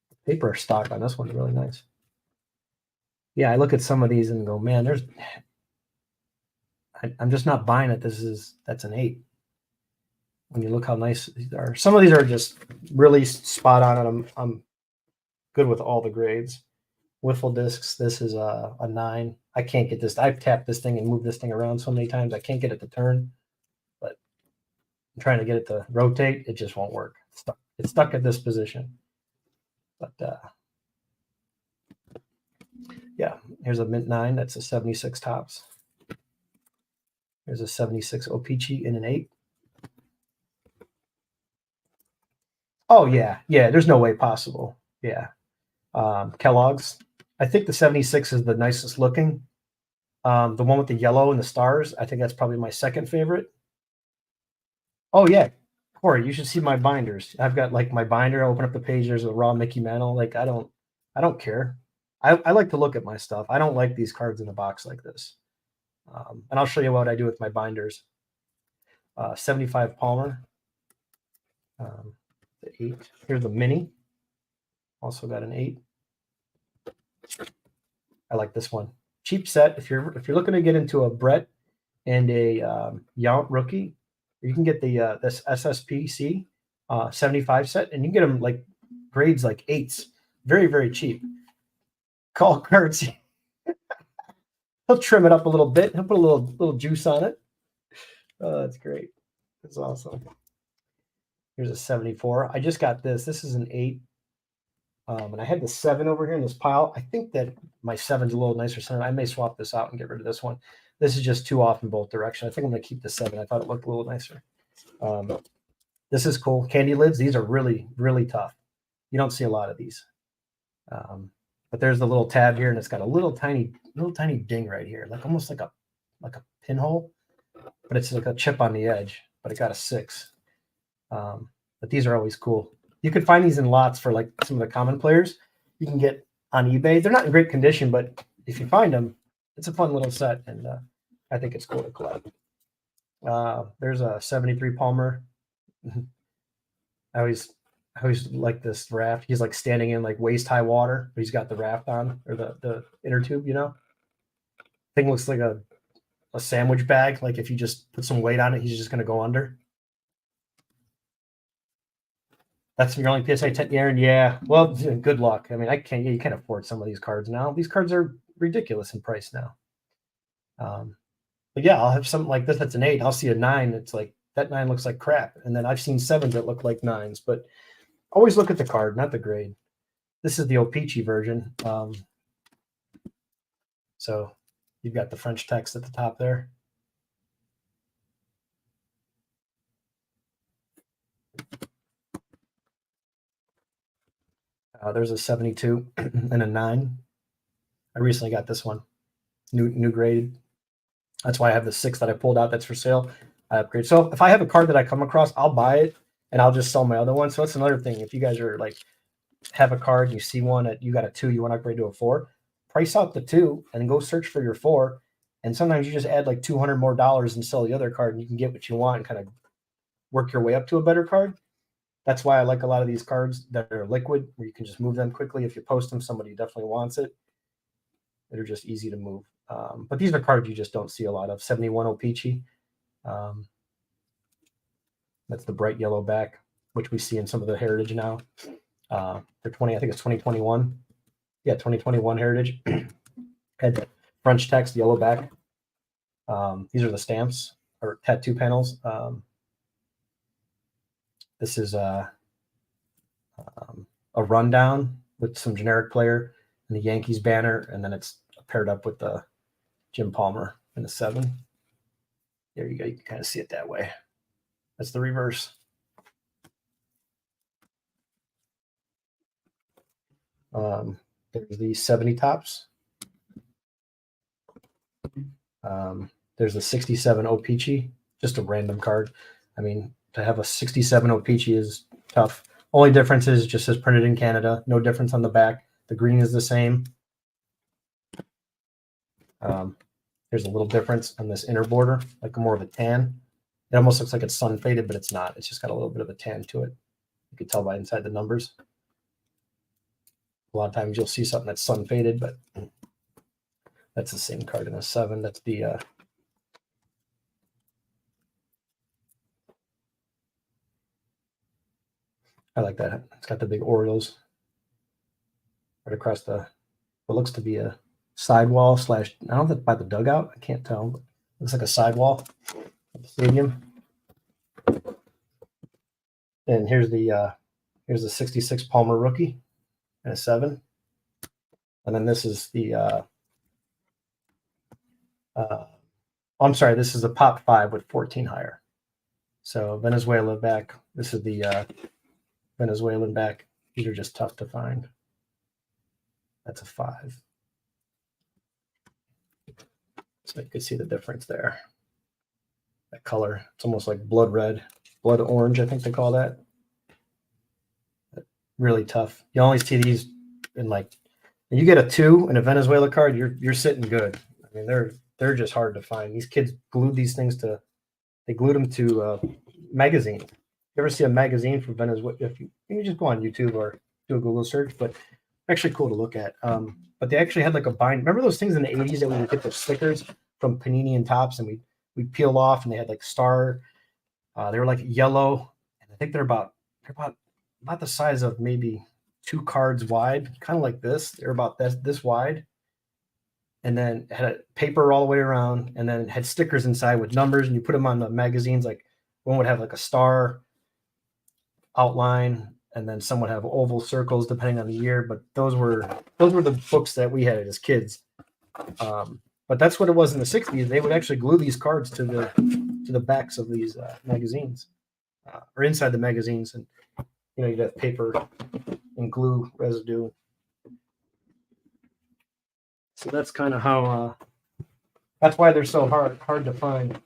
S2: The paper stock on this one's really nice. Yeah, I look at some of these and go, man, I'm just not buying it. That's an 8. When you look how nice these are. Some of these are just really spot on, and I'm good with all the grades. Wiffle discs, this is a 9. I can't get this. I've tapped this thing and moved this thing around so many times. I can't get it to turn, but I'm trying to get it to rotate. It just won't work. It's stuck at this position. But yeah, here's a mint 9. That's a 76 tops. There's a 76 O-Pee-Chee in an 8. Oh yeah, there's no way possible. Yeah. Kellogg's. I think the 76 is the nicest looking. The one with the yellow and the stars, I think that's probably my second favorite. Oh yeah, Corey, you should see my binders. I've got like my binder. Open up the page. There's a raw Mickey Mantle. Like I don't care. I like to look at my stuff. I don't like these cards in a box like this. And I'll show you what I do with my binders. 75 Palmer. The 8. Here's the mini. Also got an 8. I like this one. Cheap set. If you're looking to get into a Brett and a Yount rookie, you can get the this SSPC 75 set, and you can get them like grades like 8s, very very cheap. Call cards. He'll trim it up a little bit. He'll put a little juice on it. Oh, that's great. That's awesome. Here's a 74. I just got this. This is an 8. And I had the 7 over here in this pile. I think that my 7's a little nicer center. I may swap this out and get rid of this one. This is just too off in both directions. I think I'm going to keep the 7. I thought it looked a little nicer. This is cool. Candy lids. These are really, really tough. You don't see a lot of these. But there's the little tab here, and it's got a little tiny ding right here, like almost like a pinhole, but it's like a chip on the edge. But it got a 6. But these are always cool. You could find these in lots for like some of the common players. You can get on eBay. They're not in great condition, but if you find them, it's a fun little set, and I think it's cool to collect. There's a 73 Palmer. I always like this raft. He's like standing in like waist high water, but he's got the raft on, or the inner tube, you know. Thing looks like a sandwich bag. Like if you just put some weight on it, he's just going to go under. That's your only PSA 10, Aaron. Yeah. Well, good luck. I mean, you can't afford some of these cards now. These cards are ridiculous in price now. But yeah, I'll have something like this that's an 8. I'll see a 9. It's like that 9 looks like crap. And then I've seen 7s that look like 9s, but always look at the card, not the grade. This is the O-Pee-Chee version. So you've got the French text at the top there. There's a 72 and a 9. I recently got this one, new graded. That's why I have the 6 that I pulled out that's for sale. I upgrade. So if I have a card that I come across, I'll buy it and I'll just sell my other one. So that's another thing. If you guys are like have a card, you see one that you got a 2, you want to upgrade to a 4, price out the 2 and then go search for your 4. And sometimes you just add like $200 more and sell the other card, and you can get what you want and kind of work your way up to a better card. That's why I like a lot of these cards that are liquid, where you can just move them quickly. If you post them, somebody definitely wants it. They're just easy to move. But these are cards you just don't see a lot of. 71 O-Pee-Chee. That's the bright yellow back, which we see in some of the Heritage now. They're 20, I think it's 2021. Yeah, 2021 Heritage. Had the French text, yellow back. These are the stamps or tattoo panels. This is a rundown with some generic player and the Yankees banner, and then it's paired up with the Jim Palmer and the 7. There you go. You can kind of see it that way. That's the reverse. There's the 70 tops. There's the 67 O-Pee-Chee, just a random card. I mean, to have a 67 O-Pee-Chee is tough. Only difference is it just says printed in Canada. No difference on the back. The green is the same. There's a little difference on this inner border, like more of a tan. It almost looks like it's sun faded, but it's not. It's just got a little bit of a tan to it. You can tell by inside the numbers. A lot of times you'll see something that's sun faded, but that's the same card in a 7. That's the I like that. It's got the big Orioles right across the what looks to be a sidewall / I don't know if by the dugout. I can't tell. But it looks like a sidewall of the stadium. And here's the 66 Palmer rookie and a 7. And then this is the I'm sorry, this is a pop 5 with 14 higher. So Venezuela back. This is the Venezuelan back. These are just tough to find. That's a 5. So you can see the difference there. That color, it's almost like blood red, blood orange, I think they call that. Really tough. You only see these in like, when you get a 2 in a Venezuela card, you're sitting good. I mean, they're just hard to find. These kids glued these things to, they glued them to magazine. You ever see a magazine from Venezuela? If you can just go on YouTube or do a Google search, but actually cool to look at. But they actually had like a bind. Remember those things in the 80s that we would get the stickers from Panini and Tops, and we'd peel off, and they had like star. They were like yellow, and I think they're about the size of maybe 2 cards wide, kind of like this. They're about this wide, and then had a paper all the way around, and then had stickers inside with numbers, and you put them on the magazines. Like one would have like a star outline, and then some would have oval circles depending on the year. But those were the books that we had as kids. But that's what it was in the 60s. They would actually glue these cards to the backs of these magazines, or inside the magazines, and you'd have paper and glue residue. So that's kind of how. That's why they're so hard to find.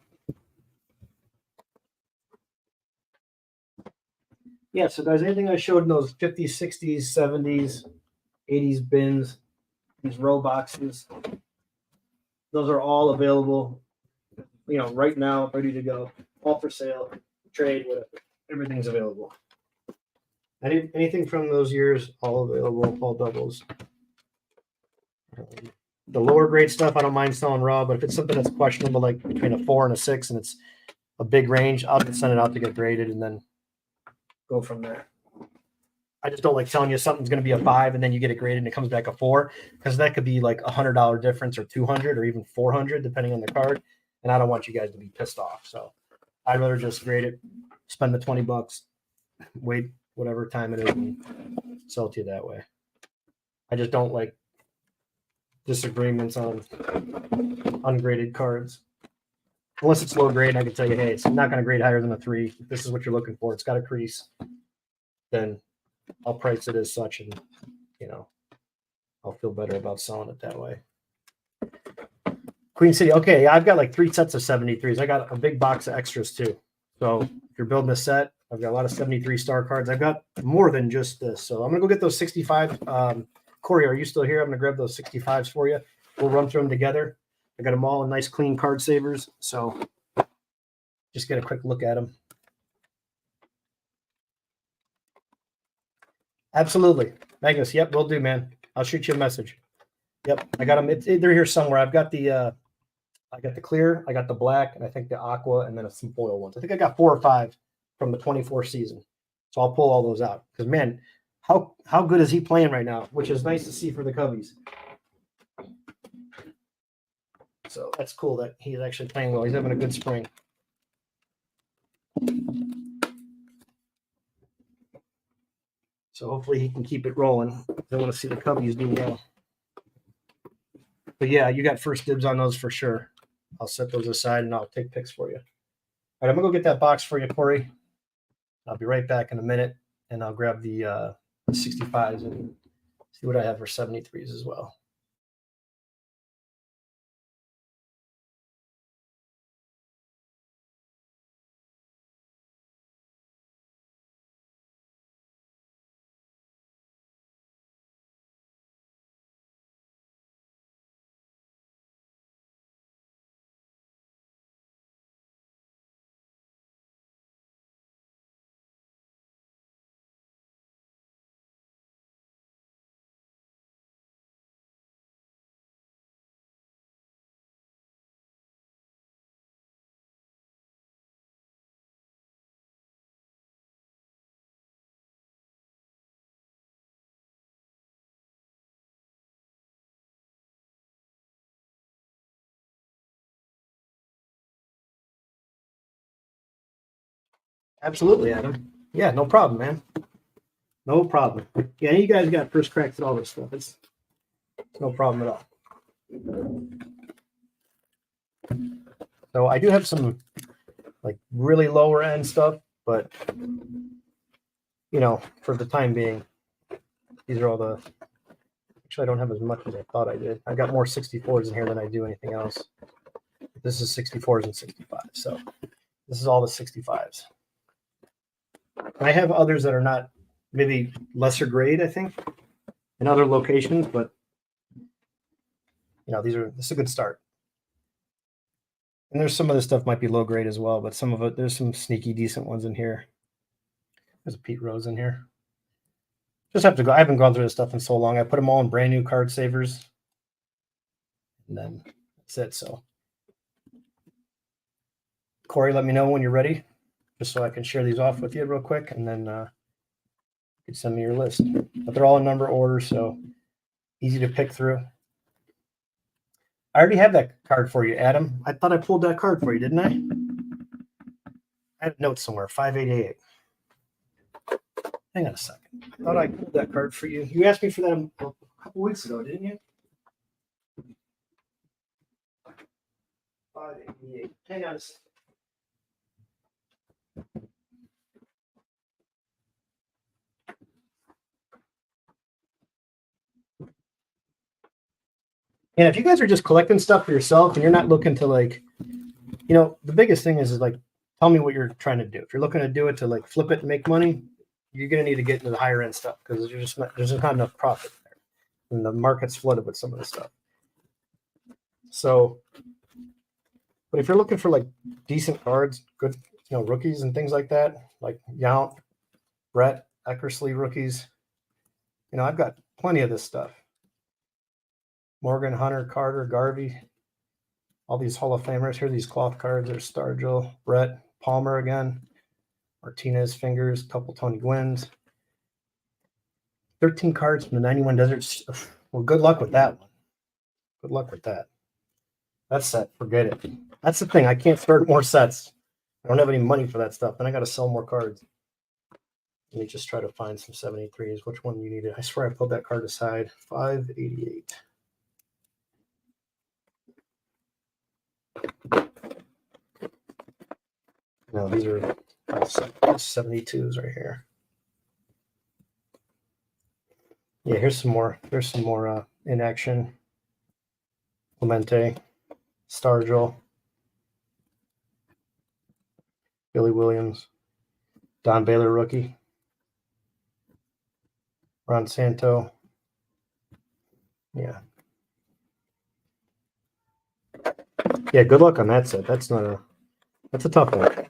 S2: Yeah, so guys, anything I showed in those 50s, 60s, 70s, 80s bins, these row boxes, those are all available, right now, ready to go, all for sale, trade, whatever. Everything's available. Anything from those years, all available, all doubles. The lower grade stuff, I don't mind selling raw, but if it's something that's questionable, like between a 4 and a 6, and it's a big range, I'll just send it out to get graded and then go from there. I just don't like telling you something's going to be a 5 and then you get it graded and it comes back a 4, because that could be like $100 difference or $200 or even $400 depending on the card, and I don't want you guys to be pissed off. So I'd rather just grade it, spend the $20, wait whatever time it is, and sell it to you that way. I just don't like disagreements on ungraded cards. Unless it's low grade, I can tell you, hey, it's not going to grade higher than a 3. If this is what you're looking for, it's got a crease, then I'll price it as such, and I'll feel better about selling it that way. Queen City. Okay, I've got like 3 sets of 73s. I got a big box of extras too. So if you're building a set, I've got a lot of 73 star cards. I've got more than just this. So I'm going to go get those 65. Corey, are you still here? I'm going to grab those 65s for you. We'll run through them together. I got them all in nice clean card savers. So just get a quick look at them. Absolutely. Magnus, yep, will do, man. I'll shoot you a message. Yep, I got them. They're here somewhere. I've got the clear, I got the black, and I think the aqua, and then some foil ones. I think I got 4 or 5 from the 24 season. So I'll pull all those out. Because, man, how good is he playing right now? Which is nice to see for the Cubbies. So that's cool that he's actually playing well. He's having a good spring. So hopefully he can keep it rolling. I want to see the Cubbies do well. But yeah, you got first dibs on those for sure. I'll set those aside and I'll take picks for you. All right, I'm gonna go get that box for you, Corey. I'll be right back in a minute, and I'll grab the 65s and see what I have for 73s as well. Absolutely, Adam. Yeah, no problem, man. No problem. Yeah, you guys got first cracks at all this stuff. It's no problem at all. So I do have some like really lower end stuff, but you know, for the time being, these are all the. Actually, I don't have as much as I thought I did. I got more 64s in here than I do anything else. This is 64s and 65s. So this is all the 65s. I have others that are not maybe lesser grade, I think, in other locations, but you know, this is a good start. And there's some of this stuff might be low grade as well, but some of it, there's some sneaky decent ones in here. There's a Pete Rose in here. Just have to go. I haven't gone through this stuff in so long. I put them all in brand new card savers. And then that's it. So Corey, let me know when you're ready, just so I can share these off with you real quick, and then you can send me your list. But they're all in number order, so easy to pick through. I already have that card for you, Adam. I thought I pulled that card for you, didn't I? I had a note somewhere, 588. Hang on a second. I thought I pulled that card for you. You asked me for that a couple weeks ago, didn't you? 588. Hang on a second. And if you guys are just collecting stuff for yourself and you're not looking to like, you know, the biggest thing is like, tell me what you're trying to do. If you're looking to do it to like flip it and make money, you're going to need to get into the higher end stuff because there's just not enough profit there. And the market's flooded with some of this stuff. So, but if you're looking for like decent cards, good, you know, rookies and things like that, like Yount, Brett, Eckersley rookies, you know, I've got plenty of this stuff. Morgan, Hunter, Carter, Garvey, all these Hall of Famers. Here are these cloth cards. There's Stargell, Brett, Palmer again, Martinez, Fingers, couple Tony Gwynns. 13 cards from the 91 Deserts. Well, good luck with that one. Good luck with that. That's set. Forget it. That's the thing. I can't start more sets. I don't have any money for that stuff. Then I got to sell more cards. Let me just try to find some 73s. Which one you needed? I swear I pulled that card aside. 588. No, these are 72s right here. Yeah, here's some more. There's some more in action. Clemente, Stargell, Billy Williams, Don Baylor rookie, Ron Santo. Yeah. Yeah, good luck on that set. That's a tough one.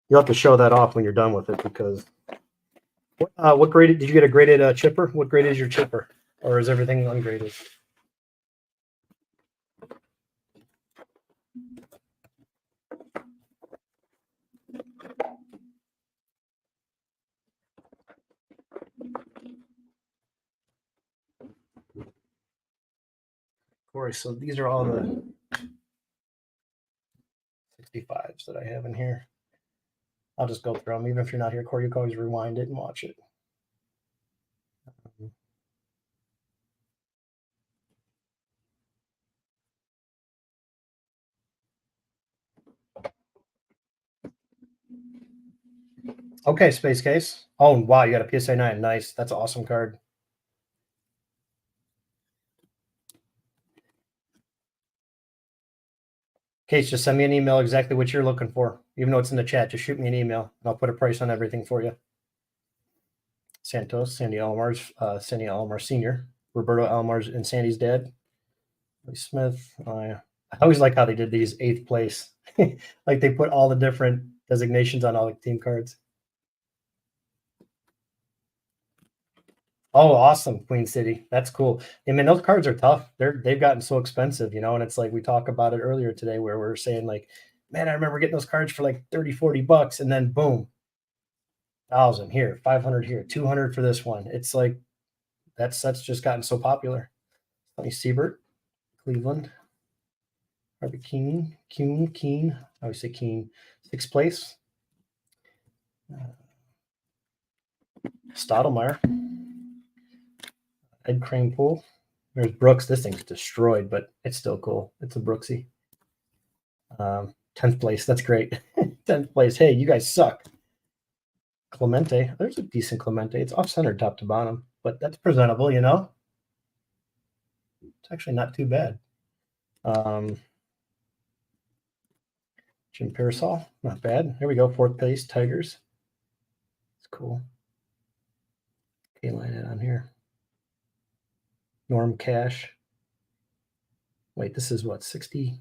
S2: You'll have to show that off when you're done with it because what grade did you get a graded chipper? What grade is your chipper? Or is everything ungraded? Corey. So these are all the 65s that I have in here. I'll just go through them. Even if you're not here, Corey, you can always rewind it and watch it. Okay, Space Case. Oh, wow, you got a PSA 9. Nice. That's an awesome card. Case, just send me an email exactly what you're looking for. Even though it's in the chat, just shoot me an email, and I'll put a price on everything for you. Santos, Sandy Alomar Sr., Roberto Alomar and Sandy's dad. Lee Smith. I always like how they did these 8th place. Like they put all the different designations on all the team cards. Oh, awesome, Queen City. That's cool. I mean, those cards are tough. They've gotten so expensive, and it's like we talked about it earlier today where we're saying like, man, I remember getting those cards for like 30, 40 bucks, and then boom, 1,000 here, 500 here, 200 for this one. It's like that's just gotten so popular. Tony Siebert, Cleveland. Harvey Keen. I always say Keen. 6th place. Stottlemyre. Ed Kranepool. There's Brooks. This thing's destroyed, but it's still cool. It's a Brooksy. 10th place. That's great. 10th place. Hey, you guys suck. Clemente. There's a decent Clemente. It's off-centered top to bottom, but that's presentable, It's actually not too bad. Jim Parasol. Not bad. Here we go. 4th place. Tigers. It's cool. Okay, line it on here. Norm Cash. Wait, this is what, 60?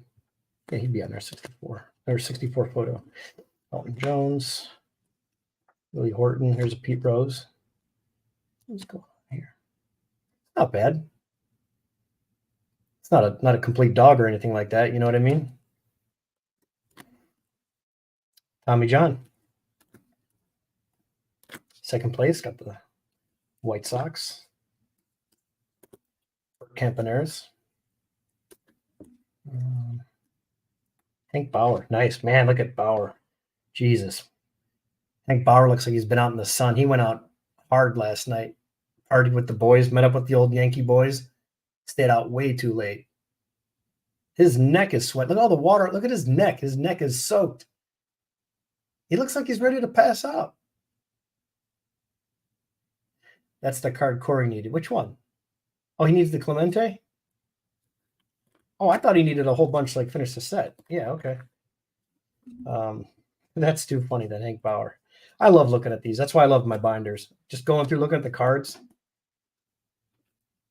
S2: Yeah, he'd be on there, 64. There's 64 photo. Elton Jones. Willie Horton. Here's a Pete Rose. What's going on here? Not bad. It's not a complete dog or anything like that. You know what I mean? Tommy John. 2nd place. Got the White Sox. Campaneris. Hank Bauer. Nice. Man, look at Bauer. Jesus. Hank Bauer looks like he's been out in the sun. He went out hard last night. Partied with the boys. Met up with the old Yankee boys. Stayed out way too late. His neck is sweat. Look at all the water. Look at his neck. His neck is soaked. He looks like he's ready to pass out. That's the card Corey needed. Which one? Oh, he needs the Clemente? Oh, I thought he needed a whole bunch to like finish the set. Yeah, okay. That's too funny, that Hank Bauer. I love looking at these. That's why I love my binders. Just going through looking at the cards.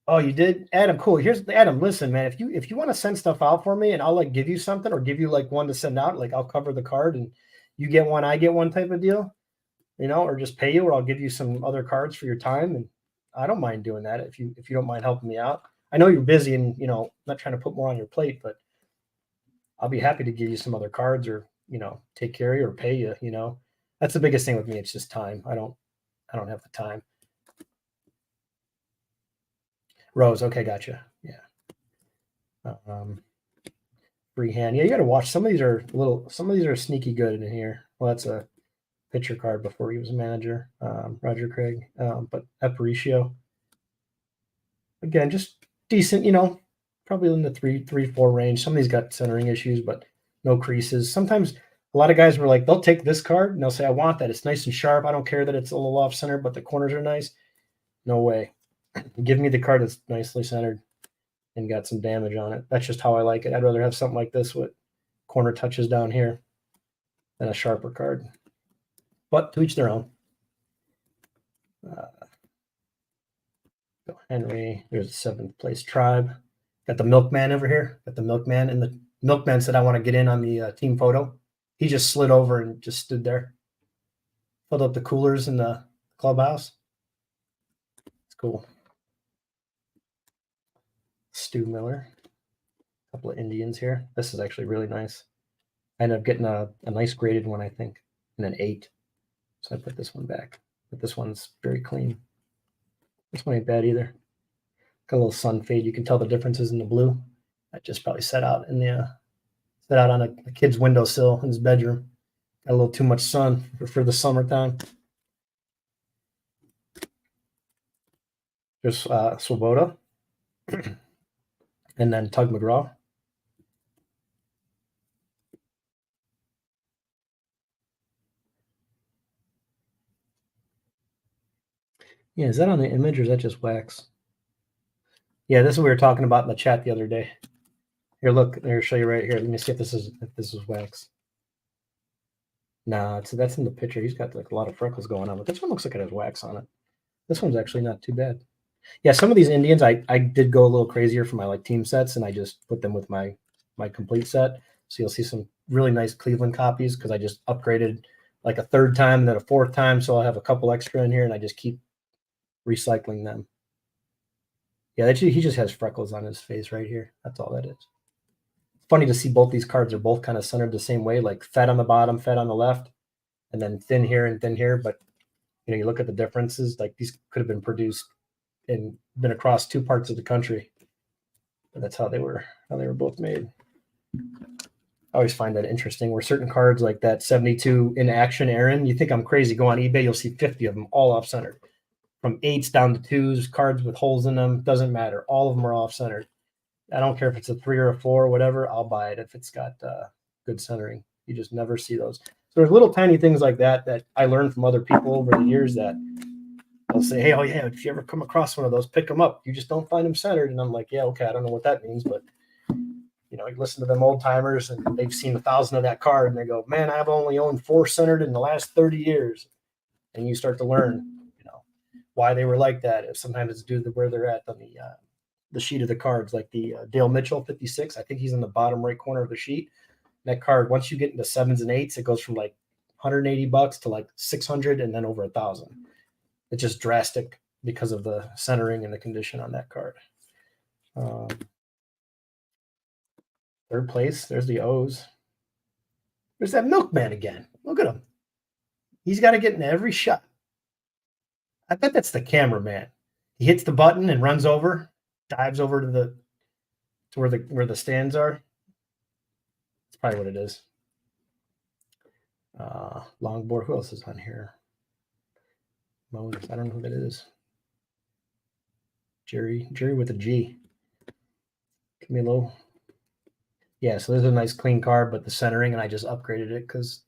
S2: Oh, you did? Adam, cool. Here's Adam, listen, man. If you want to send stuff out for me and I'll like give you something or give you like one to send out, like I'll cover the card and you get one, I get one type of deal, or just pay you or I'll give you some other cards for your time. And I don't mind doing that if you don't mind helping me out. I know you're busy and not trying to put more on your plate, but I'll be happy to give you some other cards or take care of you or pay you. That's the biggest thing with me. It's just time. I don't have the time. Rose, okay, gotcha. Yeah. Freehand. Yeah, you got to watch. Some of these are sneaky good in here. Well, that's a pitcher card before he was a manager. Roger Craig, but Aparicio. Again, just decent. Probably in the 3-4 range. Some of these got centering issues, but no creases. Sometimes a lot of guys were like, they'll take this card and they'll say, I want that. It's nice and sharp. I don't care that it's a little off center, but the corners are nice. No way. Give me the card that's nicely centered and got some damage on it. That's just how I like it. I'd rather have something like this with corner touches down here than a sharper card. But to each their own. Henry, there's a 7th place Tribe. Got the Milkman over here. Got the Milkman, and the Milkman said, I want to get in on the team photo. He just slid over and just stood there. Filled up the coolers in the clubhouse. It's cool. Stu Miller. A couple of Indians here. This is actually really nice. I ended up getting a nice graded one, I think, and an 8. So I put this one back. But this one's very clean. This one ain't bad either. Got a little sun fade. You can tell the differences in the blue. I just probably set out on a kid's windowsill in his bedroom. Got a little too much sun for the summertime. There's Swoboda, and then Tug McGraw. Yeah, is that on the image or is that just wax? Yeah, this is what we were talking about in the chat the other day. Here, look. Here, show you right here. Let me see if this is wax. No, that's in the picture. He's got like a lot of freckles going on, but this one looks like it has wax on it. This one's actually not too bad. Yeah, some of these Indians, I did go a little crazier for my like team sets, and I just put them with my complete set. So you'll see some really nice Cleveland copies because I just upgraded like a third time and then a fourth time. So I'll have a couple extra in here, and I just keep recycling them. Yeah, he just has freckles on his face right here. That's all that is. Funny to see both these cards are both kind of centered the same way, like fed on the bottom, fed on the left, and then thin here and thin here. But you look at the differences, like these could have been produced and been across two parts of the country. But that's how they were both made. I always find that interesting where certain cards like that 72 in action Aaron, you think I'm crazy, go on eBay, you'll see 50 of them all off centered. From 8s down to 2s, cards with holes in them, doesn't matter. All of them are off centered. I don't care if it's a 3 or a 4 or whatever, I'll buy it if it's got good centering. You just never see those. So there's little tiny things like that I learned from other people over the years that they'll say, hey, oh yeah, if you ever come across one of those, pick them up. You just don't find them centered. And I'm like, yeah, okay, I don't know what that means, but you listen to them old timers and they've seen 1,000 of that card and they go, man, I've only owned 4 centered in the last 30 years. And you start to learn, why they were like that. If sometimes it's due to where they're at on the sheet of the cards, like the Dale Mitchell 56. I think he's in the bottom right corner of the sheet. That card, once you get into 7s and 8s, it goes from like $180 to like 600 and then over 1,000. It's just drastic because of the centering and the condition on that card. Third place, there's the O's. There's that milkman again. Look at him. He's got to get in every shot. I bet that's the cameraman. He hits the button and runs over, dives over to where the stands are. That's probably what it is. Longboard. Who else is on here? Moses. I don't know who that is. Jerry with a G. Camilo. Yeah, so this is a nice clean card, but the centering, and I just upgraded it because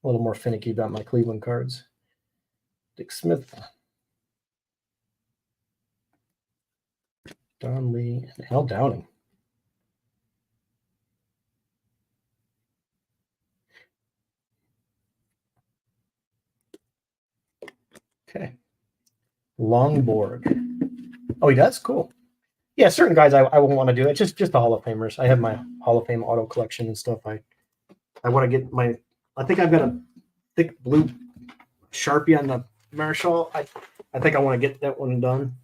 S2: a little more finicky about my Cleveland cards. Dick Smith. Don Lee and Al Downing. Okay. Longborg. Oh, he does? Cool. Yeah, certain guys I won't want to do it. Just the Hall of Famers. I have my Hall of Fame auto collection and stuff. I want to get I think I've got a thick blue Sharpie on the Marshall. I think I want to get that one done.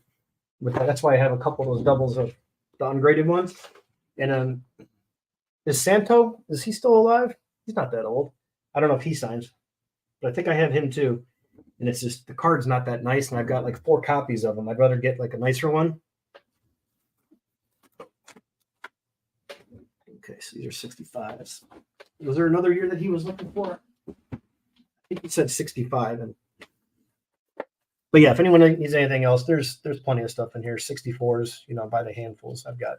S2: But that's why I have a couple of those doubles of the ungraded ones. And is Santo, is he still alive? He's not that old. I don't know if he signs, but I think I have him too. And it's just the card's not that nice, and I've got like 4 copies of them. I'd rather get like a nicer one. Okay, so these are 65s. Was there another year that he was looking for? I think he said 65. But yeah, if anyone needs anything else, there's plenty of stuff in here. 64s, by the handfuls I've got.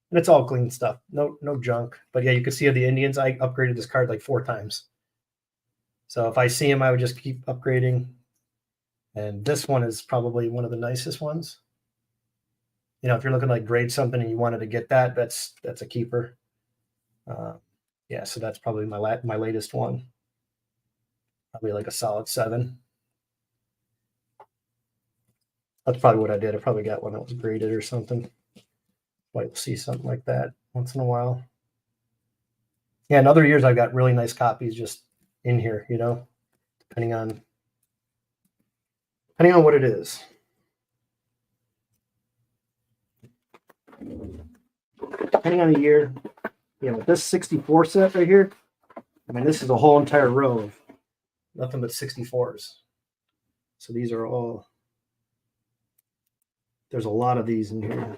S2: And it's all clean stuff. No junk. But yeah, you can see of the Indians, I upgraded this card like 4 times. So if I see him, I would just keep upgrading. And this one is probably one of the nicest ones. If you're looking to like grade something and you wanted to get that, that's a keeper. Yeah, so that's probably my latest one. Probably like a solid 7. That's probably what I did. I probably got one that was graded or something. Might see something like that once in a while. Yeah, in other years I've got really nice copies just in here, depending on what it is. Depending on the year, with this 64 set right here, this is a whole entire row of nothing but 64s. So these are all, there's a lot of these in here.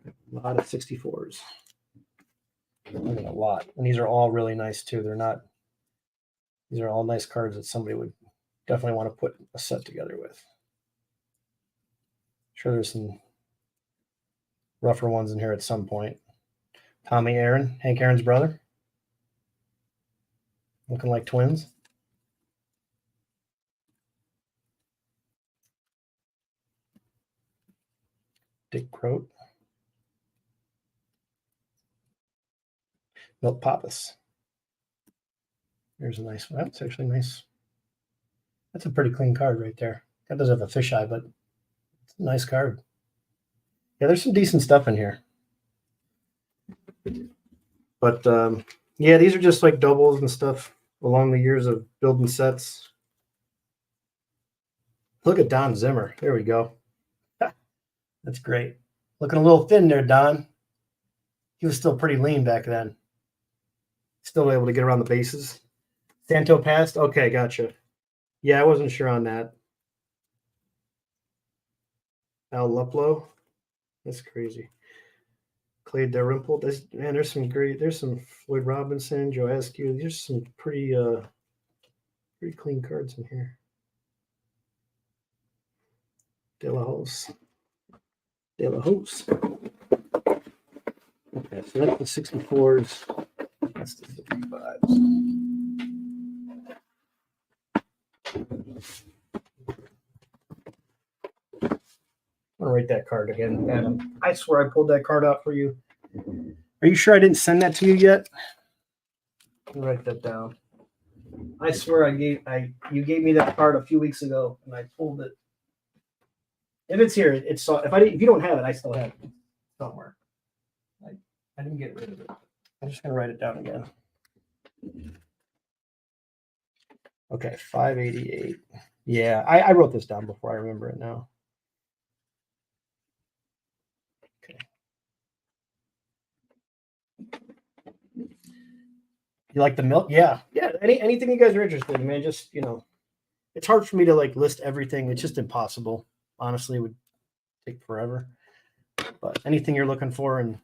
S2: A lot of 64s. I mean, a lot. And these are all really nice too. These are all nice cards that somebody would definitely want to put a set together with. Sure, there's some rougher ones in here at some point. Tommy Aaron, Hank Aaron's brother. Looking like twins. Dick Croat. Milt Pappas. Here's a nice one. That's actually nice. That's a pretty clean card right there. That does have a fisheye, but it's a nice card. Yeah, there's some decent stuff in here. But yeah, these are just like doubles and stuff along the years of building sets. Look at Don Zimmer. There we go. That's great. Looking a little thin there, Don. He was still pretty lean back then. Still able to get around the bases. Santo passed? Okay, gotcha. Yeah, I wasn't sure on that. Al Luplow. That's crazy. Clay Dalrymple. Man, there's some Floyd Robinson, Joe Askew. There's some pretty clean cards in here. De La Hoz. Okay, so that's the 64s. That's the 55s. I'm gonna write that card again, Adam. I swear I pulled that card out for you. Are you sure I didn't send that to you yet? Let me write that down. I swear you gave me that card a few weeks ago, and I pulled it. If it's here, it's if you don't have it, I still have it somewhere. I didn't get rid of it. I'm just gonna write it down again. Okay, 588. Yeah, I wrote this down before. I remember it now. Okay. You like the milk? Yeah. Anything you guys are interested in, man. Just it's hard for me to like list everything. It's just impossible. Honestly, it would take forever. But anything you're looking for, and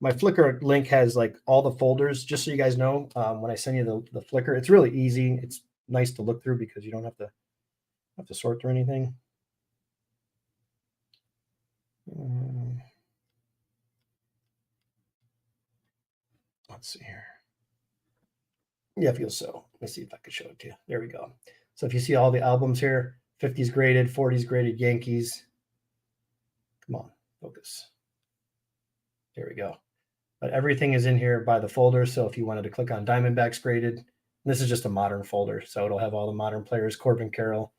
S2: my Flickr link has like all the folders. Just so you guys know, when I send you the Flickr, it's really easy. It's nice to look through because you don't have to sort through anything. Let's see here. Yeah, I feel so. Let me see if I can show it to you. There we go. So if you see all the albums here, 50s graded, 40s graded, Yankees. Come on, focus. There we go. But everything is in here by the folder. So if you wanted to click on Diamondbacks graded, this is just a modern folder. So it'll have all the modern players, Corbin Carroll,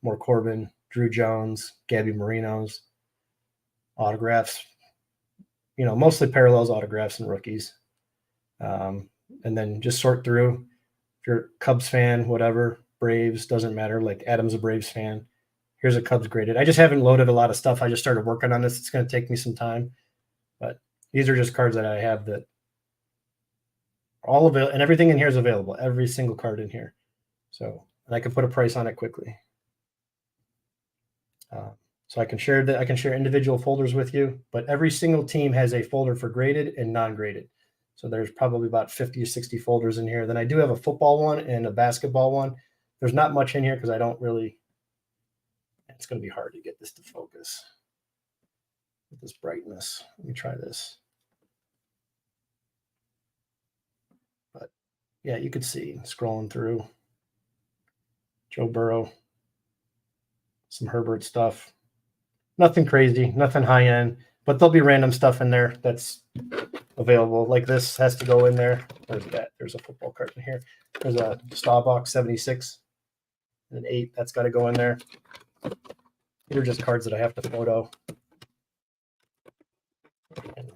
S2: more Corbin, Drew Jones, Gabby Marinos, autographs, mostly parallels, autographs, and rookies. And then just sort through. If you're a Cubs fan, whatever, Braves, doesn't matter. Like Adam's a Braves fan. Here's a Cubs graded. I just haven't loaded a lot of stuff. I just started working on this. It's going to take me some time. But these are just cards that I have that all of it, and everything in here is available. Every single card in here. So, and I can put a price on it quickly. So I can share that. I can share individual folders with you, but every single team has a folder for graded and non-graded. So there's probably about 50 or 60 folders in here. Then I do have a football one and a basketball one. There's not much in here because I don't really, it's going to be hard to get this to focus with this brightness. Let me try this. But yeah, you could see scrolling through Joe Burrow, some Herbert stuff. Nothing crazy, nothing high end, but there'll be random stuff in there that's available. Like this has to go in there. Where's that? There's a football card in here. There's a Starbucks 76 and an 8. That's got to go in there. These are just cards that I have to photo and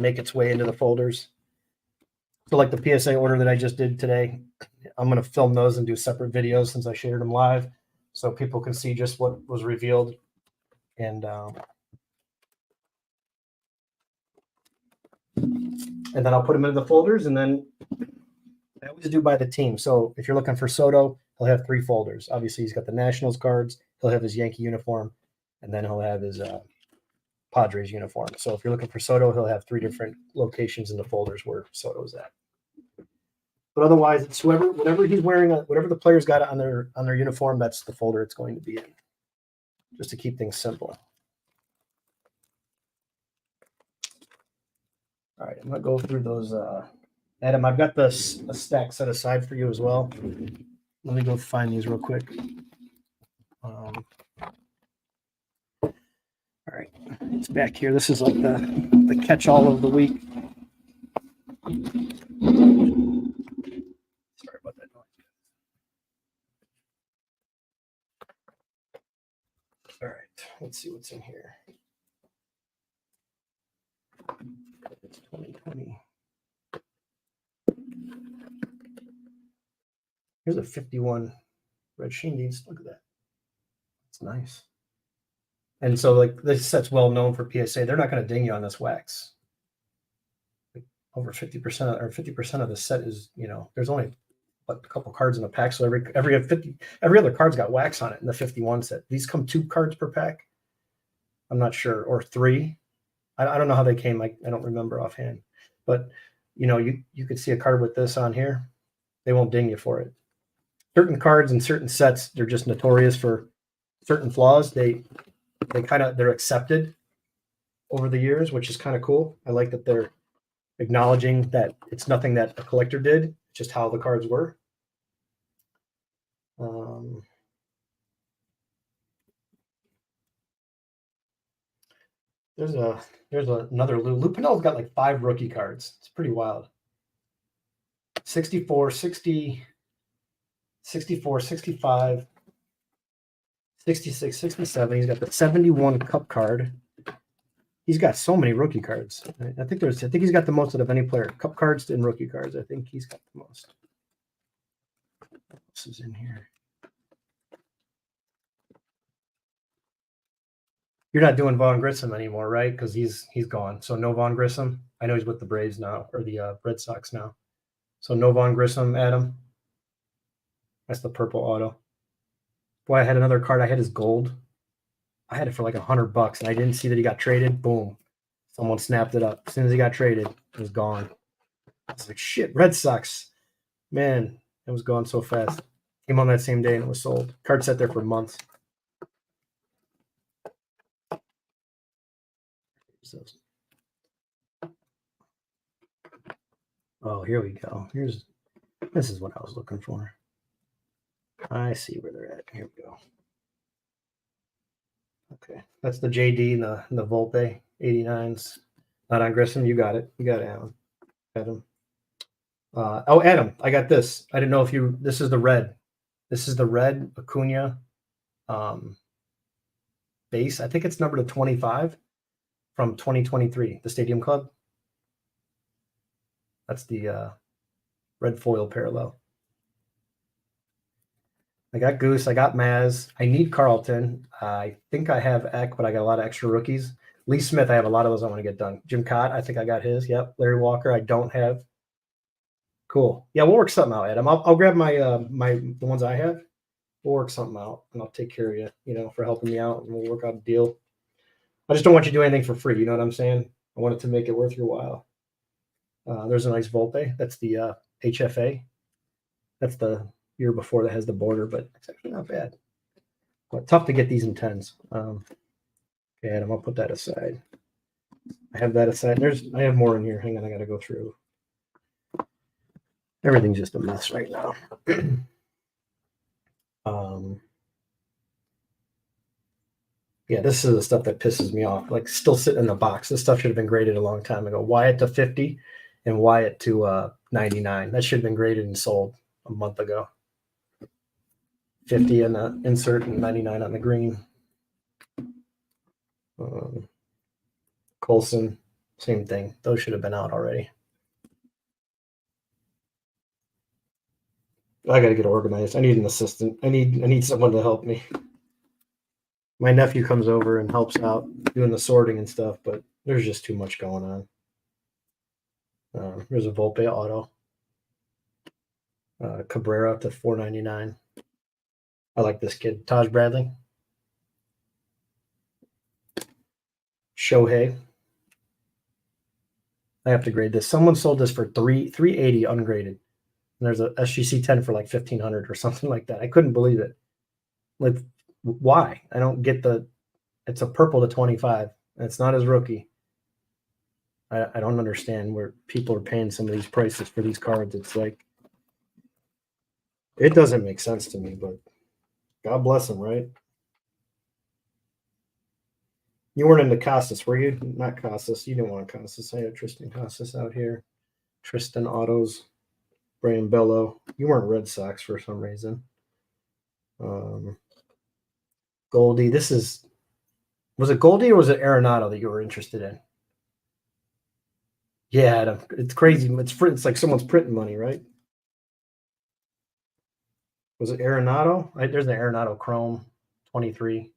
S2: make its way into the folders. So like the PSA order that I just did today, I'm going to film those and do separate videos since I shared them live so people can see just what was revealed. And then I'll put them into the folders, and then I always do by the team. So if you're looking for Soto, he'll have 3 folders. Obviously, he's got the Nationals cards. He'll have his Yankee uniform, and then he'll have his Padres uniform. So if you're looking for Soto, he'll have 3 different locations in the folders where Soto's at. But otherwise, it's whatever he's wearing, whatever the player's got on their uniform, that's the folder it's going to be in. Just to keep things simple. All right, I'm gonna go through those. Adam, I've got a stack set aside for you as well. Let me go find these real quick. All right, it's back here. This is like the catch-all of the week. Sorry about that noise. All right, let's see what's in here. It's 2020. Here's a 51 red Shindies. Look at that. It's nice. And so, like, this set's well known for PSA. They're not going to ding you on this wax. Like, over 50% or 50% of the set is, there's only a couple cards in the pack. So every other card's got wax on it in the 51 set. These come 2 cards per pack. I'm not sure, or 3. I don't know how they came. I don't remember offhand. But you could see a card with this on here. They won't ding you for it. Certain cards and certain sets, they're just notorious for certain flaws. They're accepted over the years, which is kind of cool. I like that they're acknowledging that it's nothing that a collector did, just how the cards were. There's another Lou Pinilla's got like 5 rookie cards. It's pretty wild. 64, 60, 64, 65, 66, 67. He's got the 71 cup card. He's got so many rookie cards. I think he's got the most out of any player. Cup cards and rookie cards. I think he's got the most. What else is in here? You're not doing Vaughn Grissom anymore, right? Because he's gone. So no Vaughn Grissom. I know he's with the Braves now, or the Red Sox now. So no Vaughn Grissom, Adam. That's the purple auto. Boy, I had another card. I had his gold. I had it for like $100, and I didn't see that he got traded. Boom. Someone snapped it up. As soon as he got traded, it was gone. I was like, shit, Red Sox. Man, it was gone so fast. Came on that same day, and it was sold. Card sat there for months. Oh, here we go. This is what I was looking for. I see where they're at. Here we go. Okay, that's the JD and the Volpe 89s. Not on Grissom. You got it. You got it, Alan. Adam. Adam, I got this. I didn't know if you. This is the red. This is the red Acuna base. I think it's number 25 from 2023. The Stadium Club. That's the red foil parallel. I got Goose. I got Maz. I need Carlton. I think I have Eck, but I got a lot of extra rookies. Lee Smith, I have a lot of those I want to get done. Jim Cott, I think I got his. Yep. Larry Walker, I don't have. Cool. Yeah, we'll work something out, Adam. I'll grab the ones I have. We'll work something out, and I'll take care of you, for helping me out, and we'll work out a deal. I just don't want you to do anything for free. You know what I'm saying? I want it to make it worth your while. There's a nice Volpe. That's the HFA. That's the year before that has the border, but it's actually not bad. But tough to get these in 10s. Okay, Adam, I'll put that aside. I have that aside. I have more in here. Hang on, I got to go through. Everything's just a mess right now. Yeah, this is the stuff that pisses me off. Like, still sitting in the box. This stuff should have been graded a long time ago. Wyatt to 50 and Wyatt to 99. That should have been graded and sold a month ago. 50 in the insert and 99 on the green. Colson, same thing. Those should have been out already. I got to get organized. I need an assistant. I need someone to help me. My nephew comes over and helps out doing the sorting and stuff, but there's just too much going on. There's a Volpe auto. Cabrera to $4.99. I like this kid. Taj Bradley. Shohei. I have to grade this. Someone sold this for $380 ungraded. And there's a SGC 10 for like 1,500 or something like that. I couldn't believe it. Like, why? I don't get it's a purple to 25. And it's not his rookie. I don't understand where people are paying some of these prices for these cards. It's like, it doesn't make sense to me, but God bless him, right? You weren't into Casas, were you? Not Casas. You didn't want Casas. I had Tristan Casas out here. Tristan Autos. Brian Bello. You weren't Red Sox for some reason. Goldie. Was it Goldie or was it Arenado that you were interested in? Yeah, it's crazy. It's like someone's printing money, right? Was it Arenado? There's an Arenado Chrome 23.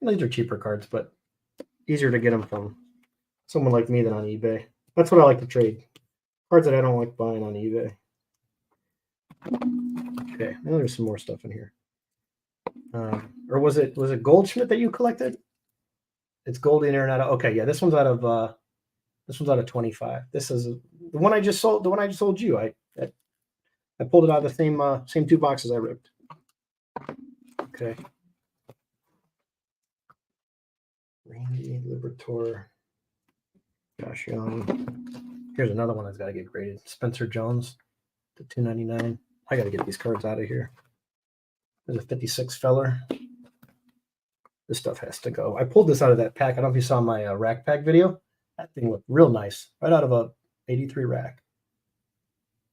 S2: These are cheaper cards, but easier to get them from someone like me than on eBay. That's what I like to trade. Cards that I don't like buying on eBay. Okay, now there's some more stuff in here. Or was it Goldschmidt that you collected? It's Goldie and Arenado. Okay, yeah, this one's out of 25. This is the one I just sold. The one I just sold you. I pulled it out of the same two boxes I ripped. Okay. Randy Libertor. Josh Young. Here's another one that's got to get graded. Spencer Jones to 299. I got to get these cards out of here. There's a 56 Feller. This stuff has to go. I pulled this out of that pack. I don't know if you saw my rack pack video. That thing looked real nice. Right out of a 83 rack.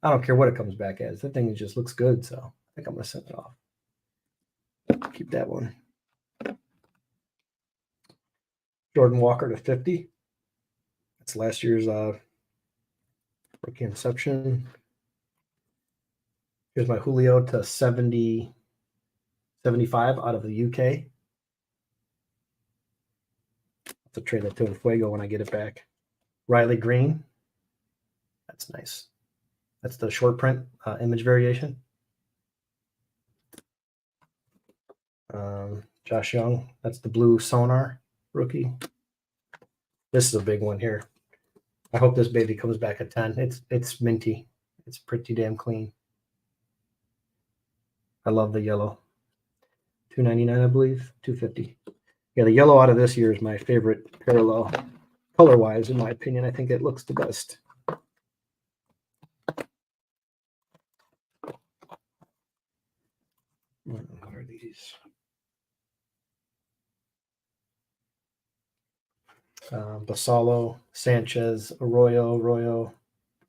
S2: I don't care what it comes back as. That thing just looks good. So I think I'm going to send it off. Keep that one. Jordan Walker to 50. That's last year's rookie inception. Here's my Julio to 75 out of the UK. I'll have to trade that to Fuego when I get it back. Riley Green. That's nice. That's the short print image variation. Josh Young. That's the blue Sonar rookie. This is a big one here. I hope this baby comes back at 10. It's minty. It's pretty damn clean. I love the yellow. $299, I believe. $250. Yeah, the yellow out of this year is my favorite parallel. Color-wise, in my opinion, I think it looks the best. What are these? Basalo, Sanchez, Arroyo,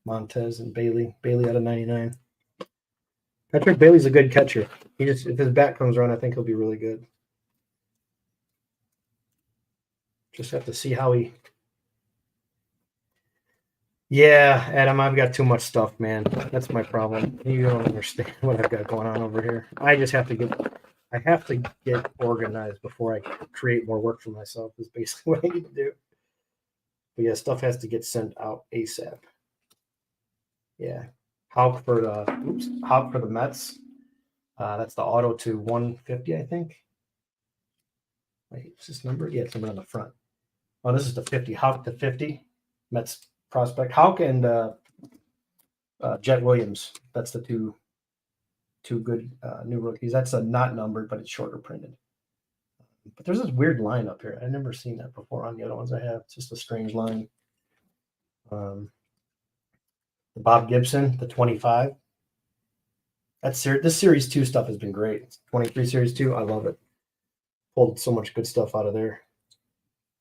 S2: Montez, and Bailey. Bailey out of 99. Patrick Bailey's a good catcher. If his bat comes around, I think he'll be really good. Just have to see how he. Yeah, Adam, I've got too much stuff, man. That's my problem. You don't understand what I've got going on over here. I have to get organized before I create more work for myself. Is basically what I need to do. But yeah, stuff has to get sent out ASAP. Yeah. Houck for the Mets. That's the auto to 150, I think. Wait, is this number? Yeah, it's number on the front. Oh, this is the 50. Houck to 50. Mets prospect. Houck and Jet Williams. That's the two good new rookies. That's not numbered, but it's shorter printed. But there's this weird line up here. I've never seen that before on the other ones I have. It's just a strange line. Bob Gibson, the 25. This Series 2 stuff has been great. 23 Series 2, I love it. Pulled so much good stuff out of there.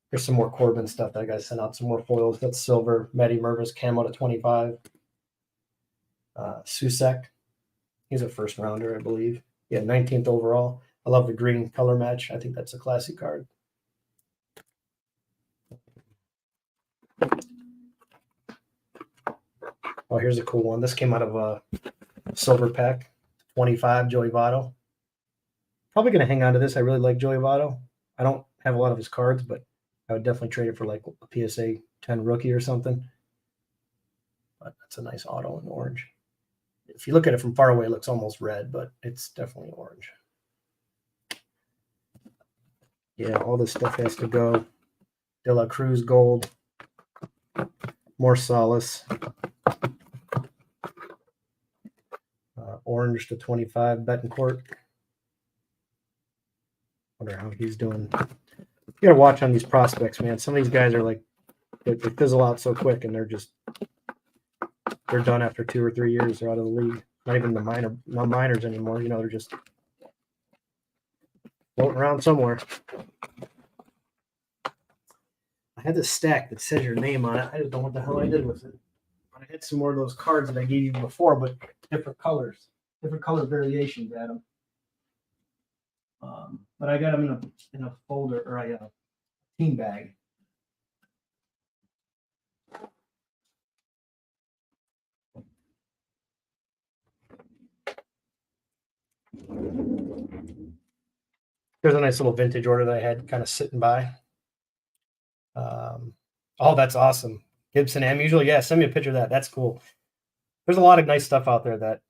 S2: There's some more Corbin stuff that I got to send out. Some more foils. That's silver. Matty Mervis, camo to 25. Susek. He's a first rounder, I believe. Yeah, 19th overall. I love the green color match. I think that's a classic card. Oh, here's a cool one. This came out of a silver pack. 25, Joey Votto. Probably going to hang on to this. I really like Joey Votto. I don't have a lot of his cards, but I would definitely trade it for like a PSA 10 rookie or something. But that's a nice auto in orange. If you look at it from far away, it looks almost red, but it's definitely orange. Yeah, all this stuff has to go. De La Cruz gold. More Solace. Orange to 25, Betancourt. Wonder how he's doing. You gotta watch on these prospects, man. Some of these guys are like, they fizzle out so quick, and they're done after 2 or 3 years. They're out of the league. Not even not minors anymore. You know, they're just floating around somewhere. I had this stack that says your name on it. I just don't know what the hell I did with it. But I had some more of those cards that I gave you before, but different colors, different color variations, Adam. But I got them in a folder or a team bag. There's a nice little vintage order that I had kind of sitting by. Oh, that's awesome. Gibson M. Usually, yeah, send me a picture of that. That's cool. There's a lot of nice stuff out there that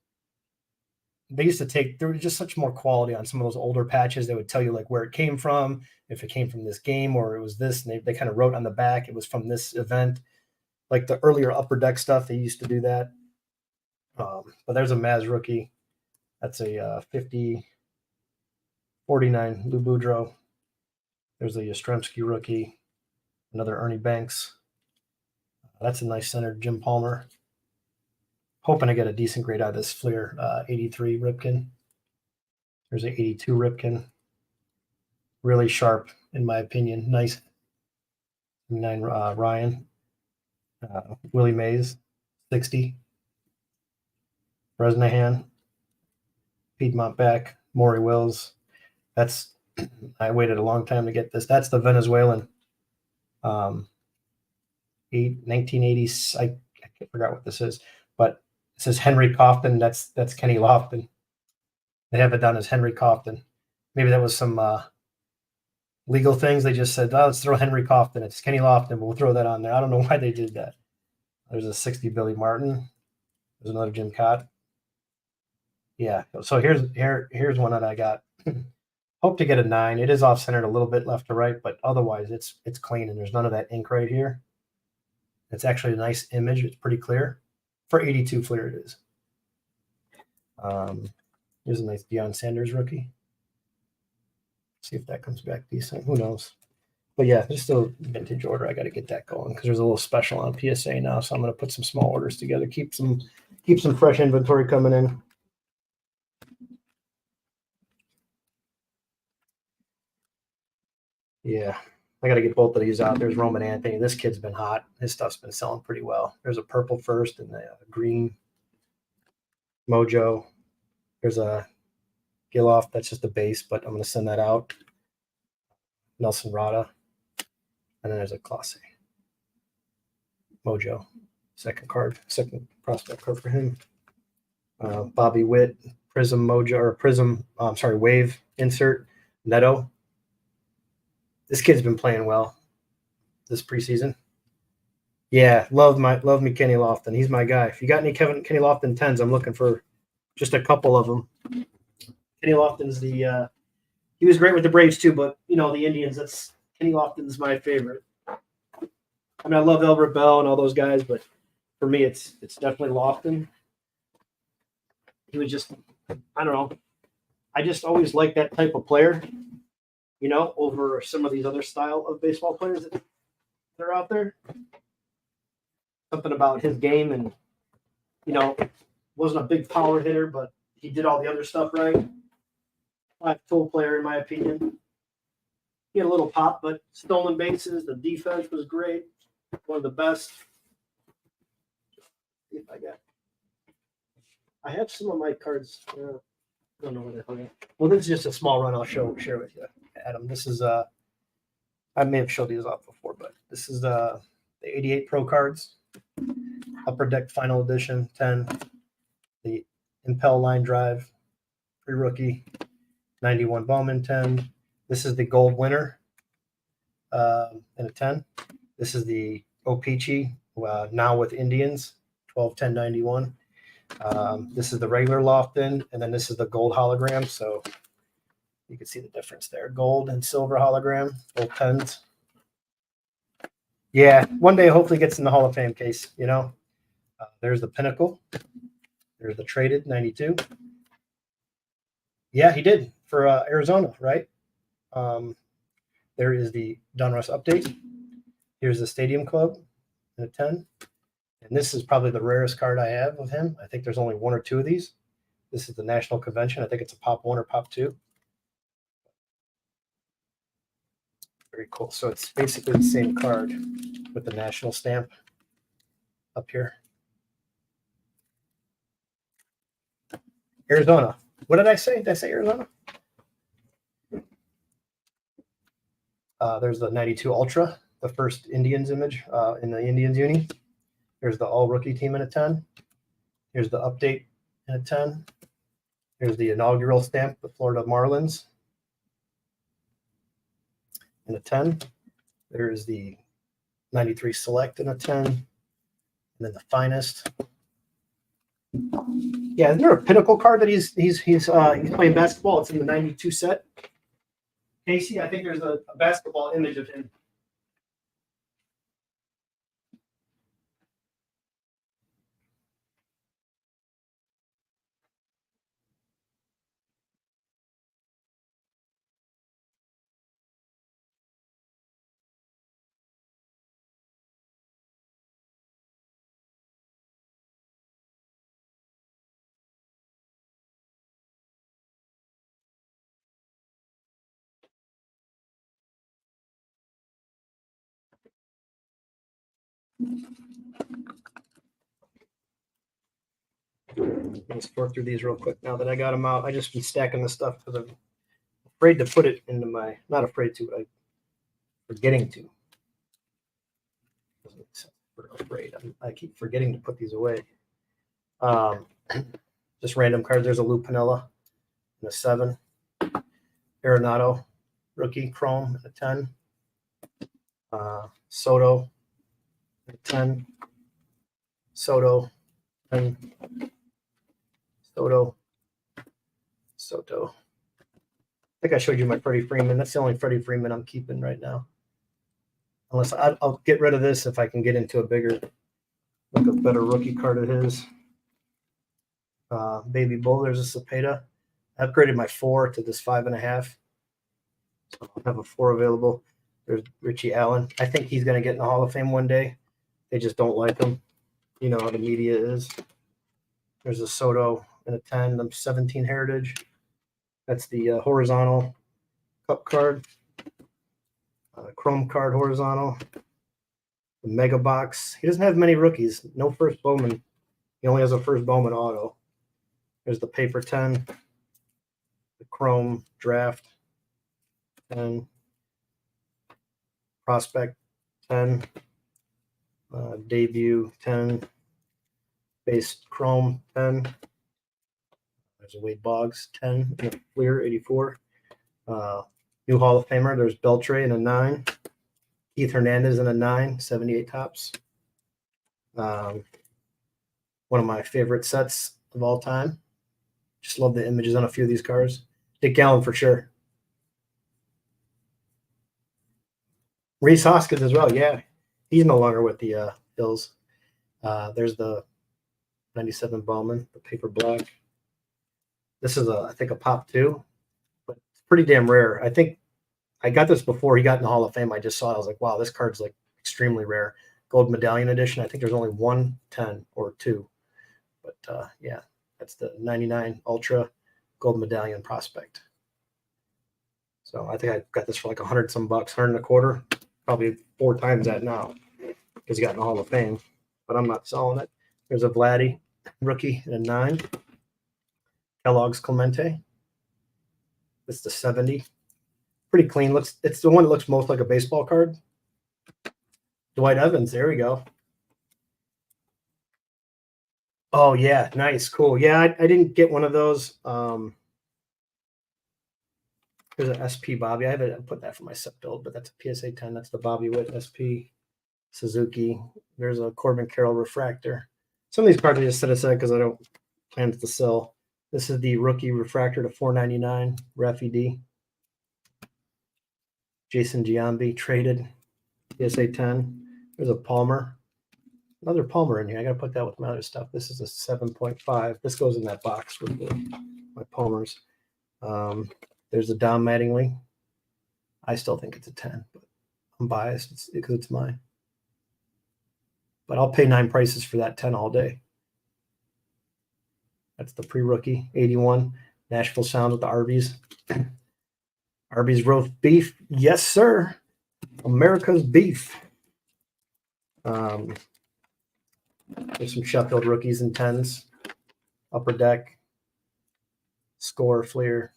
S2: they used to take. There was just such more quality on some of those older patches. They would tell you like where it came from, if it came from this game or it was this. And they kind of wrote on the back it was from this event. Like the earlier Upper Deck stuff, they used to do that. But there's a Maz rookie. That's a 50-49 Lou Boudreau. There's a Yastrzemski rookie. Another Ernie Banks. That's a nice center, Jim Palmer. Hoping to get a decent grade out of this Fleer 83 Ripken. There's an 82 Ripken. Really sharp, in my opinion. Nice. 9 Ryan. Willie Mays, 60. Bresnahan. Piedmont Beck. Maury Wills. That's, I waited a long time to get this. That's the Venezuelan 1980s. I forgot what this is, but it says Henry Cofton. That's Kenny Lofton. They have it down as Henry Cofton. Maybe that was some legal things. They just said, oh, let's throw Henry Cofton. It's Kenny Lofton, but we'll throw that on there. I don't know why they did that. There's a 60 Billy Martin. There's another Jim Cott. Yeah. So here's one that I got. Hope to get a 9. It is off-centered a little bit left to right, but otherwise it's clean and there's none of that ink right here. It's actually a nice image. It's pretty clear. For 82 Fleer it is. Here's a nice Deion Sanders rookie. See if that comes back decent. Who knows? But yeah, there's still vintage order. I got to get that going because there's a little special on PSA now. So I'm going to put some small orders together. Keep some fresh inventory coming in. Yeah, I got to get both of these out. There's Roman Anthony. This kid's been hot. His stuff's been selling pretty well. There's a purple first and a green Mojo. There's a Giloff. That's just a base, but I'm going to send that out. Nelson Rada. And then there's a Clase. Mojo. Second prospect card for him. Bobby Witt. Prism Mojo, or Prism, Wave insert. Neto. This kid's been playing well this preseason. Yeah, love me Kenny Lofton. He's my guy. If you got any Kenny Lofton 10s, I'm looking for just a couple of them. Kenny Lofton's he was great with the Braves too, but the Indians, Kenny Lofton's my favorite. I mean, I love Albert Bell and all those guys, but for me, it's definitely Lofton. He was just, I don't know. I just always liked that type of player. Over some of these other style of baseball players that are out there. Something about his game and, wasn't a big power hitter, but he did all the other stuff right. Five-tool player, in my opinion. He had a little pop, but stolen bases, the defense was great. One of the best. See if I have some of my cards. I don't know where they're hung. Well, this is just a small run I'll share with you, Adam. This is I may have showed these off before, but this is the 88 Pro cards, Upper Deck Final Edition 10, the Impel Line Drive, pre-rookie, 91 Bowman 10. This is the gold winner in a 10. This is the O-Pee-Chee, now with Indians, 12-10-91. This is the regular Lofton, and then this is the gold hologram. So you can see the difference there. Gold and silver hologram, both 10s. Yeah, one day hopefully gets in the Hall of Fame case. You know, there's the Pinnacle. There's the traded 92. Yeah, he did for Arizona, right? There is the Donruss update. Here's the Stadium Club in a 10. And this is probably the rarest card I have of him. I think there's only one or two of these. This is the National Convention. I think it's a Pop 1 or Pop 2. Very cool. So it's basically the same card with the national stamp up here. Arizona. What did I say? Did I say Arizona? There's the 92 Ultra, the first Indians image in the Indians uni. There's the all rookie team in a 10. Here's the update in a 10. Here's the inaugural stamp, the Florida Marlins in a 10. There is the 93 Select in a 10. And then the finest. Yeah, isn't there a Pinnacle card that he's playing basketball? It's in the 92 set. Casey, I think there's a basketball image of him. Let's sort through these real quick now that I got them out. I just been stacking this stuff because I'm afraid to put it into my, not afraid to, but I'm forgetting to. Doesn't make sense. Afraid. I keep forgetting to put these away. Just random cards. There's a Lou Piniella in a 7. Arenado, rookie, Chrome in a 10. Soto in a 10. Soto, 10. Soto. I think I showed you my Freddie Freeman. That's the only Freddie Freeman I'm keeping right now. Unless I'll get rid of this if I can get into a bigger, like a better rookie card of his. Baby Bull, there's a Cepeda. I upgraded my 4 to this 5.5. So I'll have a 4 available. There's Richie Allen. I think he's going to get in the Hall of Fame one day. They just don't like him. You know how the media is. There's a Soto in a 10. I'm 17 Heritage. That's the horizontal cup card. Chrome card horizontal. The Mega Box. He doesn't have many rookies. No first Bowman. He only has a first Bowman auto. There's the paper 10. The Chrome draft 10. Prospect 10. Debut 10. Base Chrome 10. There's a Wade Boggs 10. And a Fleer 84. New Hall of Famer. There's Beltre in a 9. Keith Hernandez in a 9. 78 tops. One of my favorite sets of all time. Just love the images on a few of these cars. Dick Allen for sure. Reese Hoskins as well. Yeah, he's no longer with the Bills. There's the 97 Bowman, the paper black. This is I think a Pop 2, but it's pretty damn rare. I think I got this before he got in the Hall of Fame. I just saw it. I was like, wow, this card's like extremely rare. Gold medallion edition. I think there's only 1, 10, or 2. But yeah, that's the 99 Ultra Gold Medallion Prospect. So I think I got this for like 100 some bucks, 100 and a quarter, probably 4 times that now because he got in the Hall of Fame. But I'm not selling it. There's a Vladdy rookie in a 9. Kellogg's Clemente. This is the 70. Pretty clean. It's the one that looks most like a baseball card. Dwight Evans. There we go. Oh yeah, nice, cool. Yeah, I didn't get one of those. There's an SP Bobby. I haven't put that for my set build, but that's a PSA 10. That's the Bobby Witt SP Suzuki. There's a Corbin Carroll refractor. Some of these cards I just set aside because I don't plan to sell. This is the rookie refractor to 499 Rafi D. Jason Giambi traded PSA 10. There's a Palmer. Another Palmer in here. I got to put that with my other stuff. This is a 7.5. This goes in that box with my Palmers. There's a Dom Mattingly. I still think it's a 10, but I'm biased because it's mine. But I'll pay 9 prices for that 10 all day. That's the pre-rookie 81 Nashville Sound with the Arby's. Arby's roast beef. Yes, sir. America's beef. There's some Sheffield rookies and 10s. Upper Deck. Score, Fleer.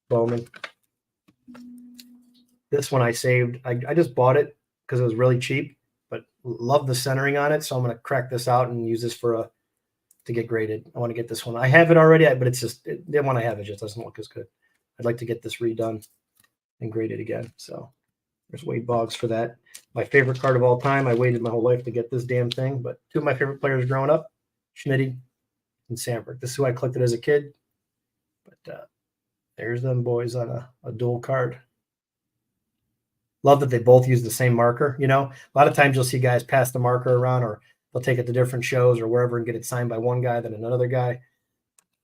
S2: Bowman. This one I saved. I just bought it because it was really cheap, but love the centering on it. So I'm going to crack this out and use this to get graded. I want to get this one. I have it already, but it's just the one I have, it just doesn't look as good. I'd like to get this redone and graded again. So there's Wade Boggs for that. My favorite card of all time. I waited my whole life to get this damn thing, but 2 of my favorite players growing up, Schmitty and Sandberg. This is who I collected as a kid. But there's them boys on a dual card. Love that they both use the same marker. You know, a lot of times you'll see guys pass the marker around, or they'll take it to different shows or wherever and get it signed by one guy than another guy.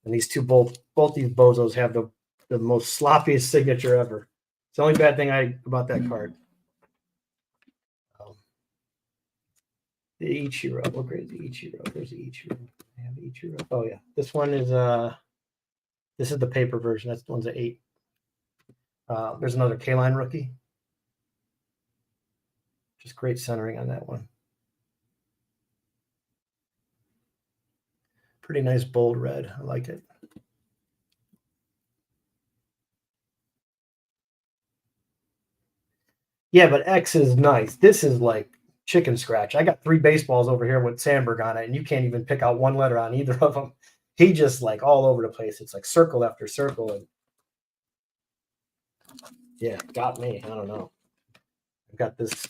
S2: And these two, both these bozos have the most sloppiest signature ever. It's the only bad thing about that card. The Ichiro. What grade is the Ichiro? There's the Ichiro. I have the Ichiro. Oh yeah, this one is this is the paper version. That's the one's an 8. There's another K-line rookie. Just great centering on that one. Pretty nice bold red. I like it. Yeah, but X is nice. This is like chicken scratch. I got 3 baseballs over here with Sandberg on it, and you can't even pick out one letter on either of them. He just like all over the place. It's like circle after circle. And yeah, got me. I don't know. I've got this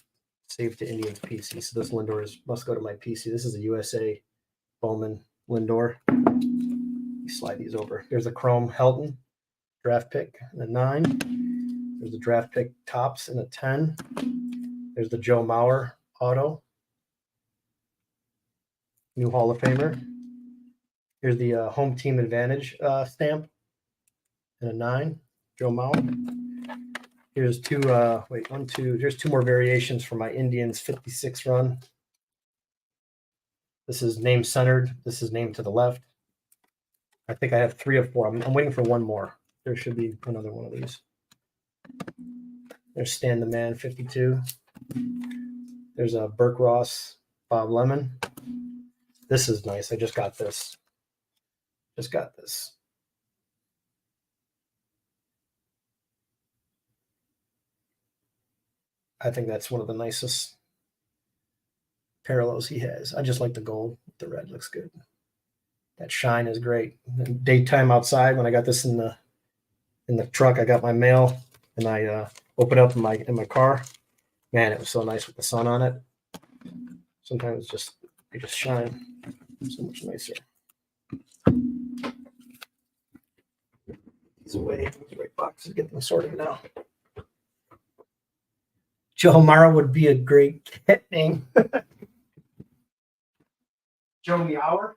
S2: saved to Indians PC. So this Lindor must go to my PC. This is a USA Bowman Lindor. Slide these over. There's a Chrome Helton draft pick and a 9. There's the draft pick Tops and a 10. There's the Joe Mauer auto. New Hall of Famer. Here's the home team advantage stamp and a 9. Joe Mauer. Here's here's 2 more variations for my Indians 56 run. This is name centered. This is name to the left. I think I have 3 or 4. I'm waiting for 1 more. There should be another one of these. There's Stan the Man 52. There's a Burke Ross Bob Lemon. This is nice. I just got this. I think that's one of the nicest parallels he has. I just like the gold. The red looks good. That shine is great. And daytime outside, when I got this in the truck, I got my mail and I opened up in my car. Man, it was so nice with the sun on it. Sometimes they just shine so much nicer. These away. The right boxes, get them sorted now. Joe Mara would be a great cat name. Joe Mauer.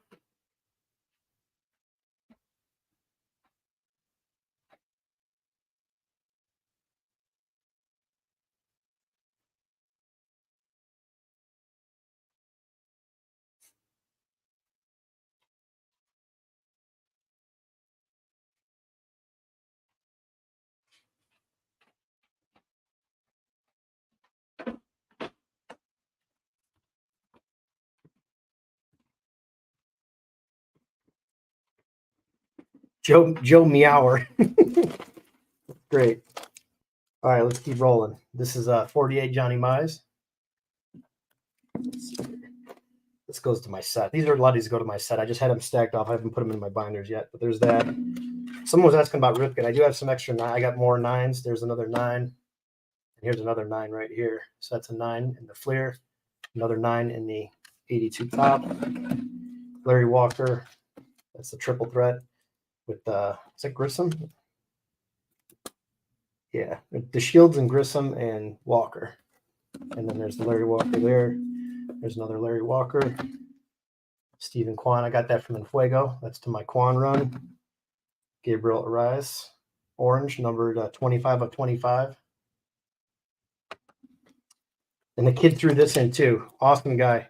S2: Joe Meower. Great. All right, let's keep rolling. This is 48 Johnny Mize. This goes to my set. A lot of these go to my set. I just had them stacked off. I haven't put them in my binders yet, but there's that. Someone was asking about Ripken. I do have some extra 9. I got more 9s. There's another 9. And here's another 9 right here. So that's a 9 in the Fleer. Another 9 in the 82 top. Larry Walker. That's the triple threat with is it Grissom? Yeah, the Shields and Grissom and Walker. And then there's the Larry Walker there. There's another Larry Walker. Stephen Kwan, I got that from Enfuego. That's to my Kwan run. Gabriel Arias, orange, numbered 25 of 25. And the kid threw this in too. Awesome guy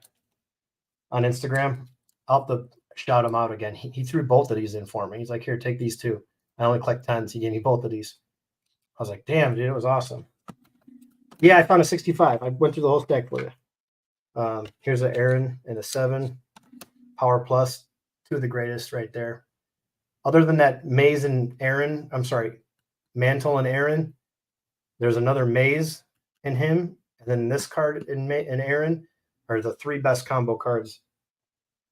S2: on Instagram. I'll have to shout him out again. He threw both of these in for me. He's like, here, take these two. I only collect 10s. He gave me both of these. I was like, damn, dude, it was awesome. Yeah, I found a 65. I went through the whole stack for you. Here's an Aaron and a 7. Power Plus, two of the greatest right there. Other than that, Maze and Aaron, I'm sorry, Mantle and Aaron, there's another Maze in him. And then this card in Aaron are the 3 best combo cards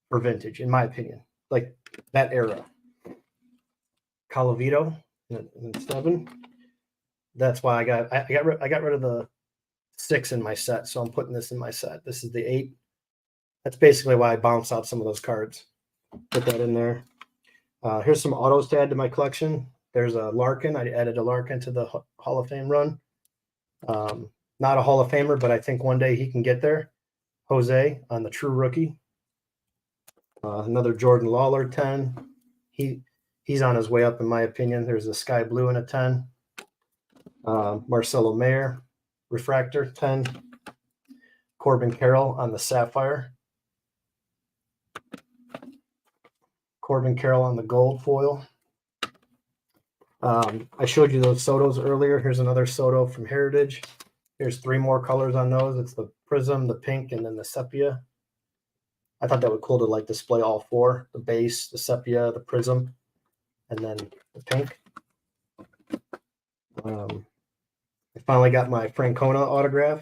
S2: for vintage, in my opinion. Like that era. Calavito and 7. That's why I got rid of the 6 in my set, so I'm putting this in my set. This is the 8. That's basically why I bounced out some of those cards. Put that in there. Here's some autos to add to my collection. There's a Larkin. I added a Larkin to the Hall of Fame run. Not a Hall of Famer, but I think one day he can get there. Jose on the True Rookie. Another Jordan Lawler 10. He's on his way up, in my opinion. There's a Sky Blue and a 10. Marcelo Mayer, Refractor 10. Corbin Carroll on the Sapphire. Corbin Carroll on the gold foil. I showed you those Sotos earlier. Here's another Soto from Heritage. Here's 3 more colors on those. It's the Prism, the pink, and then the sepia. I thought that would be cool to like display all 4. The base, the sepia, the Prism, and then the pink. I finally got my Francona autograph.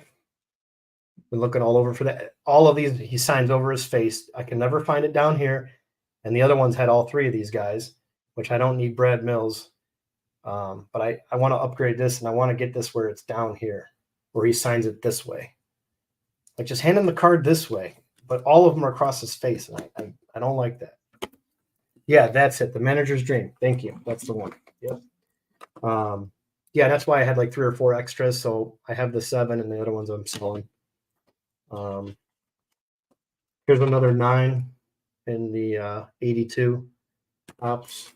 S2: Been looking all over for that. All of these, he signs over his face. I can never find it down here. And the other ones had all 3 of these guys, which I don't need Brad Mills. But I want to upgrade this, and I want to get this where it's down here, where he signs it this way. Like, just hand him the card this way. But all of them are across his face, and I don't like that. Yeah, that's it. The manager's dream. Thank you. That's the one. Yep. Yeah, that's why I had like 3 or 4 extras. So I have the 7, and the other ones I'm selling. Here's another 9 in the 82 Ops.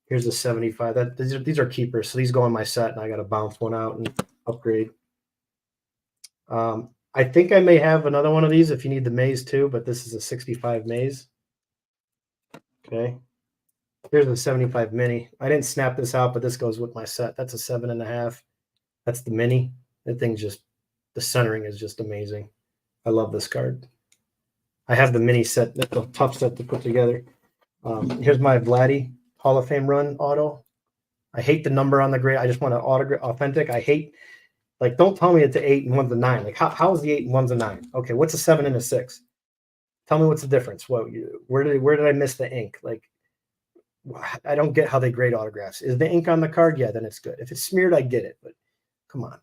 S2: Here's the 75. These are keepers. So these go in my set, and I got to bounce one out and upgrade. I think I may have another one of these if you need the maze too, but this is a 65 maze. Okay. Here's the 75 mini. I didn't snap this out, but this goes with my set. That's a 7.5. That's the mini. That thing's just, the centering is just amazing. I love this card. I have the mini set. That's a tough set to put together. Here's my Vladdy Hall of Fame run auto. I hate the number on the gray. I just want to autograph authentic. I hate, like, don't tell me it's an 8 and one's a 9. Like, how is the 8 and one's a 9? Okay, what's a 7 and a 6? Tell me what's the difference. Where did I miss the ink? Like, I don't get how they grade autographs. Is the ink on the card? Yeah, then it's good. If it's smeared, I get it. But come on.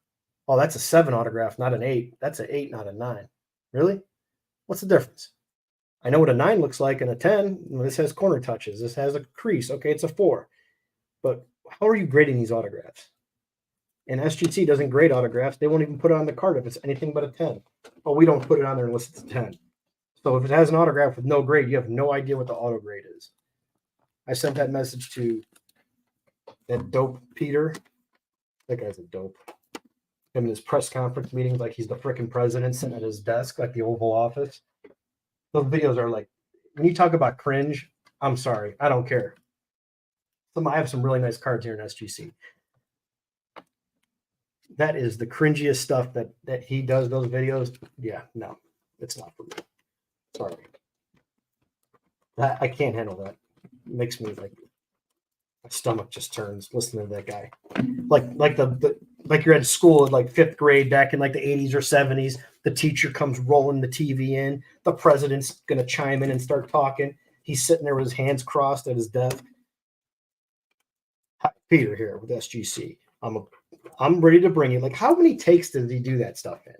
S2: Oh, that's a 7 autograph, not an 8. That's an 8, not a 9. Really? What's the difference? I know what a 9 looks like and a 10. This has corner touches. This has a crease. Okay, it's a 4. But how are you grading these autographs? And SGC doesn't grade autographs. They won't even put it on the card if it's anything but a 10. Oh, we don't put it on there unless it's a 10. So if it has an autograph with no grade, you have no idea what the auto grade is. I sent that message to that dope Peter. That guy's a dope. Him in his press conference meetings, like he's the freaking president sitting at his desk, like the Oval Office. Those videos are like, when you talk about cringe, I'm sorry. I don't care. I have some really nice cards here in SGC. That is the cringiest stuff that he does, those videos. Yeah, no, it's not for me. Sorry. I can't handle that. It makes me like, my stomach just turns listening to that guy. Like you're at school in like 5th grade back in like the 80s or 70s. The teacher comes rolling the TV in. The president's going to chime in and start talking. He's sitting there with his hands crossed at his desk. Hi, Peter here with SGC. I'm ready to bring you. Like, how many takes does he do that stuff in?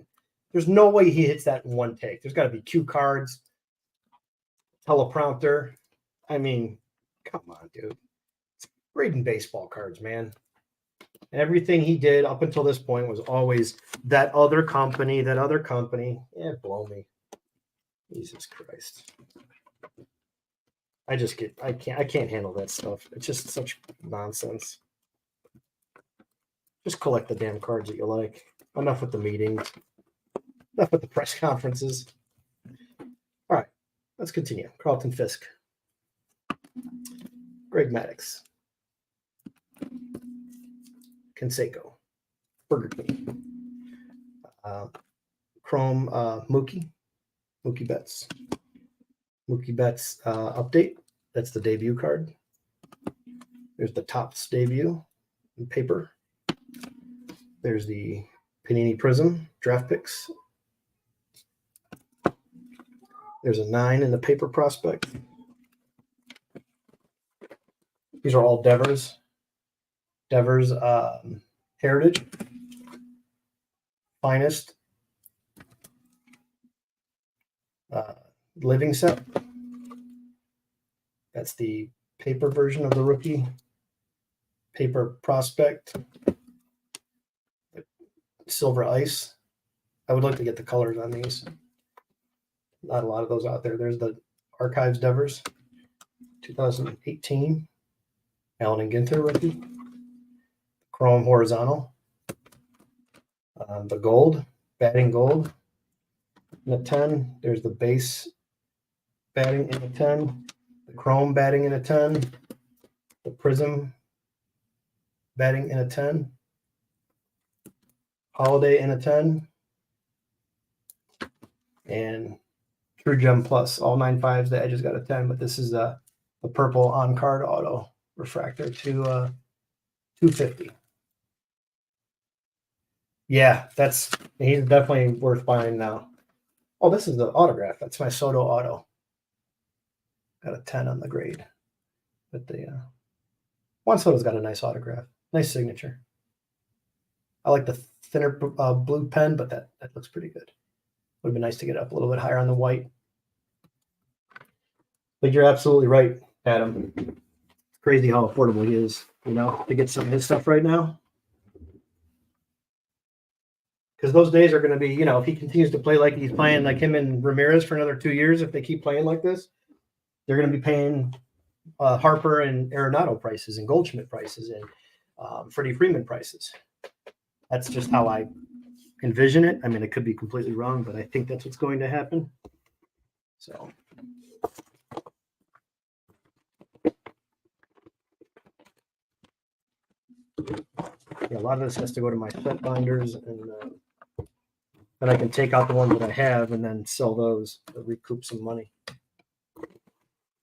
S2: There's no way he hits that in one take. There's got to be cue cards, teleprompter. I mean, come on, dude. It's grading baseball cards, man. Everything he did up until this point was always that other company, that other company. Yeah, blow me. Jesus Christ. I can't handle that stuff. It's just such nonsense. Just collect the damn cards that you like. Enough with the meetings. Enough with the press conferences. All right, let's continue. Carlton Fisk. Greg Maddox. Conseco. Burger King. Chrome Mookie Betts. Mookie Betts update. That's the debut card. There's the Topps debut in paper. There's the Panini Prism draft picks. There's a 9 in the paper prospect. These are all Devers. Devers Heritage. Finest. Living set. That's the paper version of the rookie. Paper prospect. Silver ice. I would like to get the colors on these. Not a lot of those out there. There's the Archives Devers. 2018. Allen and Ginter rookie. Chrome horizontal. The gold. Batting gold. In a 10. There's the base batting in a 10. The chrome batting in a 10. The prism batting in a 10. Holiday in a 10. And True Gem Plus, all 9.5s. The edges got a 10, but this is the purple on-card auto refractor to 250. Yeah, he's definitely worth buying now. Oh, this is the autograph. That's my Soto auto. Got a 10 on the grade. But the Juan Soto's got a nice autograph. Nice signature. I like the thinner blue pen, but that looks pretty good. Would have been nice to get up a little bit higher on the white. But you're absolutely right, Adam. It's crazy how affordable he is, to get some of his stuff right now. Because those days are going to be, if he continues to play like he's playing, like him and Ramirez for another 2 years, if they keep playing like this, they're going to be paying Harper and Arenado prices and Goldschmidt prices and Freddie Freeman prices. That's just how I envision it. I mean, it could be completely wrong, but I think that's what's going to happen. So. Yeah, a lot of this has to go to my set binders, and then I can take out the ones that I have and then sell those to recoup some money.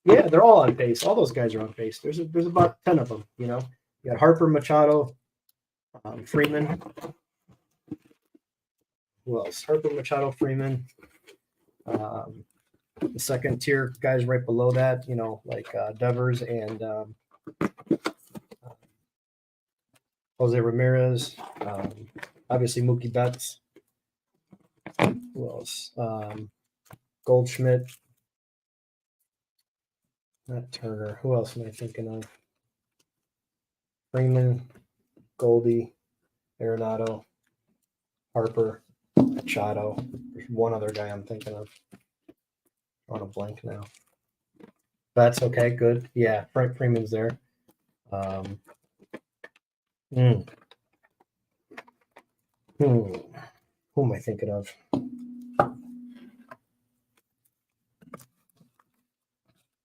S2: Yeah, they're all on base. All those guys are on base. There's about 10 of them. You got Harper, Machado, Freeman. Who else? Harper, Machado, Freeman. The second tier guys right below that, like Devers and Jose Ramirez. Obviously Mookie Betts. Who else? Goldschmidt. Not Turner. Who else am I thinking of? Freeman, Goldie, Arenado, Harper, Machado. There's one other guy I'm thinking of. On a blank now. That's okay. Good. Yeah, Frank Freeman's there. Who am I thinking of?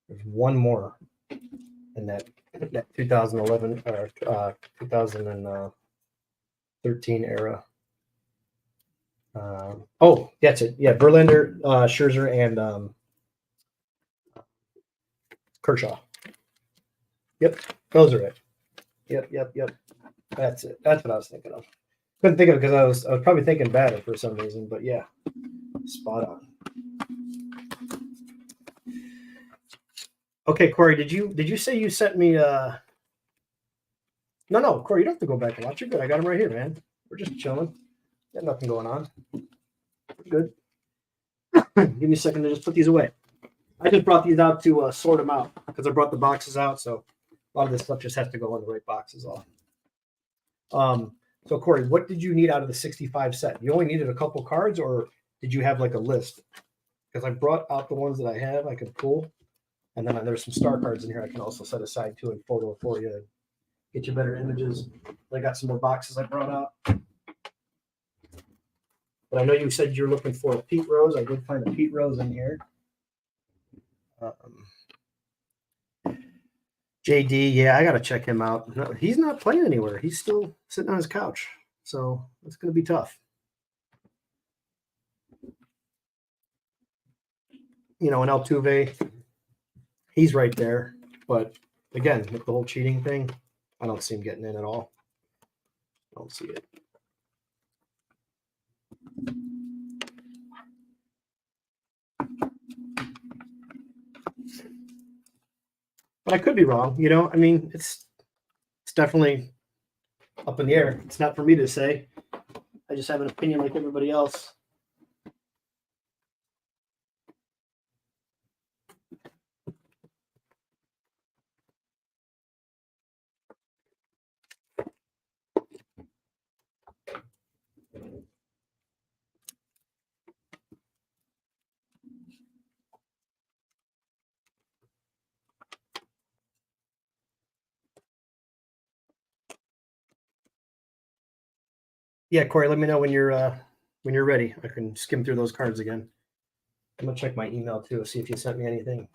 S2: There's one more in that 2011 or 2013 era. That's it. Yeah, Verlander, Scherzer, and Kershaw. Yep, those are it. Yep. That's it. That's what I was thinking of. Couldn't think of it because I was probably thinking batter for some reason, but yeah, spot on. Okay, Corey, did you say you sent me? No, Corey, you don't have to go back and watch. You're good. I got them right here, man. We're just chilling. Got nothing going on. Good. Give me a second to just put these away. I just brought these out to sort them out because I brought the boxes out, so a lot of this stuff just has to go in the right boxes. All. So Corey, what did you need out of the 65 set? You only needed a couple cards, or did you have like a list? Because I brought out the ones that I have I could pull, and then there's some star cards in here I can also set aside too and photo for you, get you better images. I got some more boxes I brought out. But I know you said you're looking for a Pete Rose. I did find a Pete Rose in here. JD, yeah, I got to check him out. No, he's not playing anywhere. He's still sitting on his couch. So it's going to be tough. You know, and Altuve, he's right there. But again, with the whole cheating thing, I don't see him getting in at all. I don't see it. But I could be wrong. You know, I mean, it's definitely up in the air. It's not for me to say. I just have an opinion like everybody else. Yeah, Corey, let me know when you're ready. I can skim through those cards again. I'm gonna check my email too, see if you sent me anything.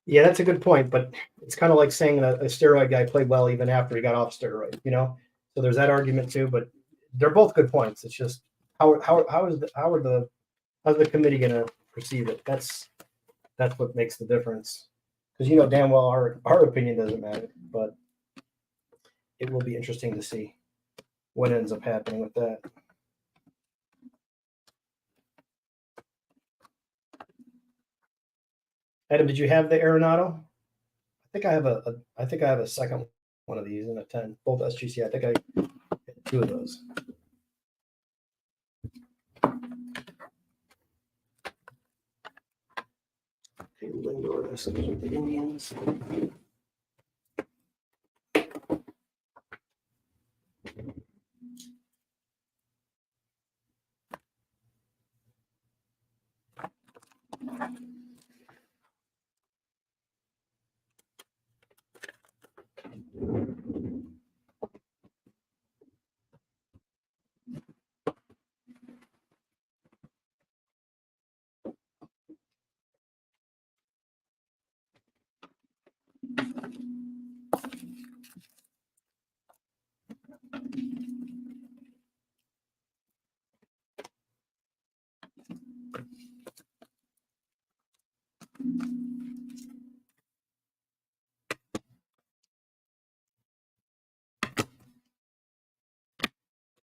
S2: Yeah, that's a good point, but it's kind of like saying a steroid guy played well even after he got off steroid, you know? So there's that argument too, but they're both good points. It's just how's the committee gonna perceive it? That's what makes the difference. Because you know damn well our opinion doesn't matter, but it will be interesting to see what ends up happening with that. Adam, did you have the Arenado? I think I have a second one of these in a 10, both SGC. I think I had two of those. Okay, Lindor, this is with the Indians.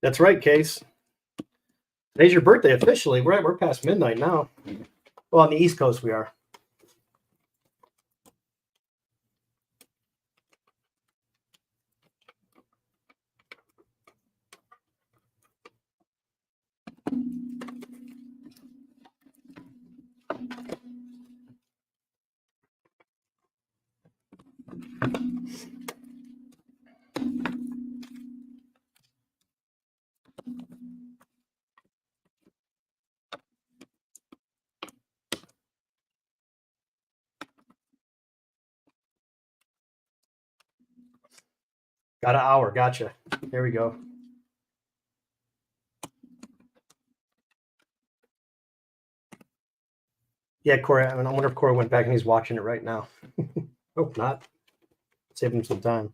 S2: That's right, Case. Today's your birthday officially. We're past midnight now. Well, on the East Coast we are. Got an hour. Gotcha. There we go. Yeah, Corey. I wonder if Corey went back and he's watching it right now. Hope not. Save him some time.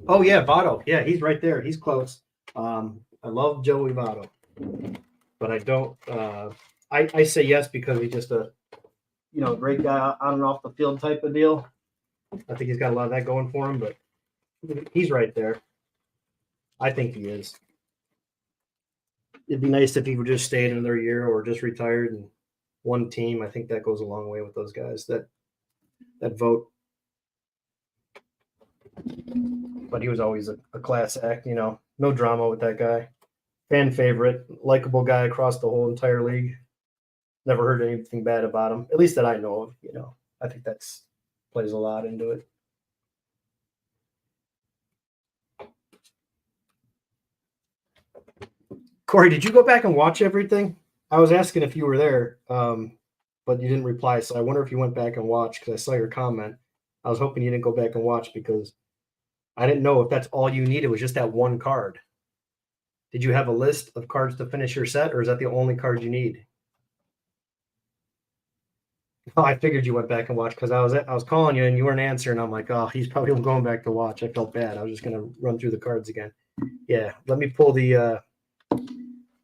S2: Oh yeah, Votto. Yeah, he's right there. He's close. I love Joey Votto, but I don't. I say yes because he's just a great guy on and off the field type of deal. I think he's got a lot of that going for him, but he's right there. I think he is. It'd be nice if he would just stayed another year or just retired and one team. I think that goes a long way with those guys that vote. But he was always a class act, no drama with that guy. Fan favorite, likable guy across the whole entire league. Never heard anything bad about him, at least that I know of. I think that's plays a lot into it. Corey, did you go back and watch everything? I was asking if you were there, but you didn't reply. So I wonder if you went back and watched because I saw your comment. I was hoping you didn't go back and watch because I didn't know if that's all you needed was just that one card. Did you have a list of cards to finish your set, or is that the only card you need? Oh, I figured you went back and watched because I was calling you and you weren't answering. I'm like, oh, he's probably going back to watch. I felt bad. I was just gonna run through the cards again. Yeah, let me pull the.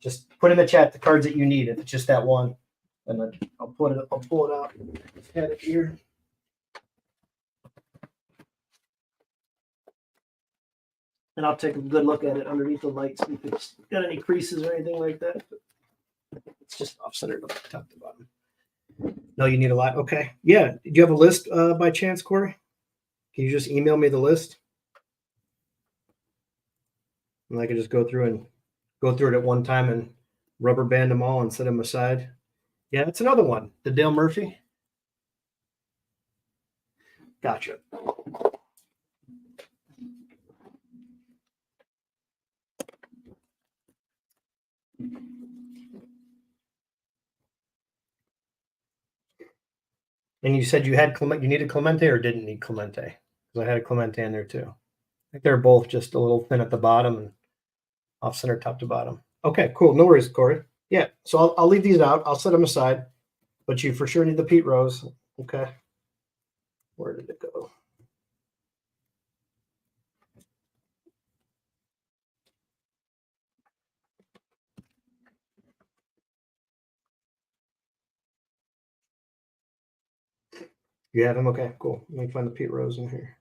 S2: Just put in the chat the cards that you need. If it's just that one, and then I'll pull it out. Just have it here. And I'll take a good look at it underneath the light, see if it's got any creases or anything like that. It's just off-centered up top to bottom. No, you need a lot. Okay. Yeah. Did you have a list by chance, Corey? Can you just email me the list? And I can just go through it at one time and rubber band them all and set them aside. Yeah, that's another one. The Dale Murphy. Gotcha. And you said you needed Clemente or didn't need Clemente? Because I had a Clemente in there too. I think they're both just a little thin at the bottom and off center top to bottom. Okay, cool. No worries, Corey. Yeah, so I'll leave these out. I'll set them aside. But you for sure need the Pete Rose. Okay. Where did it go? You have him? Okay, cool. Let me find the Pete Rose in here.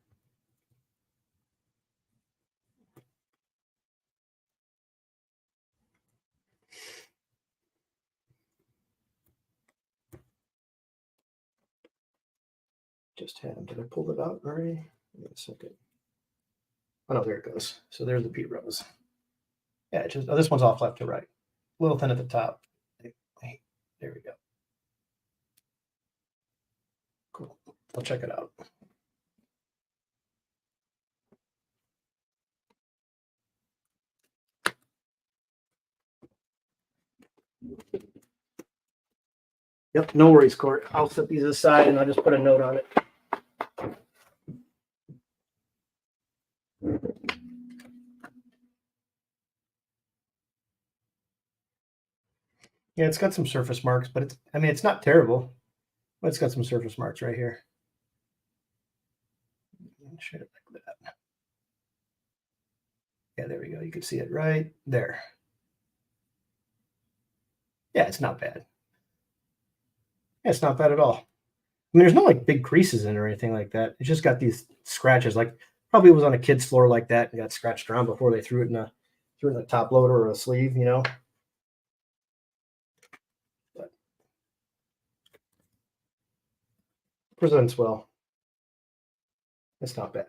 S2: Just had him. Did I pull it out already? Wait a second. Oh, no, there it goes. So there's the Pete Rose. Yeah, this one's off left to right. A little thin at the top. There we go. Cool. I'll check it out. Yep, no worries, Court. I'll set these aside and I'll just put a note on it. Yeah, it's got some surface marks, but it's not terrible. But it's got some surface marks right here. Shade it like that. Yeah, there we go. You can see it right there. Yeah, it's not bad. Yeah, it's not bad at all. I mean, there's no like big creases in it or anything like that. It's just got these scratches. Like probably was on a kid's floor like that and got scratched around before they threw it in a top loader or a sleeve, you know. But presents well. It's not bad.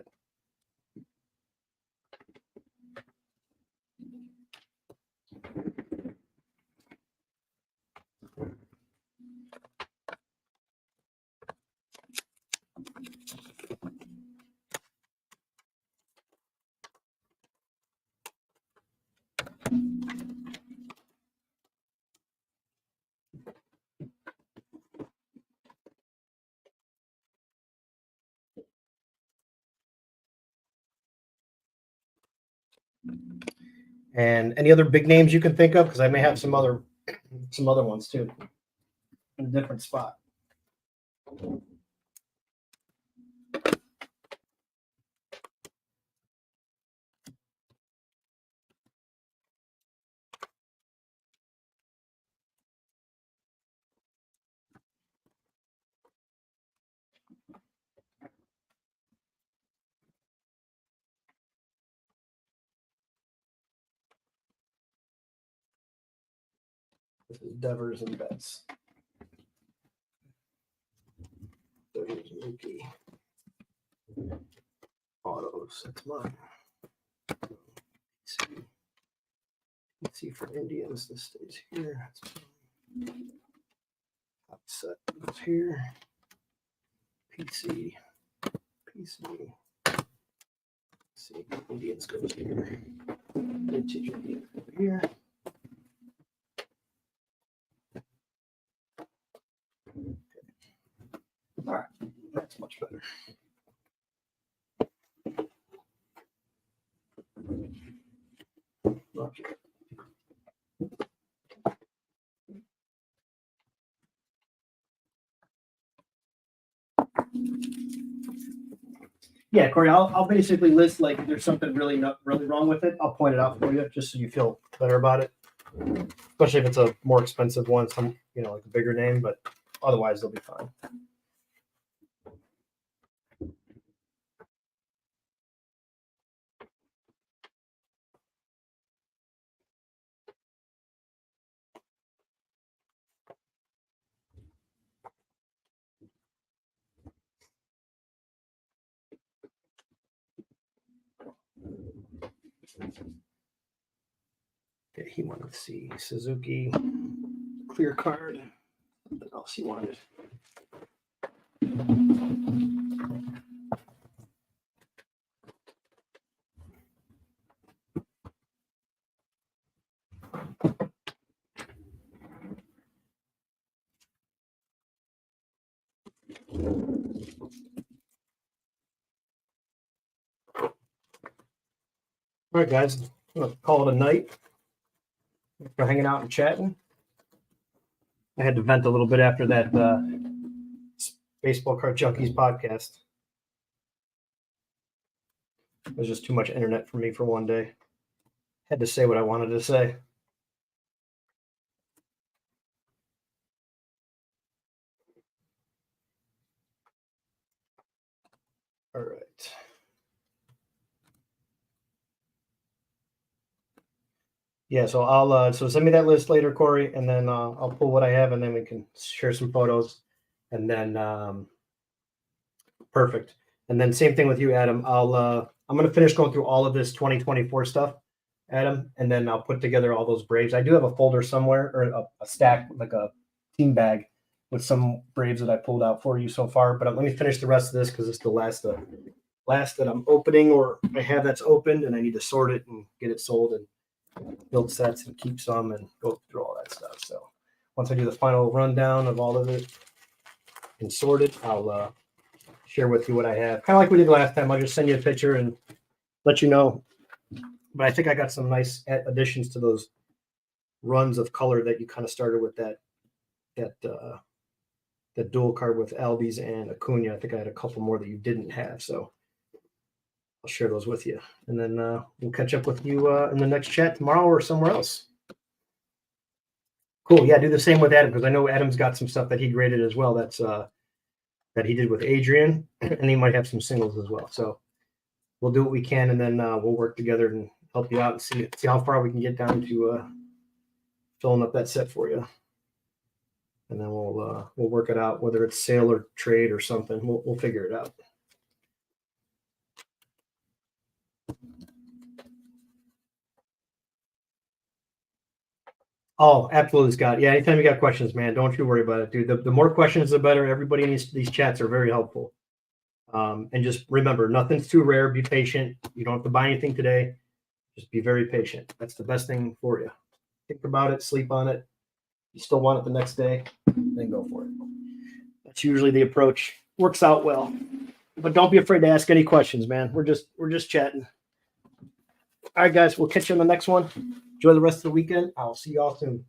S2: And any other big names you can think of? Because I may have some other ones too in a different spot. This is Devers and Betts. Devers and Mookie. Autos, that's mine. Let's see for Indians, this stays here. Top set goes here. PC. See, Indians goes here. Vintage Indians over here. All right, that's much better. Okay. Yeah, Corey, I'll basically list like if there's something really wrong with it. I'll point it out for you just so you feel better about it. Especially if it's a more expensive one, some like a bigger name, but otherwise they'll be fine. Okay, he wanted to see Suzuki clear card. Something else he wanted. All right, guys, I'm gonna call it a night. We're hanging out and chatting. I had to vent a little bit after that Baseball Card Junkies podcast. It was just too much internet for me for one day. Had to say what I wanted to say. All right. Yeah, so I'll so send me that list later, Corey, and then I'll pull what I have, and then we can share some photos, and then perfect. And then same thing with you, Adam. I'm gonna finish going through all of this 2024 stuff, Adam, and then I'll put together all those Braves. I do have a folder somewhere or a stack, like a team bag with some Braves that I pulled out for you so far. But let me finish the rest of this because it's the last that I'm opening or I have that's opened, and I need to sort it and get it sold and build sets and keep some and go through all that stuff. So once I do the final rundown of all of it and sort it, I'll share with you what I have. Kind of like we did last time. I'll just send you a picture and let you know. But I think I got some nice additions to those runs of color that you kind of started with that dual card with Albies and Acuna. I think I had a couple more that you didn't have. So I'll share those with you. And then we'll catch up with you in the next chat tomorrow or somewhere else. Cool. Yeah, do the same with Adam because I know Adam's got some stuff that he graded as well. That's that he did with Adrian, and he might have some singles as well. So we'll do what we can, and then we'll work together and help you out and see how far we can get down to filling up that set for you. And then we'll work it out, whether it's sale or trade or something. We'll figure it out. Oh, absolutely, Scott. Yeah, anytime you got questions, man, don't you worry about it, dude. The more questions, the better. Everybody in these chats are very helpful. And just remember, nothing's too rare. Be patient. You don't have to buy anything today. Just be very patient. That's the best thing for you. Think about it, sleep on it. You still want it the next day, then go for it. That's usually the approach. Works out well. But don't be afraid to ask any questions, man. We're just chatting. All right, guys, we'll catch you on the next one. Enjoy the rest of the weekend. I'll see y'all soon.